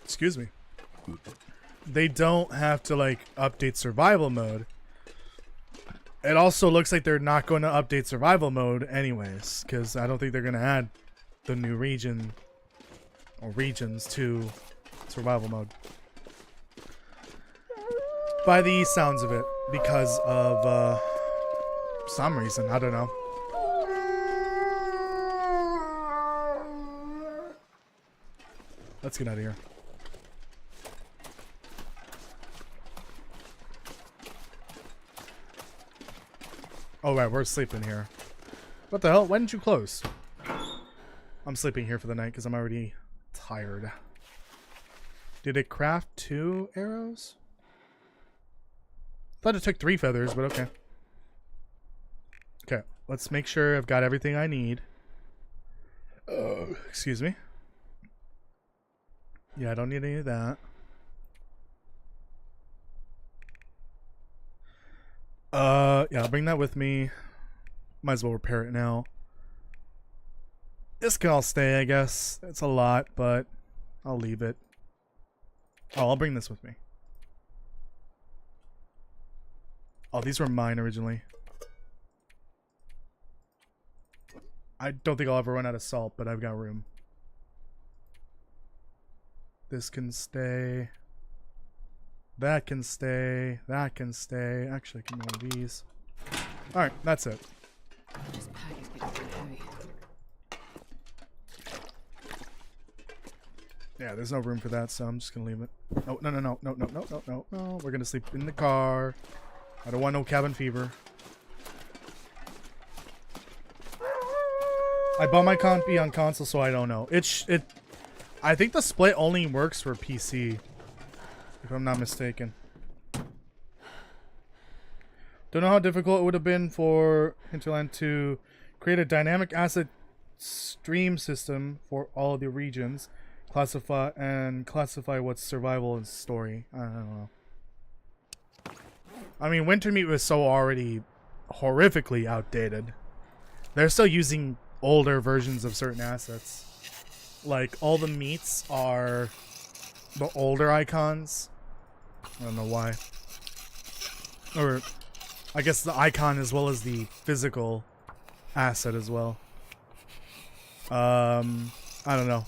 excuse me, they don't have to like update survival mode. It also looks like they're not going to update survival mode anyways, because I don't think they're going to add the new region or regions to survival mode. By the sounds of it, because of some reason, I don't know. Let's get out of here. Oh right, we're sleeping here. What the hell? Why didn't you close? I'm sleeping here for the night because I'm already tired. Did it craft 2 arrows? Thought it took 3 feathers, but okay. Okay, let's make sure I've got everything I need. Excuse me. Yeah, I don't need any of that. Yeah, I'll bring that with me. Might as well repair it now. This can all stay, I guess. It's a lot, but I'll leave it. Oh, I'll bring this with me. Oh, these were mine originally. I don't think I'll ever run out of salt, but I've got room. This can stay. That can stay. That can stay. Actually, I can go with these. Alright, that's it. This pack is getting too heavy. Yeah, there's no room for that, so I'm just gonna leave it. No, no, no, no, no, no, no, no, no, no. We're gonna sleep in the car. I don't want no cabin fever. I bought my copy on console, so I don't know. I think the split only works for PC, if I'm not mistaken. Don't know how difficult it would have been for Hinterland to create a dynamic asset stream system for all of the regions, classify what's survival and story. I don't know. I mean, Wintermeat was so already horrifically outdated. They're still using older versions of certain assets. Like, all the meats are the older icons. I don't know why. Or I guess the icon as well as the physical asset as well. I don't know.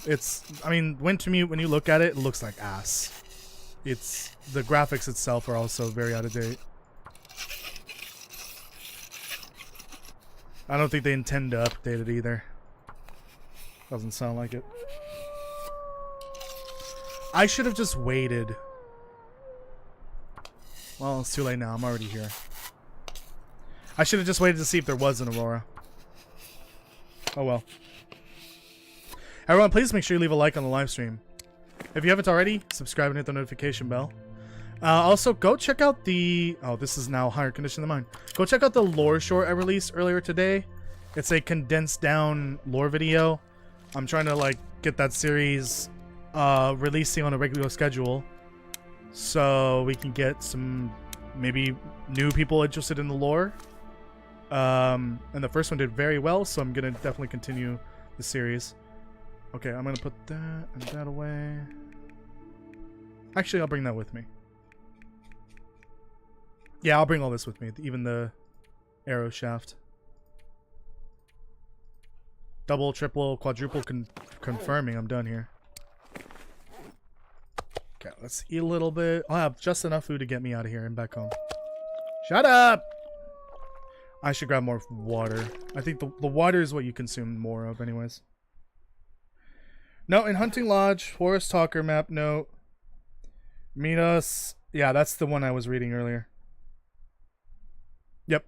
I mean, when you look at it, it looks like ass. It's the graphics itself are also very out of date. I don't think they intend to update it either. Doesn't sound like it. I should have just waited. Well, it's too late now. I'm already here. I should have just waited to see if there was an Aurora. Oh well. Everyone, please make sure you leave a like on the live stream. If you haven't already, subscribe and hit the notification bell. Also, go check out the... Oh, this is now higher condition than mine. Go check out the lore short I released earlier today. It's a condensed down lore video. I'm trying to, like, get that series releasing on a regular schedule. So we can get some, maybe, new people interested in the lore. And the first one did very well, so I'm going to definitely continue the series. Okay, I'm going to put that and that away. Actually, I'll bring that with me. Yeah, I'll bring all this with me, even the arrow shaft. Double, triple, quadruple confirming I'm done here. Okay, let's eat a little bit. I'll have just enough food to get me out of here and back home. Shut up! I should grab more water. I think the water is what you consume more of anyways. No, in Hunting Lodge, Forest Talker map note. Meet us. Yeah, that's the one I was reading earlier. Yep.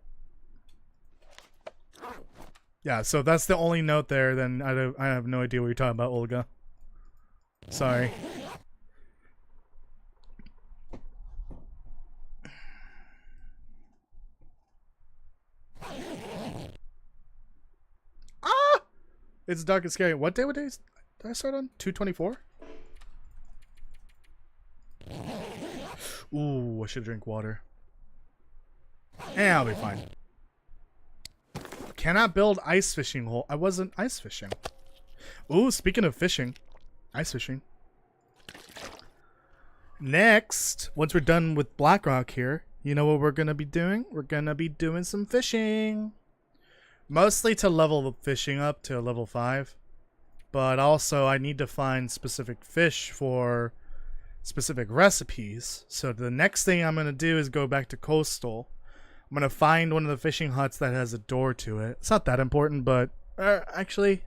Yeah, so if that's the only note there, then I have no idea what you're talking about, Olga. Sorry. Ah! It's dark and scary. What day did I start on? 2/24? Ooh, I should drink water. I'll be fine. Cannot build ice fishing hole. I wasn't ice fishing. Ooh, speaking of fishing. Ice fishing. Next, once we're done with Blackrock here, you know what we're going to be doing? We're going to be doing some fishing. Mostly to level the fishing up to level 5. But also, I need to find specific fish for specific recipes. So the next thing I'm going to do is go back to Coastal. I'm going to find one of the fishing huts that has a door to it. It's not that important, but actually,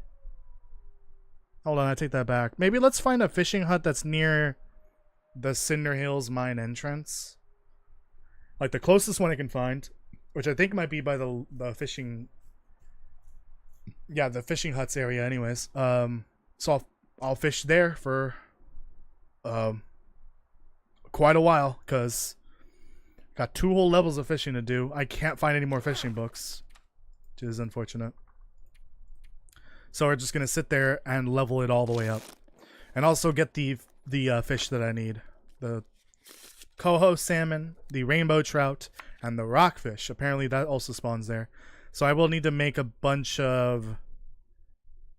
hold on, I take that back. Maybe let's find a fishing hut that's near the Cinder Hills mine entrance. Like the closest one I can find, which I think might be by the fishing... Yeah, the fishing huts area anyways. So I'll fish there for quite a while, because got 2 whole levels of fishing to do. I can't find any more fishing books, which is unfortunate. So we're just going to sit there and level it all the way up. And also get the fish that I need. The coho salmon, the rainbow trout, and the rockfish. Apparently that also spawns there. So I will need to make a bunch of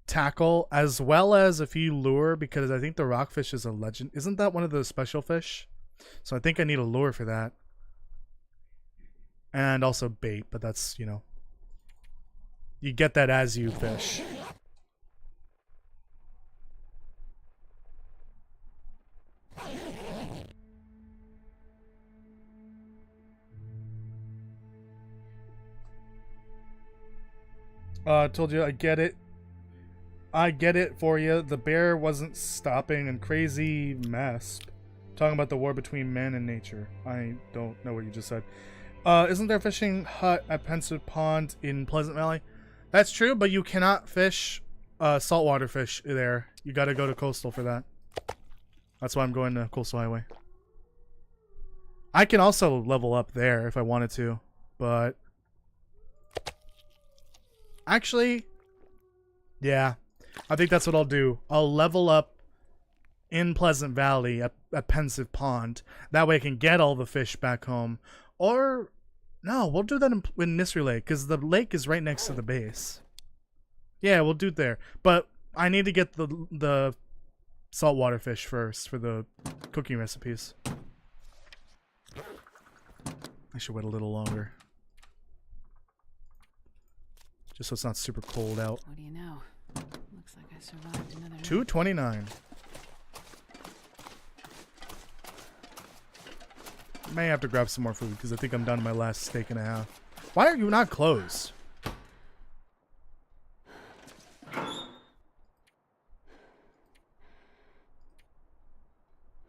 tackle as well as a few lure, because I think the rockfish is a legend. Isn't that one of the special fish? So I think I need a lure for that. And also bait, but that's, you know, you get that as you fish. Told you I get it. I get it for you. The bear wasn't stopping, and crazy mess. Talking about the war between man and nature. I don't know what you just said. Isn't there a fishing hut at Pensive Pond in Pleasant Valley? That's true, but you cannot fish saltwater fish there. You gotta go to Coastal for that. That's why I'm going to Coastal Highway. I can also level up there if I wanted to, but... Actually, yeah, I think that's what I'll do. I'll level up in Pleasant Valley at Pensive Pond. That way I can get all the fish back home. Or, no, we'll do that in Mystery Lake, because the lake is right next to the base. Yeah, we'll do it there. But I need to get the saltwater fish first for the cooking recipes. I should wait a little longer. Just so it's not super cold out. What do you know? Looks like I survived another night. 2:29. May have to grab some more food because I think I'm down to my last steak and a half. Why are you not closed?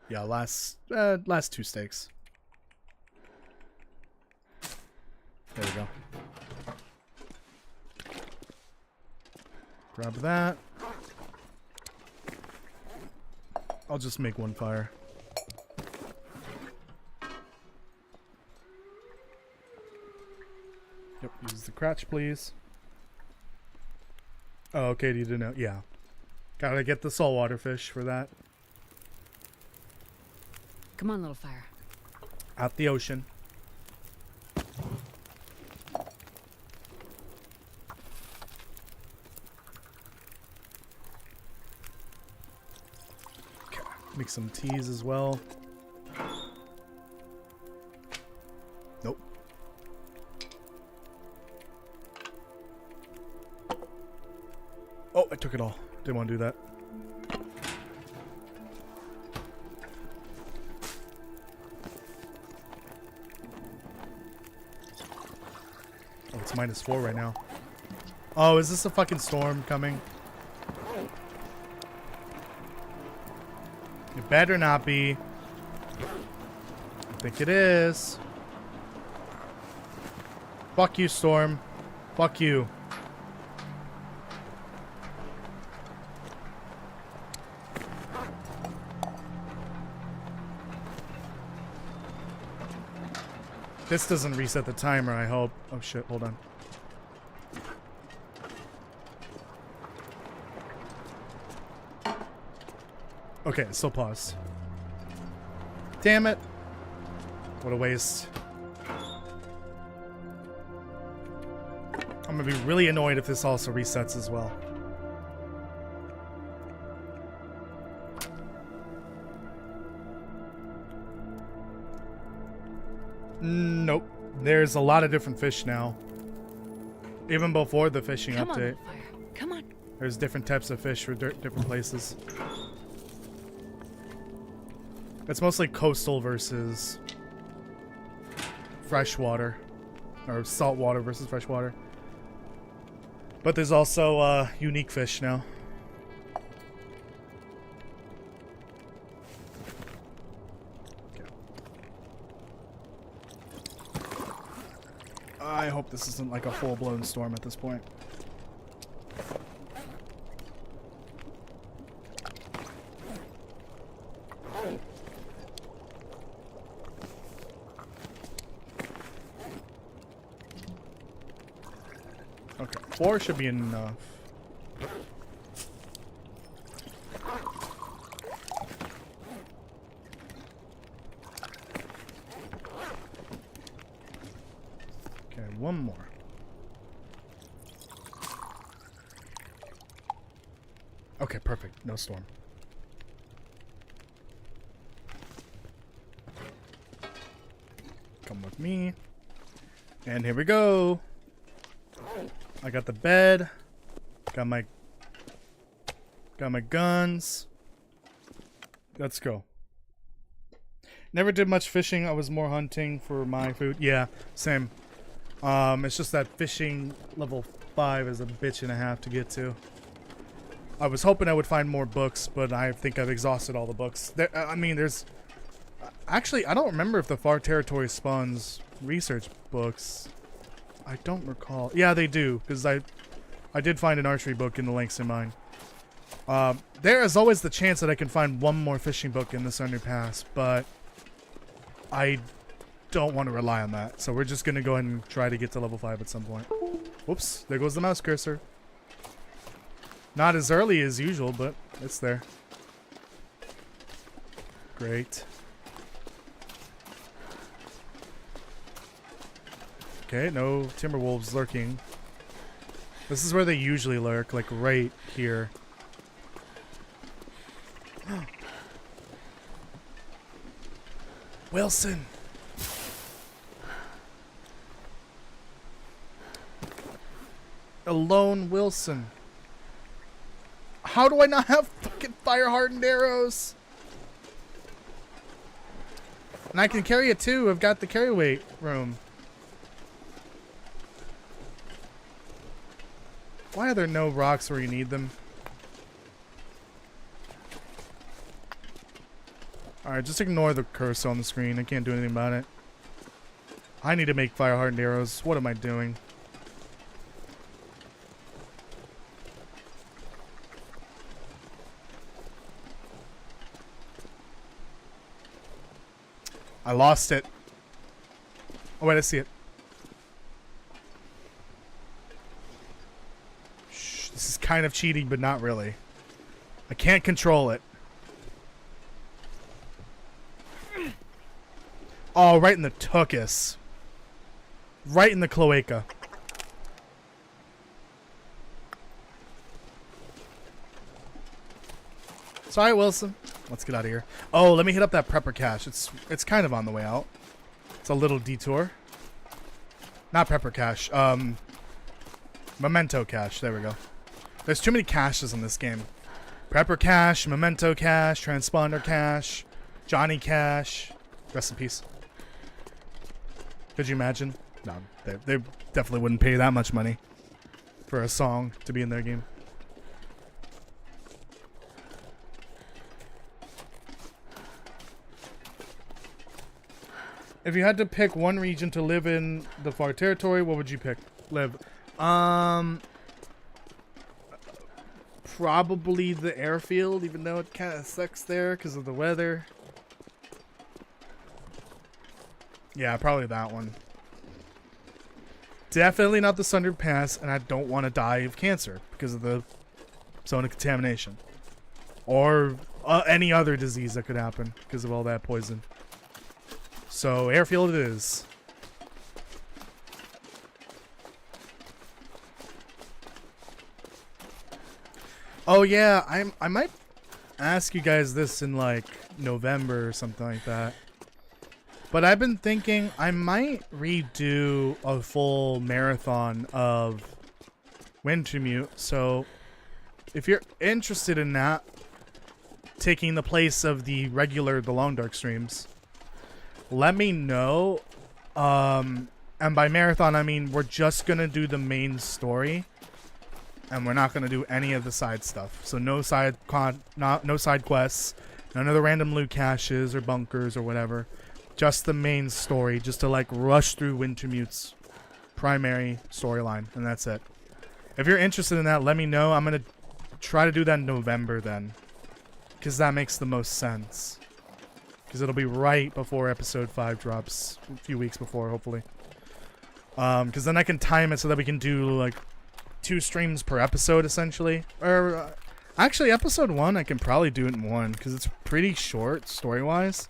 Yeah, last 2 steaks. There we go. Grab that. I'll just make 1 fire. Yep, use the crotch, please. Oh, okay, you didn't know. Yeah. Gotta get the saltwater fish for that. Come on, little fire. Out the ocean. Okay, make some teas as well. Nope. Oh, I took it all. Didn't want to do that. Oh, it's -4 right now. Oh, is this a fucking storm coming? It better not be. I think it is. Fuck you, storm. Fuck you. This doesn't reset the timer, I hope. Oh shit, hold on. Okay, it's still paused. Damn it. What a waste. I'm gonna be really annoyed if this also resets as well. Nope. There's a lot of different fish now. Even before the fishing Come update. on, fire. Come on. There's different types of fish for different places. It's mostly coastal versus freshwater. Or saltwater versus freshwater. But there's also unique fish now. I hope this isn't like a full-blown storm at this point. Okay, 4 should be enough. Okay, 1 more. Okay, perfect. No storm. Come with me. And here we go. I got the bed. Got my guns. Let's go. Never did much fishing. I was more hunting for my food. Yeah, same. It's just that fishing level 5 is a bitch and a half to get to. I was hoping I would find more books, but I think I've exhausted all the books. I mean, there's... Actually, I don't remember if the Far Territory spawns research books. I don't recall. Yeah, they do, because I did find an archery book in the links in mine. There is always the chance that I can find one more fishing book in this underpass, but I don't want to rely on that. So we're just going to go ahead and try to get to level 5 at some point. Whoops, there goes the mouse cursor. Not as early as usual, but it's there. Great. Okay, no timberwolves lurking. This is where they usually lurk, like right here. Wilson. Alone Wilson. How do I not have fucking fire hardened arrows? And I can carry it too. I've got the carry weight room. Why are there no rocks where you need them? Alright, just ignore the cursor on the screen. I can't do anything about it. I need to make fire hardened arrows. What am I doing? I lost it. Oh wait, I see it. Shh, this is kind of cheating, but not really. I can't control it. Oh, right in the tuchus. Right in the cloaca. Sorry, Wilson. Let's get out of here. Oh, let me hit up that prepper cache. It's kind of on the way out. It's a little detour. Not prepper cache. Memento cache. There we go. There's too many caches in this game. Prepper cache, memento cache, transponder cache, Johnny cache. Rest in peace. Could you imagine? No, they definitely wouldn't pay that much money for a song to be in their game. If you had to pick one region to live in the far territory, what would you pick? Live? Probably the airfield, even though it kind of sucks there because of the weather. Yeah, probably that one. Definitely not the Sundered Pass, and I don't want to die of cancer because of the zone of contamination. Or any other disease that could happen because of all that poison. So, airfield it is. Oh yeah, I might ask you guys this in like November or something like that. But I've been thinking I might redo a full marathon of Wintermute. So if you're interested in that, taking the place of the Long Dark streams, let me know. And by marathon, I mean we're just going to do the main story. And we're not going to do any of the side stuff. So no side quests, none of the random loot caches or bunkers or whatever. Just the main story, just to like rush through Wintermute's primary storyline, and that's it. If you're interested in that, let me know. I'm going to try to do that in November then. Because that makes the most sense. Because it'll be right before episode 5 drops. A few weeks before, hopefully. Because then I can time it so that we can do like 2 streams per episode, essentially. Or actually, episode 1 I can probably do it in 1 because it's pretty short story-wise.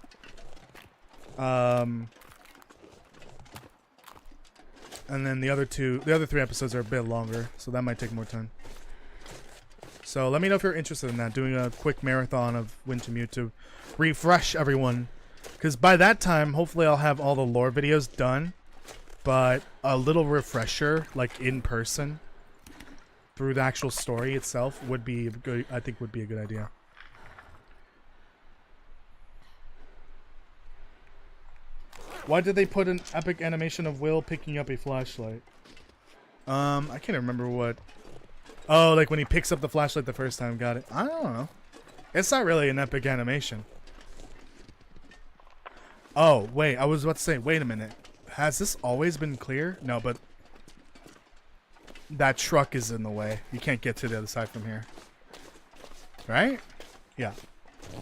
And then the other 3 episodes are a bit longer, so that might take more time. So let me know if you're interested in that, doing a quick marathon of Wintermute to refresh everyone. Because by that time, hopefully I'll have all the lore videos done, but a little refresher, like in person, through the actual story itself would be good. I think would be a good idea. Why did they put an epic animation of Will picking up a flashlight? I can't remember what. Oh, like when he picks up the flashlight the first time. Got it. I don't know. It's not really an epic animation. Oh, wait. I was about to say, wait a minute. Has this always been clear? No, but that truck is in the way. You can't get to the other side from here. Right? Yeah. I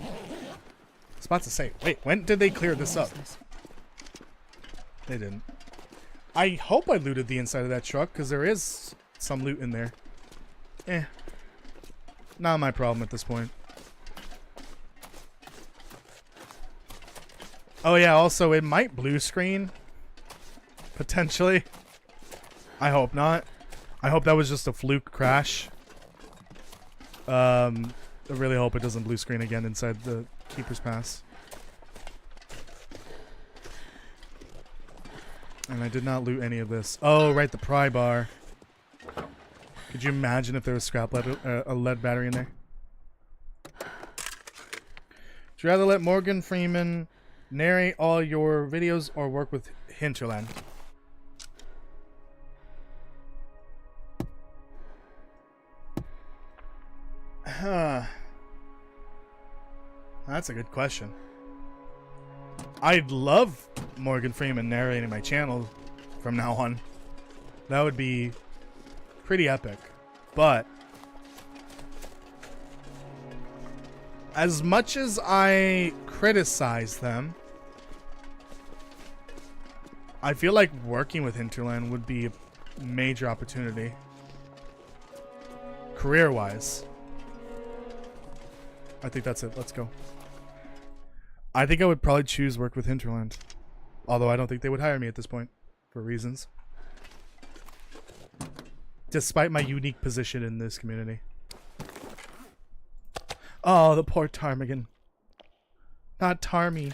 was about to say, wait, when did they clear this up? They didn't. I hope I looted the inside of that truck, because there is some loot in there. Not my problem at this point. Oh yeah, also it might blue screen. Potentially. I hope not. I hope that was just a fluke crash. I really hope it doesn't blue screen again inside the Keeper's Pass. And I did not loot any of this. Oh, right, the pry bar. Could you imagine if there was scrap lead, a lead battery in there? Would you rather let Morgan Freeman narrate all your videos or work with Hinterland? Huh. That's a good question. I'd love Morgan Freeman narrating my channel from now on. That would be pretty epic. But as much as I criticize them, I feel like working with Hinterland would be a major opportunity. Career-wise. I think that's it. Let's go. I think I would probably choose work with Hinterland. Although I don't think they would hire me at this point. For reasons. Despite my unique position in this community. Oh, the poor ptarmigan. Not Tarmy.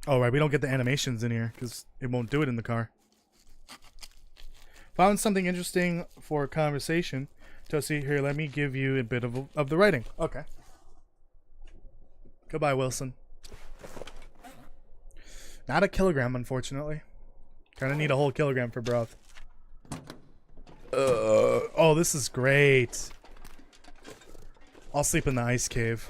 Oh, right. We don't get the animations in here because it won't do it in the car. Found something interesting for a conversation. Toasty, here, let me give you a bit of the writing. Okay. Goodbye, Wilson. Not a kilogram, unfortunately. Kind of need a whole kilogram for broth. Oh, this is great. I'll sleep in the ice cave.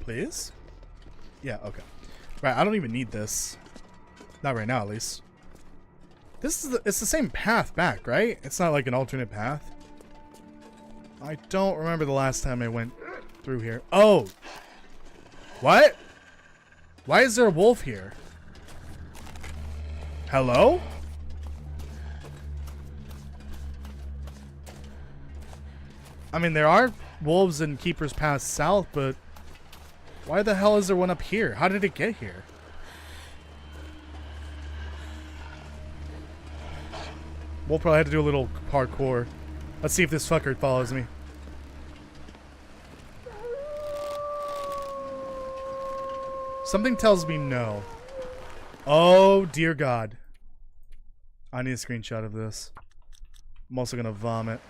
Please? Yeah, okay. Right, I don't even need this. Not right now, at least. This is it's the same path back, right? It's not like an alternate path. I don't remember the last time I went through here. Oh! What? Why is there a wolf here? Hello? I mean, there are wolves in Keeper's Pass South, but why the hell is there one up here? How did it get here? We'll probably have to do a little parkour. Let's see if this fucker follows me. Something tells me no. Oh, dear God. I need a screenshot of this. I'm also gonna vomit.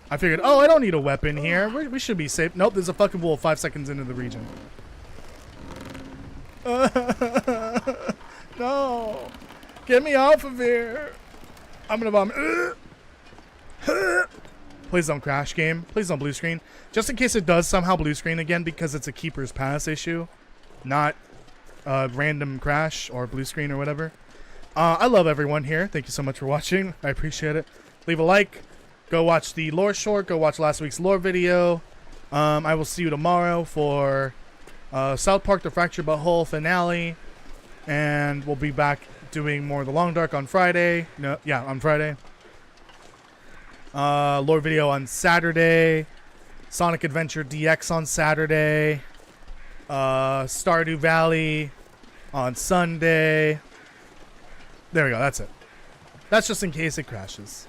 I figured, oh, I don't need a weapon here. We should be safe. Nope, there's a fucking wolf 5 seconds into the region. No. Get me off of here. I'm gonna vomit. Please don't crash, game. Please don't blue screen. Just in case it does somehow blue screen again because it's a Keeper's Pass issue. Not random crash or blue screen or whatever. I love everyone here. Thank you so much for watching. I appreciate it. Leave a like. Go watch the lore short. Go watch last week's lore video. I will see you tomorrow for South Park The Fractured But Whole finale. And we'll be back doing more of the Long Dark on Friday. No, yeah, on Friday. Lore video on Saturday. Sonic Adventure DX on Saturday. Stardew Valley on Sunday. There we go, that's it. That's just in case it crashes.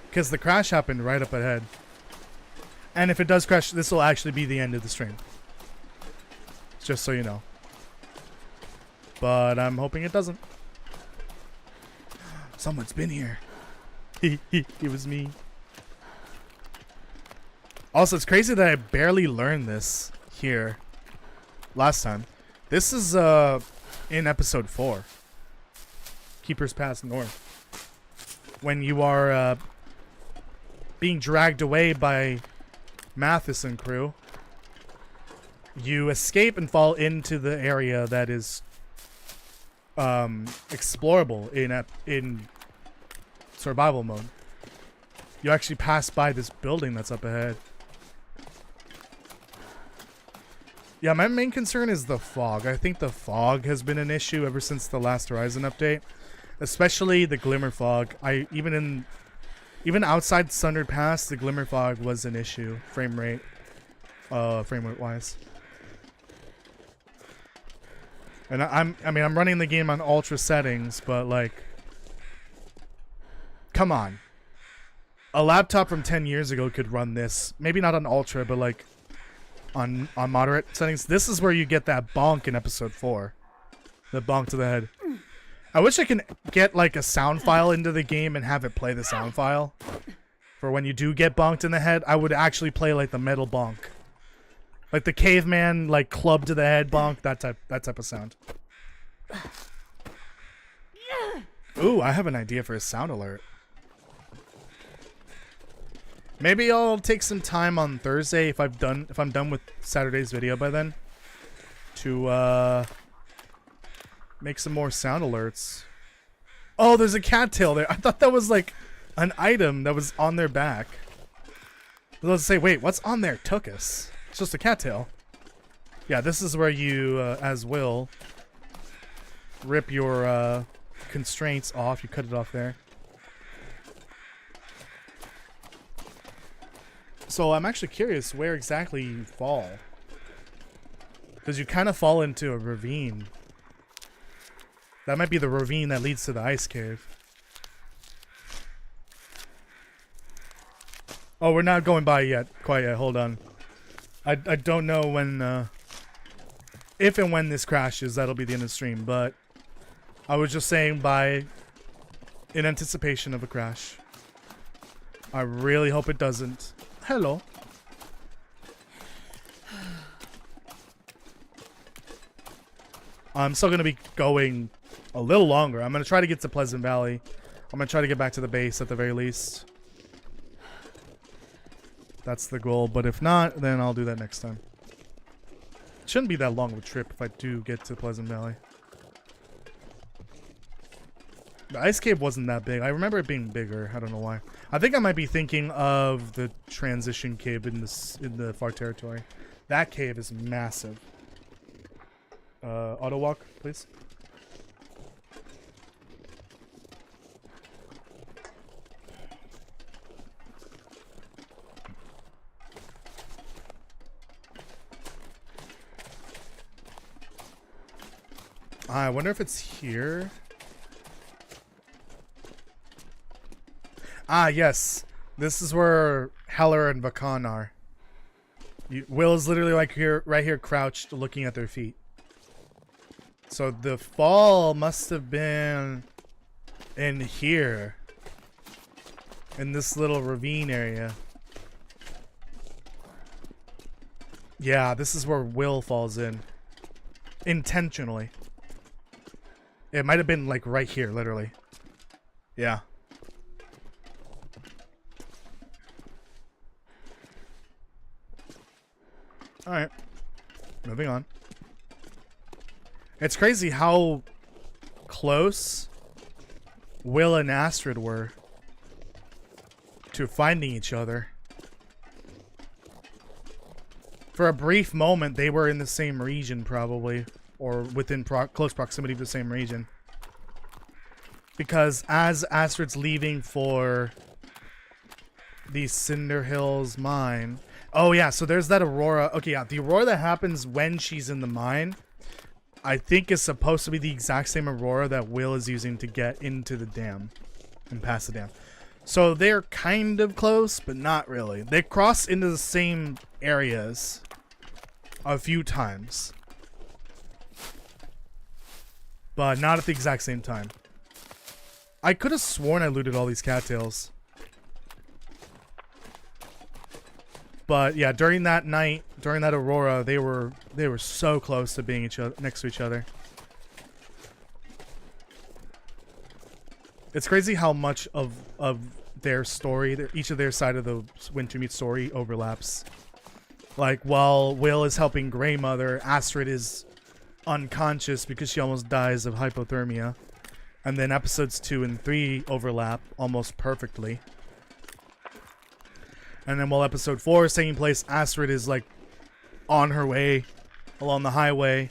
Because the crash happened right up ahead. And if it does crash, this will actually be the end of the stream. Just so you know. But I'm hoping it doesn't. Someone's been here. It was me. Also, it's crazy that I barely learned this here last time. This is in episode 4. Keeper's Pass North. When you are being dragged away by Mathis and crew, you escape and fall into the area that is explorable in survival mode. You actually pass by this building that's up ahead. Yeah, my main concern is the fog. I think the fog has been an issue ever since the last Horizon update, especially the glimmer fog. Even outside Sundered Pass, the glimmer fog was an issue, frame rate wise. And I'm running the game on ultra settings, but like, come on. A laptop from 10 years ago could run this. Maybe not on ultra, but like on moderate settings. This is where you get that bonk in episode 4. The bonk to the head. I wish I can get like a sound file into the game and have it play the sound file. For when you do get bonked in the head, I would actually play like the metal bonk. Like the caveman like club to the head bonk, that type of sound. Ooh, I have an idea for a sound alert. Maybe I'll take some time on Thursday if I'm done with Saturday's video by then to make some more sound alerts. Oh, there's a cattail there. I thought that was like an item that was on their back. Let's say, wait, what's on there? Took us. It's just a cattail. Yeah, this is where you, as Will, rip your constraints off. You cut it off there. So I'm actually curious where exactly you fall. Because you kind of fall into a ravine. That might be the ravine that leads to the ice cave. Oh, we're not going by yet. Quite yet. Hold on. I don't know when, if and when this crashes, that'll be the end of the stream. But I was just saying in anticipation of a crash. I really hope it doesn't. Hello. I'm still going to be going a little longer. I'm going to try to get to Pleasant Valley. I'm going to try to get back to the base at the very least. That's the goal, but if not, then I'll do that next time. It shouldn't be that long of a trip if I do get to Pleasant Valley. The ice cave wasn't that big. I remember it being bigger. I don't know why. I think I might be thinking of the transition cave in the Far Territory. That cave is massive. Auto walk, please. I wonder if it's here. Ah, yes. This is where Heller and Vakan are. Will is literally like here, right here, crouched, looking at their feet. So the fall must have been in here, in this little ravine area. Yeah, this is where Will falls in, intentionally. It might have been like right here, literally. Yeah. Alright. Moving on. It's crazy how close Will and Astrid were to finding each other. For a brief moment, they were in the same region, probably. Or within close proximity to the same region. Because as Astrid's leaving for the Cinder Hills mine... Oh yeah, so there's that aurora. Okay, yeah, the aurora that happens when she's in the mine, I think is supposed to be the exact same aurora that Will is using to get into the dam and pass the dam. So they're kind of close, but not really. They cross into the same areas a few times, but not at the exact same time. I could have sworn I looted all these cattails. But yeah, during that night, during that aurora, they were so close to being next to each other. It's crazy how much of their story, each of their side of the Wintermeat story overlaps. Like while Will is helping Grey Mother, Astrid is unconscious because she almost dies of hypothermia. And then episodes 2 and 3 overlap almost perfectly. And then while episode 4 is taking place, Astrid is like on her way along the highway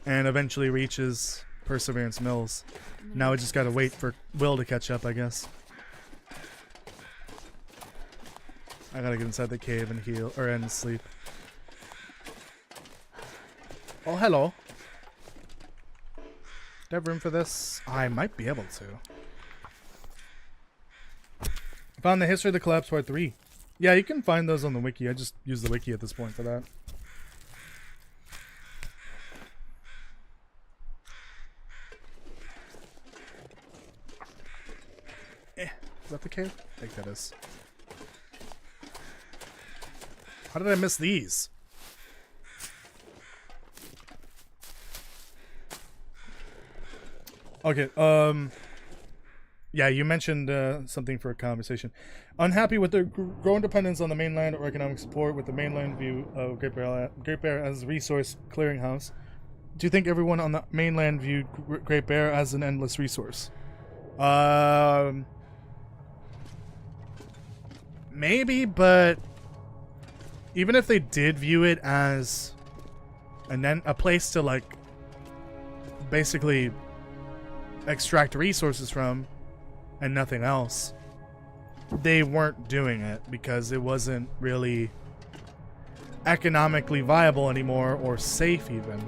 and eventually reaches Perseverance Mills. Now we just gotta wait for Will to catch up, I guess. I gotta get inside the cave and heal, or end sleep. Oh, hello. Do I have room for this? I might be able to. Found the history of the collapse part 3. Yeah, you can find those on the wiki. I just use the wiki at this point for that. Is that the cave? I think that is. How did I miss these? Okay, yeah, you mentioned something for a conversation. Unhappy with their growing dependence on the mainland or economic support with the mainland view of Great Bear as a resource clearinghouse. Do you think everyone on the mainland viewed Great Bear as an endless resource? Maybe, but even if they did view it as a place to, like, basically extract resources from and nothing else, they weren't doing it because it wasn't really economically viable anymore or safe even.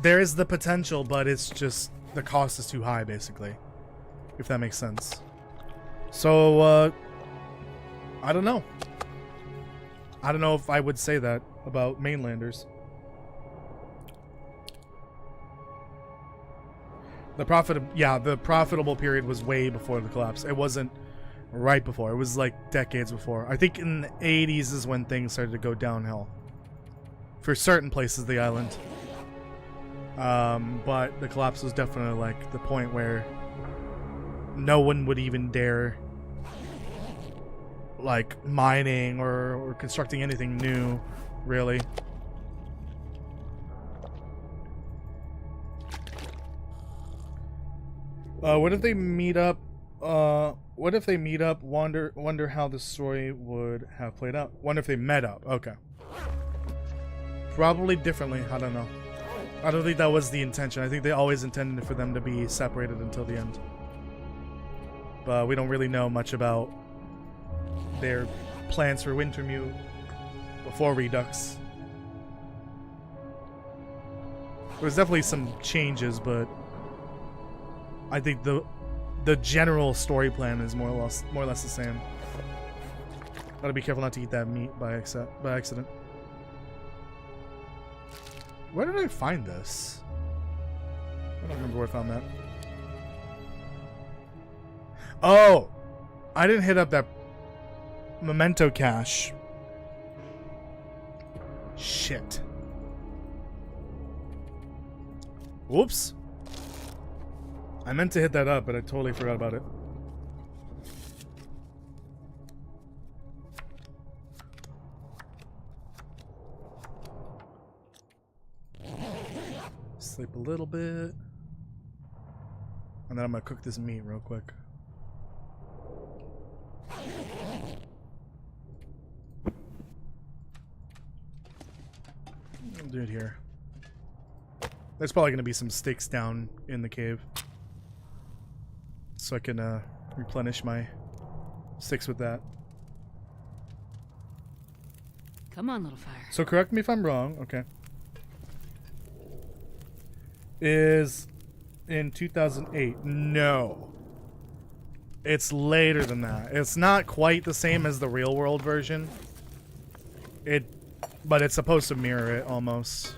There is the potential, but it's just the cost is too high, basically, if that makes sense. So I don't know. I don't know if I would say that about mainlanders. The profitable period was way before the collapse. It wasn't right before. It was like decades before. I think in the 80s is when things started to go downhill for certain places of the island. But the collapse was definitely like the point where no one would even dare like mining or constructing anything new, really. What if they meet up? What if they meet up? Wonder how the story would have played out. Wonder if they met up. Okay. Probably differently. I don't know. I don't think that was the intention. I think they always intended for them to be separated until the end. But we don't really know much about their plans for Wintermute before Redux. There was definitely some changes, but I think the general story plan is more or less the same. Gotta be careful not to eat that meat by accident. Where did I find this? I don't remember where I found that. Oh! I didn't hit up that memento cache. Shit. Whoops. I meant to hit that up, but I totally forgot about it. Sleep a little bit. And then I'm gonna cook this meat real quick. I'll do it here. There's probably gonna be some sticks down in the cave, so I can replenish my sticks with that. Come on, little fire. So correct me if I'm wrong. Okay. Is in 2008? No. It's later than that. It's not quite the same as the real world version. But it's supposed to mirror it almost.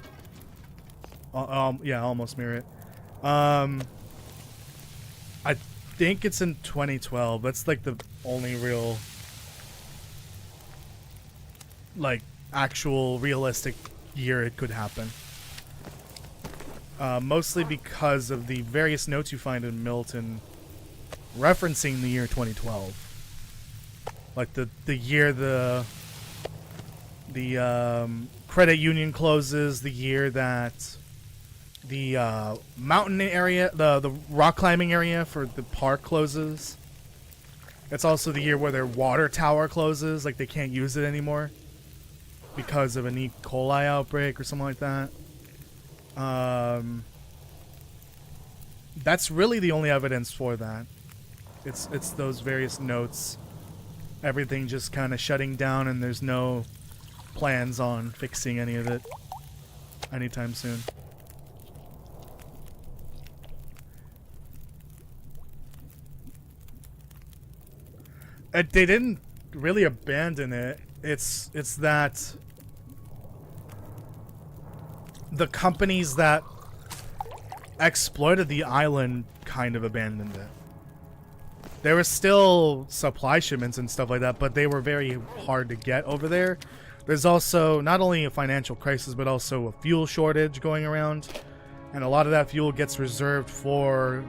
Yeah, almost mirror it. I think it's in 2012. That's like the only real, like, actual realistic year it could happen. Mostly because of the various notes you find in Milton referencing the year 2012. Like the year the credit union closes, the year that the mountain area, the rock climbing area for the park closes. It's also the year where their water tower closes, like they can't use it anymore because of an E. coli outbreak or something like that. That's really the only evidence for that. It's those various notes. Everything just kind of shutting down, and there's no plans on fixing any of it anytime soon. They didn't really abandon it. It's that the companies that exploited the island kind of abandoned it. There were still supply shipments and stuff like that, but they were very hard to get over there. There's also not only a financial crisis, but also a fuel shortage going around. And a lot of that fuel gets reserved for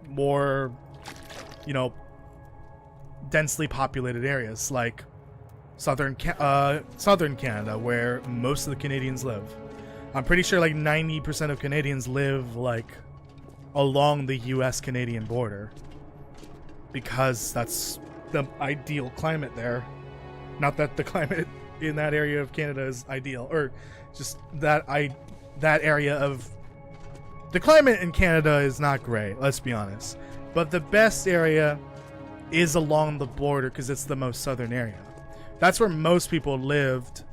more, you know, densely populated areas like southern Canada, where most of the Canadians live. I'm pretty sure like 90% of Canadians live like along the US-Canadian border, because that's the ideal climate there. Not that the climate in that area of Canada is ideal, or just that area of the climate in Canada is not great, let's be honest. But the best area is along the border, because it's the most southern area. That's where most people lived,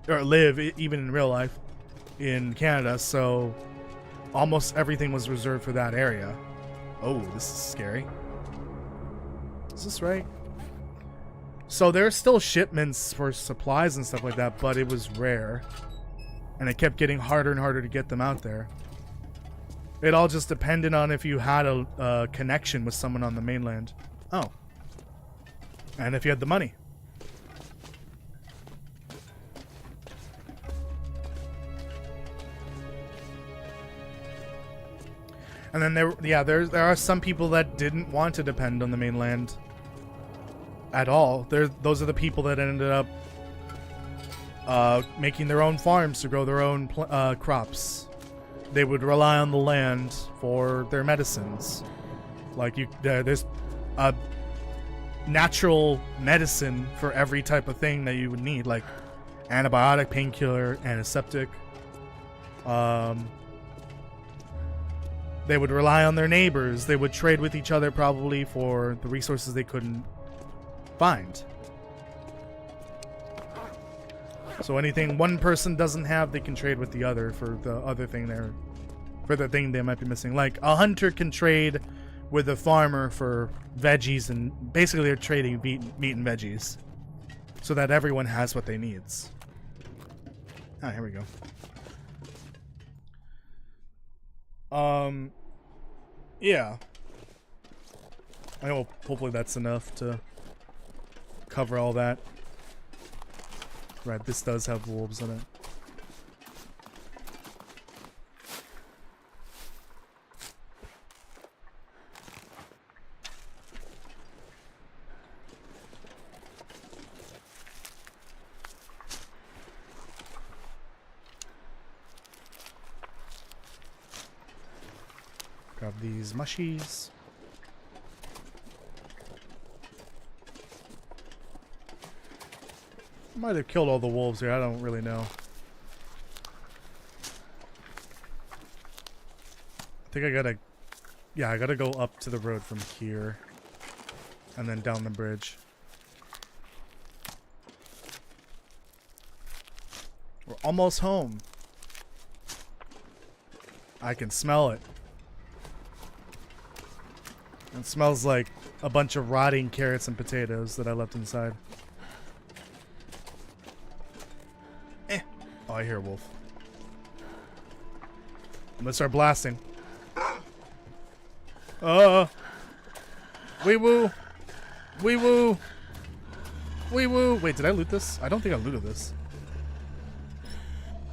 or live even in real life, in Canada. So almost everything was reserved for that area. Oh, this is scary. Is this right? So there's still shipments for supplies and stuff like that, but it was rare, and it kept getting harder and harder to get them out there. It all just depended on if you had a connection with someone on the mainland. Oh. And if you had the money. And then there are some people that didn't want to depend on the mainland at all. Those are the people that ended up making their own farms to grow their own crops. They would rely on the land for their medicines. Like there's a natural medicine for every type of thing that you would need, like antibiotic, painkiller, antiseptic. They would rely on their neighbors. They would trade with each other probably for the resources they couldn't find. So anything one person doesn't have, they can trade with the other for the other thing the thing they might be missing. Like a hunter can trade with a farmer for veggies, and basically they're trading meat and veggies so that everyone has what they needs. Ah, here we go. Yeah. I hope hopefully that's enough to cover all that. Right, this does have wolves in it. Grab these mushies. I might have killed all the wolves here, I don't really know. I think I gotta go up to the road from here and then down the bridge. We're almost home. I can smell it. It smells like a bunch of rotting carrots and potatoes that I left inside. Oh, I hear a wolf. I'm gonna start blasting. Wee woo! Wee woo! Wee woo! Wait, did I loot this? I don't think I looted this.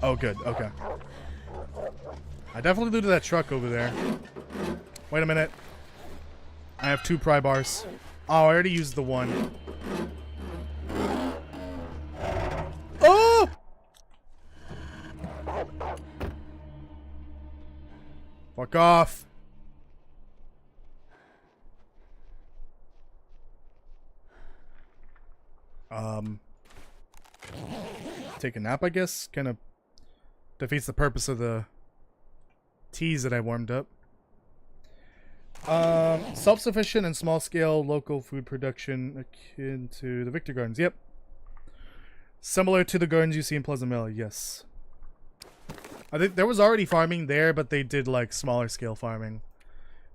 Oh, good. Okay. I definitely looted that truck over there. Wait a minute. I have 2 pry bars. Oh, I already used the one. Oh! Fuck off. take a nap, I guess. Kind of defeats the purpose of the teas that I warmed up. Self-sufficient and small-scale local food production akin to the Victor Gardens. Yep. Similar to the gardens you see in Pleasant Valley. Yes. I think there was already farming there, but they did like smaller scale farming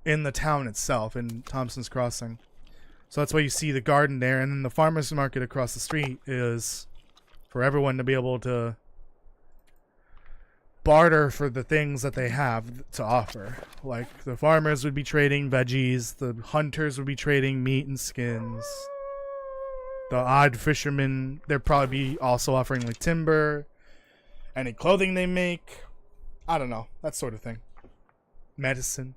in the town itself, in Thompson's Crossing. So that's why you see the garden there, and then the farmer's market across the street is for everyone to be able to barter for the things that they have to offer. Like the farmers would be trading veggies, the hunters would be trading meat and skins. The odd fishermen, they'd probably be also offering like timber, any clothing they make. I don't know, that sort of thing. Medicine.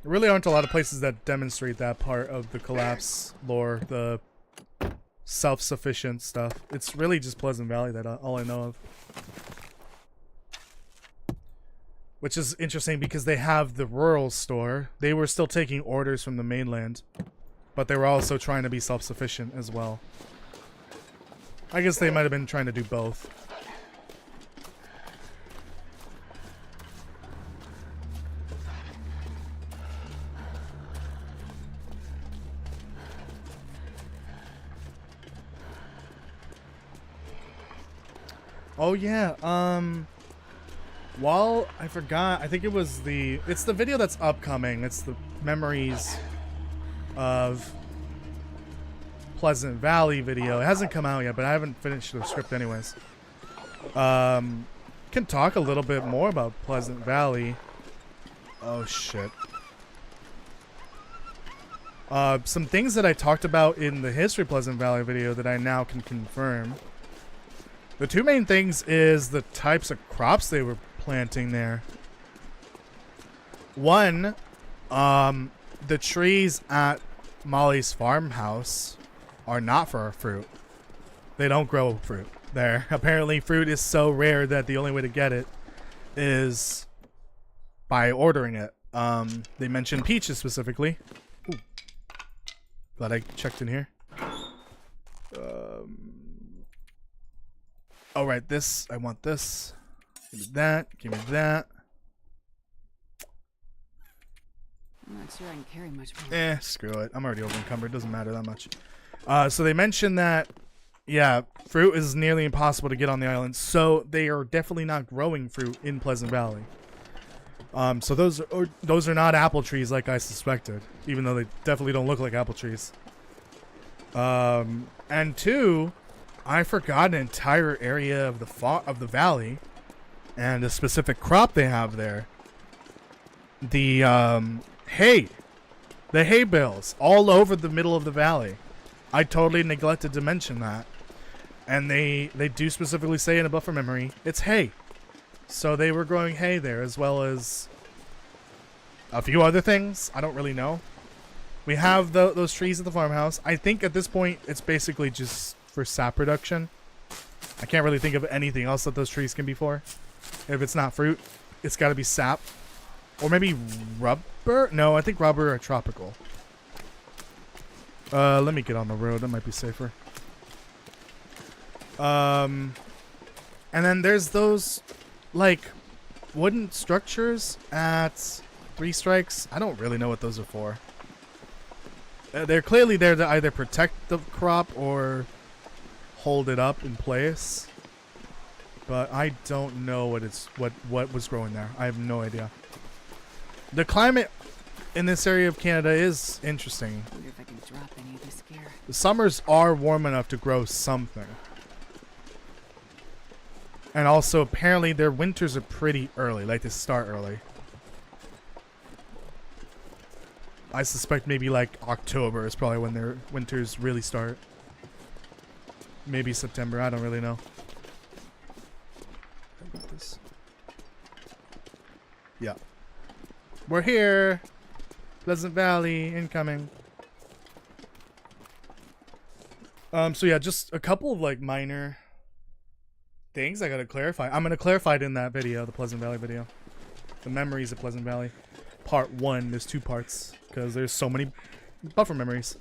There really aren't a lot of places that demonstrate that part of the collapse lore, the self-sufficient stuff. It's really just Pleasant Valley that all I know of. Which is interesting because they have the rural store. They were still taking orders from the mainland, but they were also trying to be self-sufficient as well. I guess they might have been trying to do both. Oh yeah, well, I forgot. I think it was it's the video that's upcoming. It's the memories of Pleasant Valley video. It hasn't come out yet, but I haven't finished the script anyways. Can talk a little bit more about Pleasant Valley. Oh shit. Some things that I talked about in the History of Pleasant Valley video that I now can confirm. The two main things is the types of crops they were planting there. One, the trees at Molly's farmhouse are not for fruit. They don't grow fruit there. Apparently fruit is so rare that the only way to get it is by ordering it. They mentioned peaches specifically. Ooh. Glad I checked in here. Oh, right, this. I want this. Give me that. Give me that. I'm not sure I can carry much more. Screw it. I'm already over encumbered. Doesn't matter that much. So they mentioned that, yeah, fruit is nearly impossible to get on the island. So they are definitely not growing fruit in Pleasant Valley. So those are not apple trees like I suspected, even though they definitely don't look like apple trees. And two, I forgot an entire area of the valley and a specific crop they have there. The hay. The hay bales all over the middle of the valley. I totally neglected to mention that. And they do specifically say in a buffer memory, it's hay. So they were growing hay there as well as a few other things. I don't really know. We have those trees at the farmhouse. I think at this point it's basically just for sap production. I can't really think of anything else that those trees can be for. If it's not fruit, it's got to be sap. Or maybe rubber? No, I think rubber are tropical. Let me get on the road. That might be safer. And then there's those, like, wooden structures at Three Strikes. I don't really know what those are for. They're clearly there to either protect the crop or hold it up in place. But I don't know what was growing there. I have no idea. The climate in this area of Canada is interesting. I wonder if I can drop any of this gear. The summers are warm enough to grow something. And also, apparently, their winters are pretty early. Like, they start early. I suspect maybe, like, October is probably when their winters really start. Maybe September. I don't really know. Yeah. We're here. Pleasant Valley, incoming. So yeah, just a couple of, like, minor things I gotta clarify. I'm gonna clarify it in that video, the Pleasant Valley video. The memories of Pleasant Valley. Part 1, there's 2 parts, because there's so many buffer memories.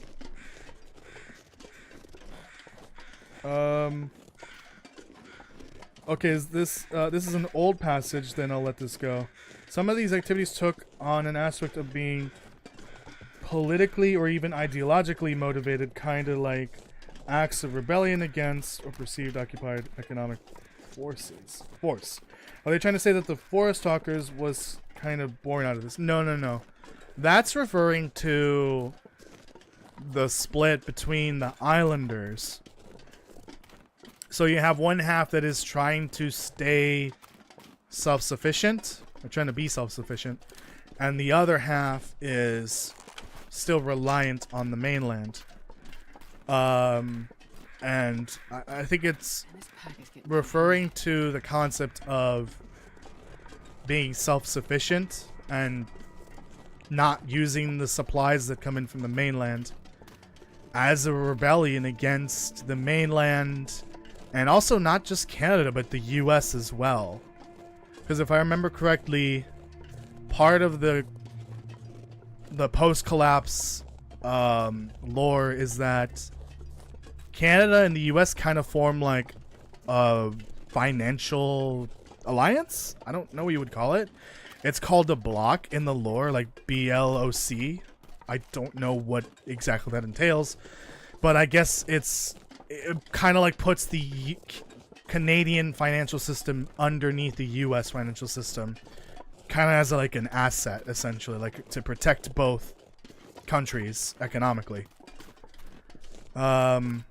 Okay, is this this is an old passage, then I'll let this go. Some of these activities took on an aspect of being politically or even ideologically motivated, kind of like acts of rebellion against or perceived occupied economic force. Are they trying to say that the Forest Talkers was kind of born out of this? No, no, no. That's referring to the split between the islanders. So you have one half that is trying to stay self-sufficient, or trying to be self-sufficient, and the other half is still reliant on the mainland. And I think it's referring to the concept of being self-sufficient and not using the supplies that come in from the mainland as a rebellion against the mainland, and also not just Canada but the US as well. Because if I remember correctly, part of the post-collapse lore is that Canada and the US kind of form like a financial alliance? I don't know what you would call it. It's called a bloc in the lore, like BLOC. I don't know what exactly that entails, but I guess it kind of like puts the Canadian financial system underneath the US financial system, kind of as like an asset, essentially, like to protect both countries economically. So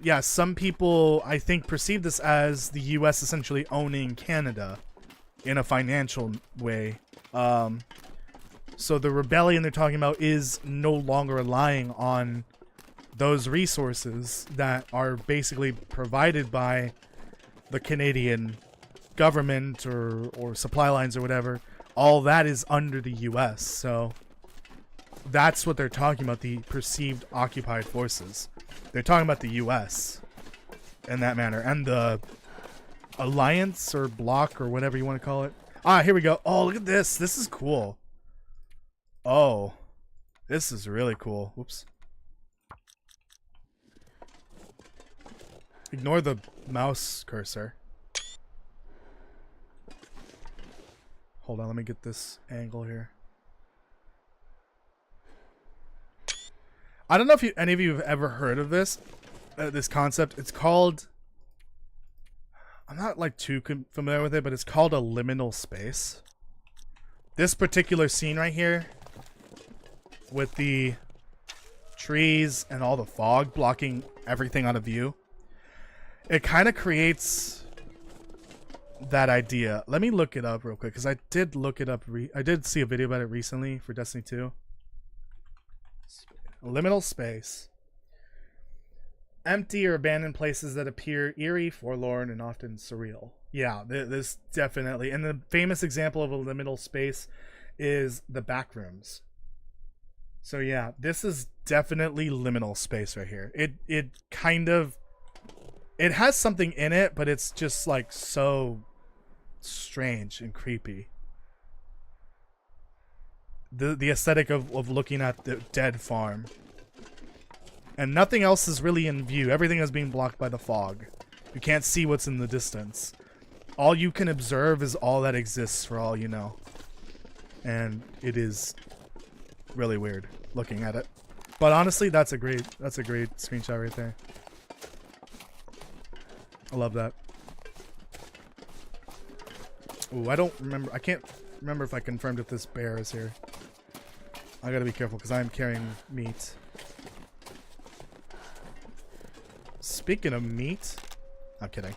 yeah, some people I think perceive this as the US essentially owning Canada in a financial way. So the rebellion they're talking about is no longer relying on those resources that are basically provided by the Canadian government or supply lines or whatever. All that is under the US. So that's what they're talking about, the perceived occupied forces. They're talking about the US in that manner. And the alliance or bloc or whatever you want to call it. Ah, here we go. Oh, look at this. This is cool. Oh, this is really cool. Whoops. Ignore the mouse cursor. Hold on, let me get this angle here. I don't know if any of you have ever heard of this concept. It's called, I'm not like too familiar with it, but it's called a liminal space. This particular scene right here, with the trees and all the fog blocking everything out of view, it kind of creates that idea. Let me look it up real quick, because I did look it up. I did see a video about it recently for Destiny 2. Liminal space. Empty or abandoned places that appear eerie, forlorn, and often surreal. Yeah, this definitely. And the famous example of a liminal space is the back rooms. So yeah, this is definitely liminal space right here. It kind of, it has something in it, but it's just like so strange and creepy. The aesthetic of looking at the dead farm. And nothing else is really in view. Everything is being blocked by the fog. You can't see what's in the distance. All you can observe is all that exists, for all you know. And it is really weird looking at it. But honestly, that's a great screenshot right there. I love that. Ooh, I don't remember. I can't remember if I confirmed if this bear is here. I gotta be careful because I am carrying meat. Speaking of meat, I'm kidding.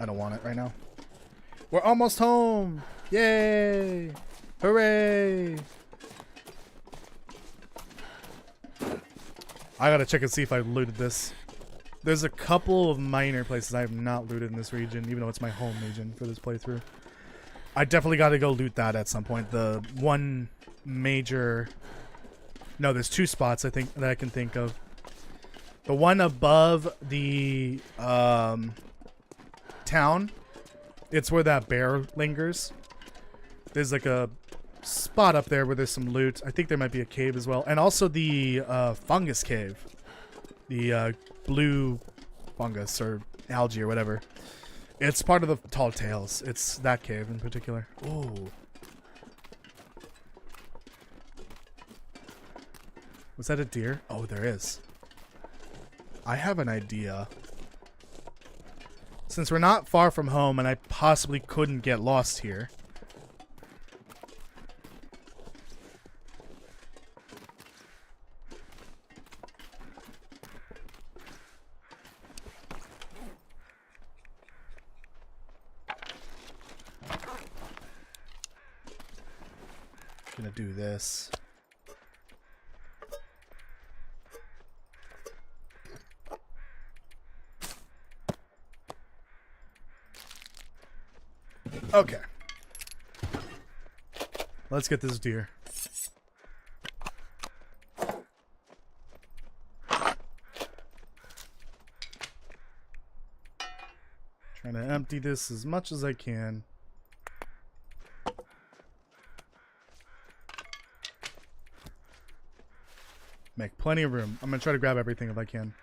I don't want it right now. We're almost home! Yay! Hooray! I gotta check and see if I looted this. There's a couple of minor places I have not looted in this region, even though it's my home region for this playthrough. I definitely gotta go loot that at some point. The one major... No, there's two spots I think that I can think of. The one above the town, it's where that bear lingers. There's like a spot up there where there's some loot. I think there might be a cave as well. And also the fungus cave. The blue fungus or algae or whatever. It's part of the tall tales. It's that cave in particular. Ooh. Was that a deer? Oh, there is. I have an idea. Since we're not far from home and I possibly couldn't get lost here. Gonna do this. Okay. Let's get this deer. Trying to empty this as much as I can. Make plenty of room. I'm gonna try to grab everything if I can.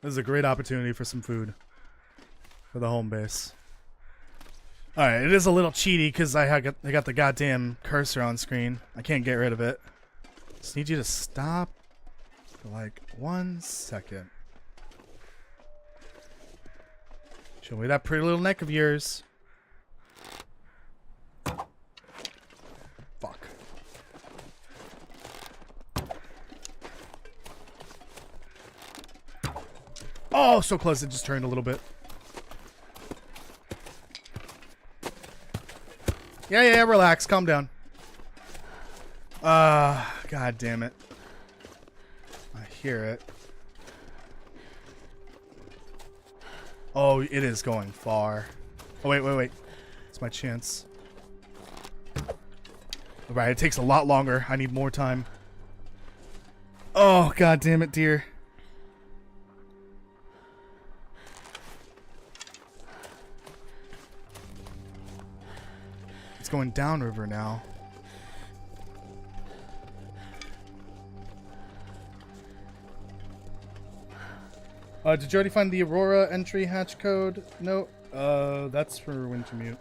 This is a great opportunity for some food. For the home base. Alright, it is a little cheaty because I got the goddamn cursor on screen. I can't get rid of it. Just need you to stop for like 1 second. Show me that pretty little neck of yours. Fuck. Oh, so close. It just turned a little bit. Yeah, relax. Calm down. God damn it. I hear it. Oh, it is going far. Oh, wait. It's my chance. Alright, it takes a lot longer. I need more time. Oh, god damn it, dear. It's going downriver now. Did you already find the Aurora entry hatch code? No. That's for Wintermute.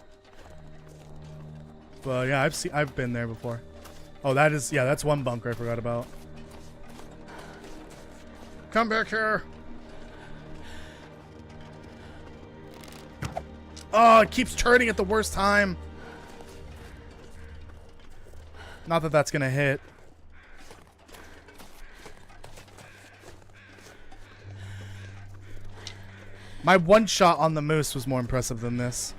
But yeah, I've been there before. Oh, that's one bunker I forgot about. Come back here. Oh, it keeps turning at the worst time. Not that that's gonna hit. My one shot on the moose was more impressive than this.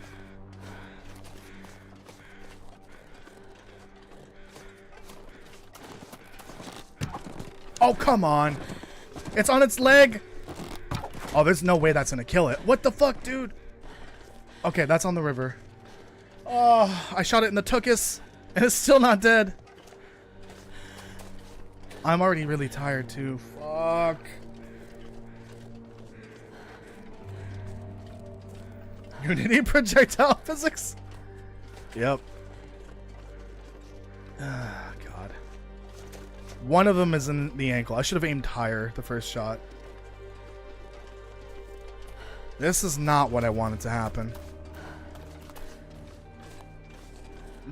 Oh, come on. It's on its leg. Oh, there's no way that's gonna kill it. What the fuck, dude? Okay, that's on the river. Oh, I shot it in the tuchus, and it's still not dead. I'm already really tired, too. Fuck. Unity projectile physics? Yep. Ah, God. One of them is in the ankle. I should have aimed higher the first shot. This is not what I wanted to happen.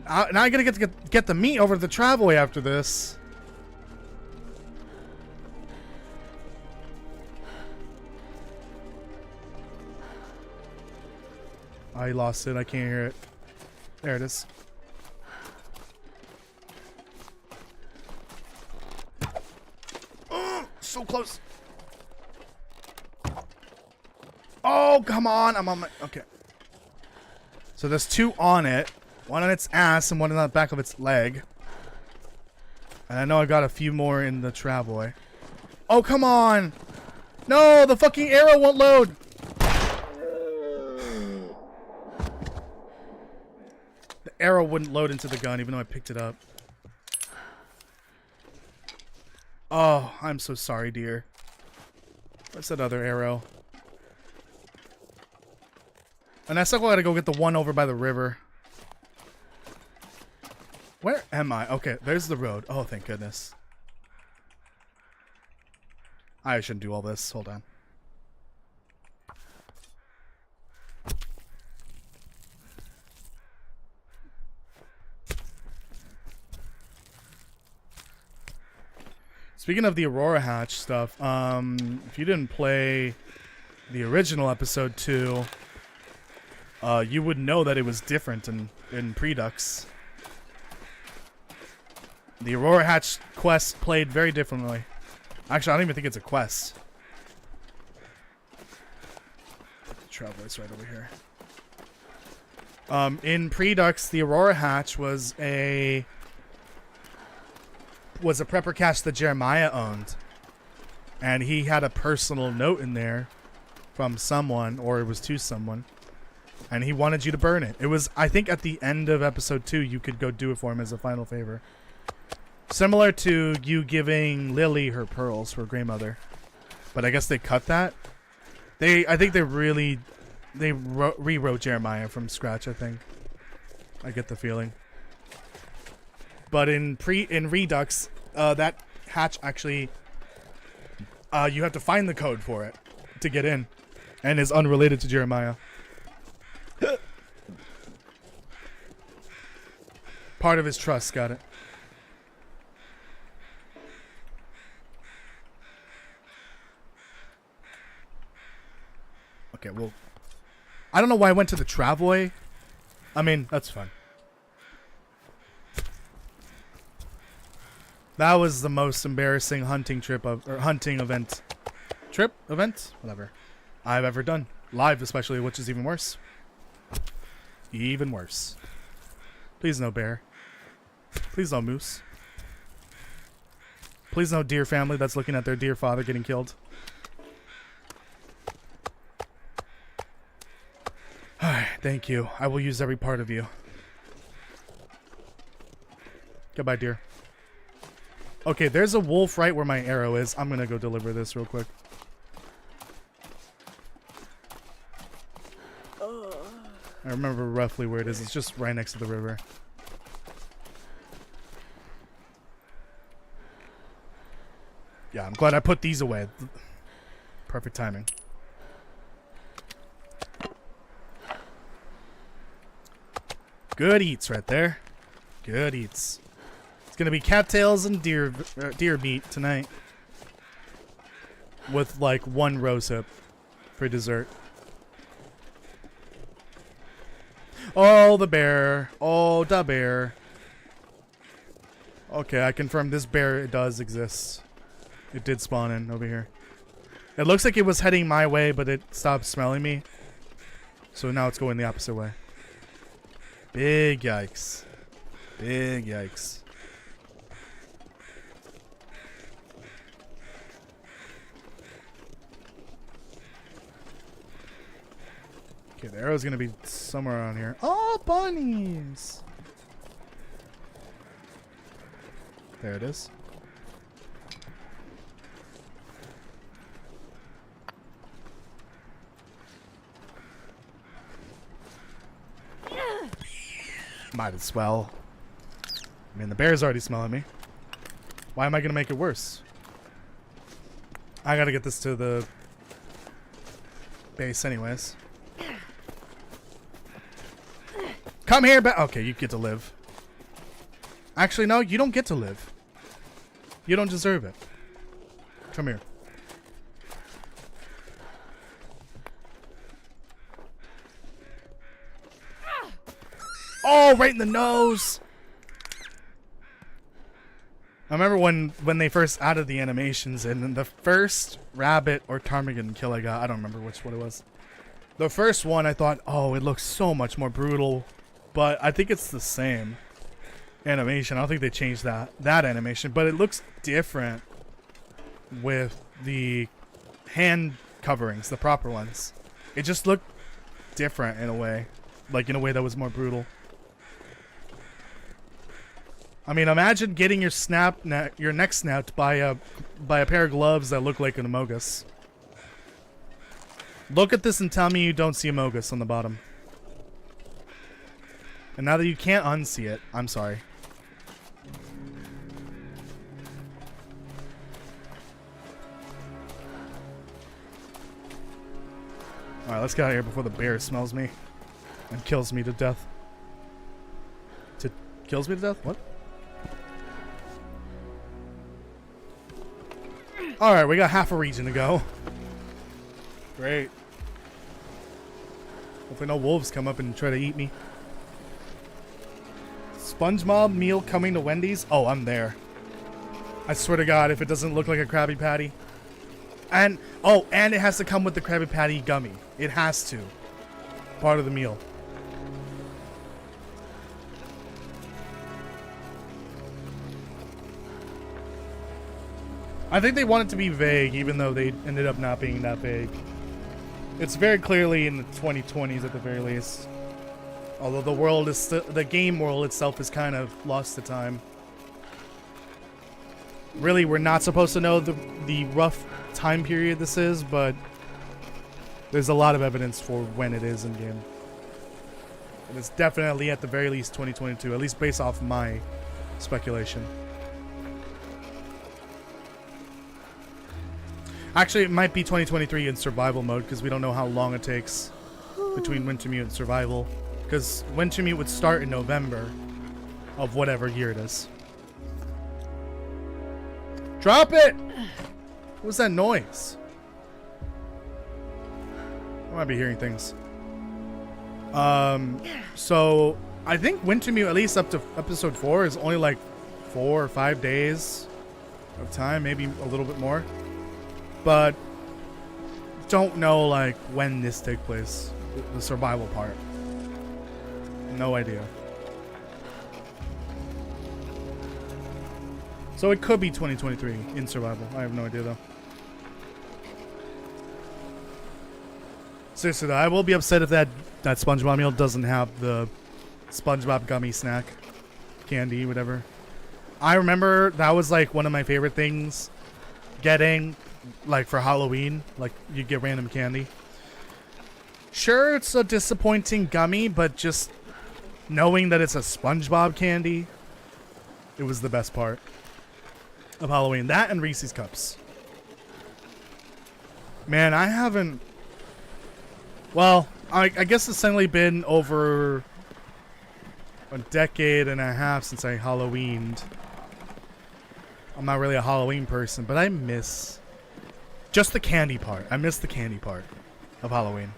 Now I gotta get the meat over the travelway after this. I lost it. I can't hear it. There it is. Oh, so close. Oh, come on. I'm on my... Okay. So there's two on it. One on its ass and one on the back of its leg. And I know I got a few more in the travelway. Oh, come on. No, the fucking arrow won't load. The arrow wouldn't load into the gun even though I picked it up. Oh, I'm so sorry, dear. What's that other arrow? And I still gotta go get the one over by the river. Where am I? Okay, there's the road. Oh, thank goodness. I shouldn't do all this. Hold on. Speaking of the Aurora Hatch stuff, if you didn't play the original episode 2, you would know that it was different in Predux. The Aurora Hatch quest played very differently. Actually, I don't even think it's a quest. Put the Travelers right over here. In Predux, the Aurora Hatch was a prepper cache that Jeremiah owned, and he had a personal note in there from someone, or it was to someone, and he wanted you to burn it. It was, I think, at the end of episode 2, you could go do it for him as a final favor, similar to you giving Lily her pearls for Greymother. But I guess they cut that. I think they rewrote Jeremiah from scratch. I think. I get the feeling. But in Redux, that hatch actually, you have to find the code for it to get in, and is unrelated to Jeremiah. Part of his trust, got it. Okay, well, I don't know why I went to the Travoy. I mean, that's fine. That was the most embarrassing hunting event, whatever, I've ever done. Live, especially, which is even worse. Even worse. Please no bear. Please no moose. Please no deer family that's looking at their dear father getting killed. Thank you. I will use every part of you. Goodbye, dear. Okay, there's a wolf right where my arrow is. I'm gonna go deliver this real quick. I remember roughly where it is. It's just right next to the river. Yeah, I'm glad I put these away. Perfect timing. Good eats right there. Good eats. It's gonna be cattails and deer meat tonight, with like one rosehip for dessert. Oh, the bear. Oh, the bear. Okay, I confirm this bear does exist. It did spawn in over here. It looks like it was heading my way, but it stopped smelling me. So now it's going the opposite way. Big yikes. Big yikes. Okay, the arrow's gonna be somewhere around here. Oh, bunnies! There it is. Might as well. I mean, the bear's already smelling me. Why am I gonna make it worse? I gotta get this to the base anyways. Come here, okay, you get to live. Actually, no, you don't get to live. You don't deserve it. Come here. Oh, right in the nose. I remember when they first added the animations, and the first rabbit or ptarmigan kill I got, I don't remember which one it was. The first one, I thought, oh, it looks so much more brutal, but I think it's the same animation. I don't think they changed that animation, but it looks different with the hand coverings, the proper ones. It just looked different in a way, like in a way that was more brutal. I mean, imagine getting your neck snapped by a pair of gloves that look like an Amogus. Look at this and tell me you don't see Amogus on the bottom. And now that you can't unsee it, I'm sorry. Let's get out of here before the bear smells me and kills me to death. Kills me to death? What? Alright, we got half a region to go. Great. Hopefully no wolves come up and try to eat me. SpongeBob meal coming to Wendy's? Oh, I'm there. I swear to God, if it doesn't look like a Krabby Patty. And, oh, and it has to come with the Krabby Patty gummy. It has to. Part of the meal. I think they want it to be vague, even though they ended up not being that vague. It's very clearly in the 2020s at the very least. Although the world is the game world itself is kind of lost to time. Really, we're not supposed to know the rough time period this is, but there's a lot of evidence for when it is in game. And it's definitely at the very least 2022, at least based off my speculation. Actually, it might be 2023 in survival mode because we don't know how long it takes between Wintermute and survival. Because Wintermute would start in November of whatever year it is. Drop it! What was that noise? I might be hearing things. So I think Wintermute, at least up to episode 4, is only like 4 or 5 days of time, maybe a little bit more. But don't know like when this takes place, the survival part. No idea. So it could be 2023 in survival. I have no idea though. Seriously though, I will be upset if that SpongeBob meal doesn't have the SpongeBob gummy snack, candy, whatever. I remember that was like one of my favorite things getting. Like for Halloween, like you get random candy. Sure, it's a disappointing gummy, but just knowing that it's a SpongeBob candy, it was the best part of Halloween. That and Reese's Cups. Man, I haven't... Well, I guess it's only been over a decade and a half since I Halloweened. I'm not really a Halloween person, but I miss... just the candy part. I miss the candy part of Halloween.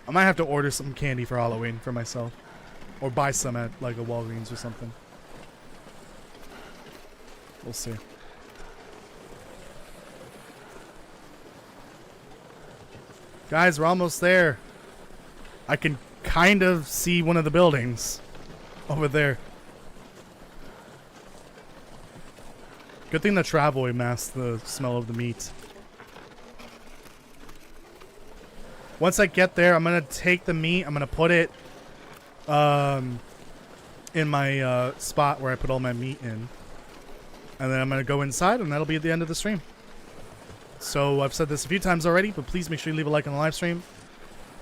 I might have to order some candy for Halloween for myself. Or buy some at like a Walgreens or something. We'll see. Guys, we're almost there. I can kind of see one of the buildings over there. Good thing the Travoy masks the smell of the meat. Once I get there, I'm going to take the meat. I'm going to put it in my spot where I put all my meat in. And then I'm going to go inside, and that'll be at the end of the stream. So I've said this a few times already, but please make sure you leave a like on the live stream.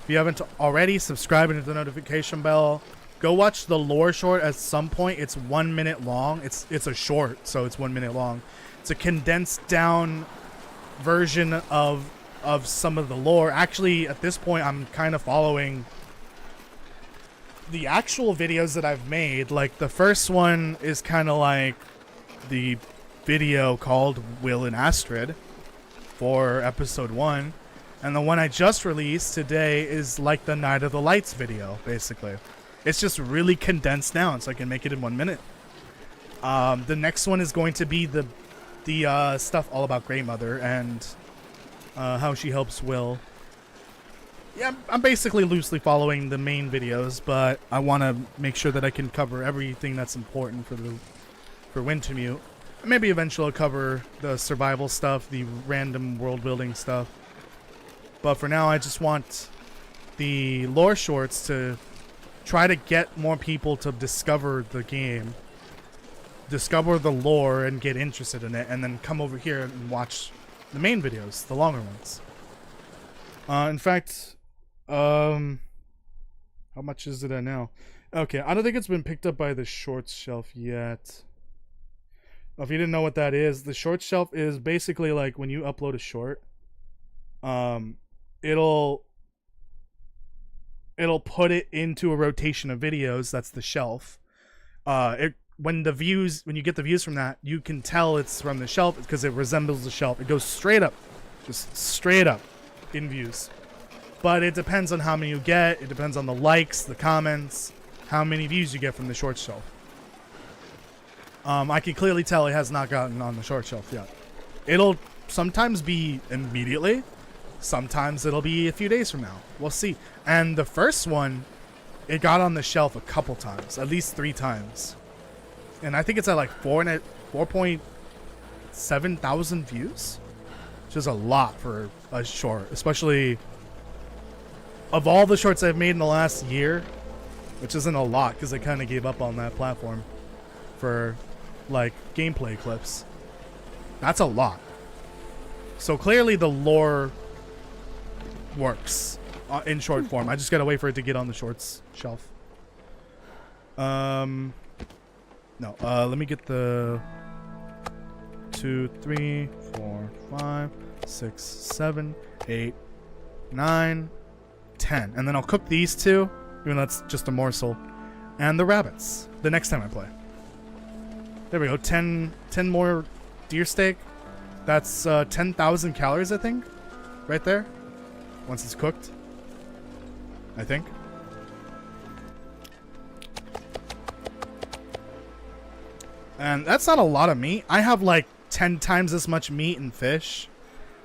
If you haven't already, subscribe and hit the notification bell. Go watch the lore short at some point. It's 1 minute long. It's a short, so it's 1 minute long. It's a condensed down version of some of the lore. Actually, at this point, I'm kind of following the actual videos that I've made. Like, the first one is kind of like the video called Will and Astrid for episode 1. And the one I just released today is like the Night of the Lights video, basically. It's just really condensed down, so I can make it in 1 minute. The next one is going to be the stuff all about Grey Mother and how she helps Will. Yeah, I'm basically loosely following the main videos, but I want to make sure that I can cover everything that's important for Wintermute. Maybe eventually I'll cover the survival stuff, the random world building stuff. But for now, I just want the lore shorts to try to get more people to discover the game, discover the lore, and get interested in it, and then come over here and watch the main videos, the longer ones. In fact, how much is it at now? Okay, I don't think it's been picked up by the shorts shelf yet. If you didn't know what that is, the short shelf is basically like when you upload a short, it'll it'll put it into a rotation of videos. That's the shelf. When you get the views from that, you can tell it's from the shelf because it resembles the shelf. It goes straight up, just straight up in views. But it depends on how many you get. It depends on the likes, the comments, how many views you get from the short shelf. I can clearly tell it has not gotten on the short shelf yet. It'll sometimes be immediately. Sometimes it'll be a few days from now. We'll see. And the first one, it got on the shelf a couple times, at least 3 times. And I think it's at like 4.7 thousand views, which is a lot for a short, especially of all the shorts I've made in the last year, which isn't a lot because I kind of gave up on that platform for like gameplay clips. That's a lot. So clearly the lore works in short form. I just gotta wait for it to get on the shorts shelf. No, let me get the 2, 3, 4, 5, 6, 7, 8, 9, 10, and then I'll cook these 2, even though that's just a morsel, and the rabbits the next time I play. There we go. 10 more deer steak. That's 10,000 calories, I think, right there. Once it's cooked, I think. And that's not a lot of meat. I have like 10 times as much meat and fish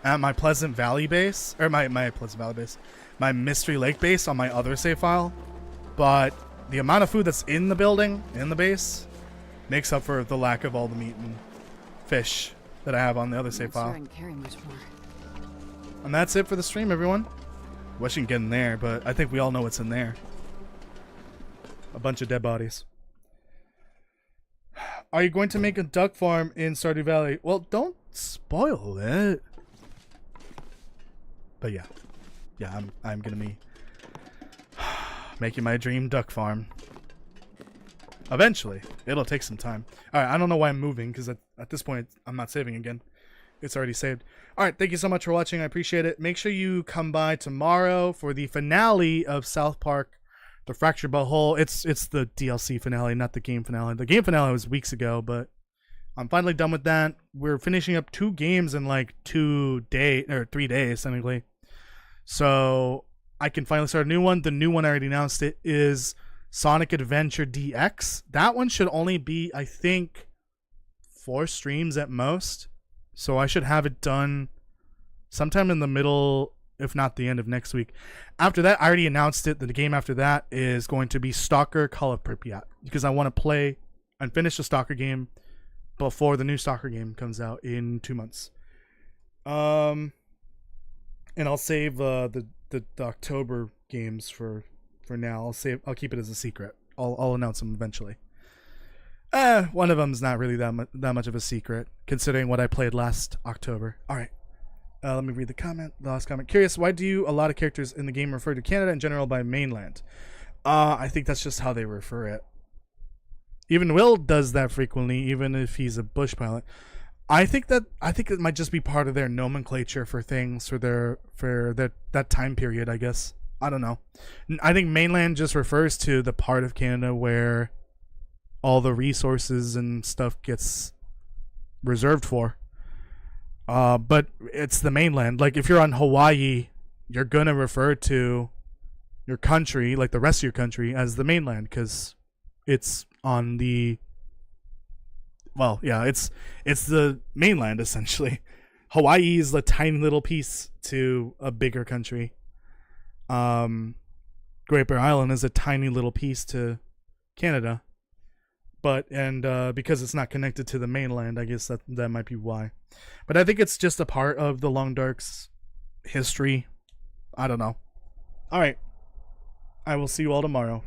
at my Pleasant Valley base, or my Pleasant Valley base, my Mystery Lake base on my other save file. But the amount of food that's in the building, in the base, makes up for the lack of all the meat and fish that I have on the other save file. I can carry much more. And that's it for the stream, everyone. Wish you can get in there, but I think we all know what's in there. A bunch of dead bodies. Are you going to make a duck farm in Stardew Valley? Well, don't spoil it. But yeah. Yeah, I'm gonna be making my dream duck farm. Eventually. It'll take some time. Alright, I don't know why I'm moving, because at this point, I'm not saving again. It's already saved. Alright, thank you so much for watching. I appreciate it. Make sure you come by tomorrow for the finale of South Park, The Fractured Butthole. It's the DLC finale, not the game finale. The game finale was weeks ago, but I'm finally done with that. We're finishing up 2 games in like 3 days, technically. So I can finally start a new one. The new one, I already announced it, is Sonic Adventure DX. That one should only be, I think, 4 streams at most. So I should have it done sometime in the middle, if not the end of next week. After that, I already announced it. The game after that is going to be Stalker Call of Pripyat, because I want to play and finish the Stalker game before the new Stalker game comes out in 2 months. And I'll save the October games for now. I'll keep it as a secret. I'll announce them eventually. One of them's not really that much of a secret, considering what I played last October. All right. Let me read the last comment. Curious, why do a lot of characters in the game refer to Canada in general by mainland? I think that's just how they refer it. Even Will does that frequently, even if he's a bush pilot. I think it might just be part of their nomenclature for things for that time period, I guess. I don't know. I think mainland just refers to the part of Canada where all the resources and stuff gets reserved for. But it's the mainland. Like if you're on Hawaii, you're gonna refer to your country, like the rest of your country, as the mainland, because it's on the it's the mainland essentially. Hawaii is a tiny little piece to a bigger country. Great Bear Island is a tiny little piece to Canada. But because it's not connected to the mainland, I guess that might be why. But I think it's just a part of the Long Dark's history. I don't know. All right. I will see you all tomorrow.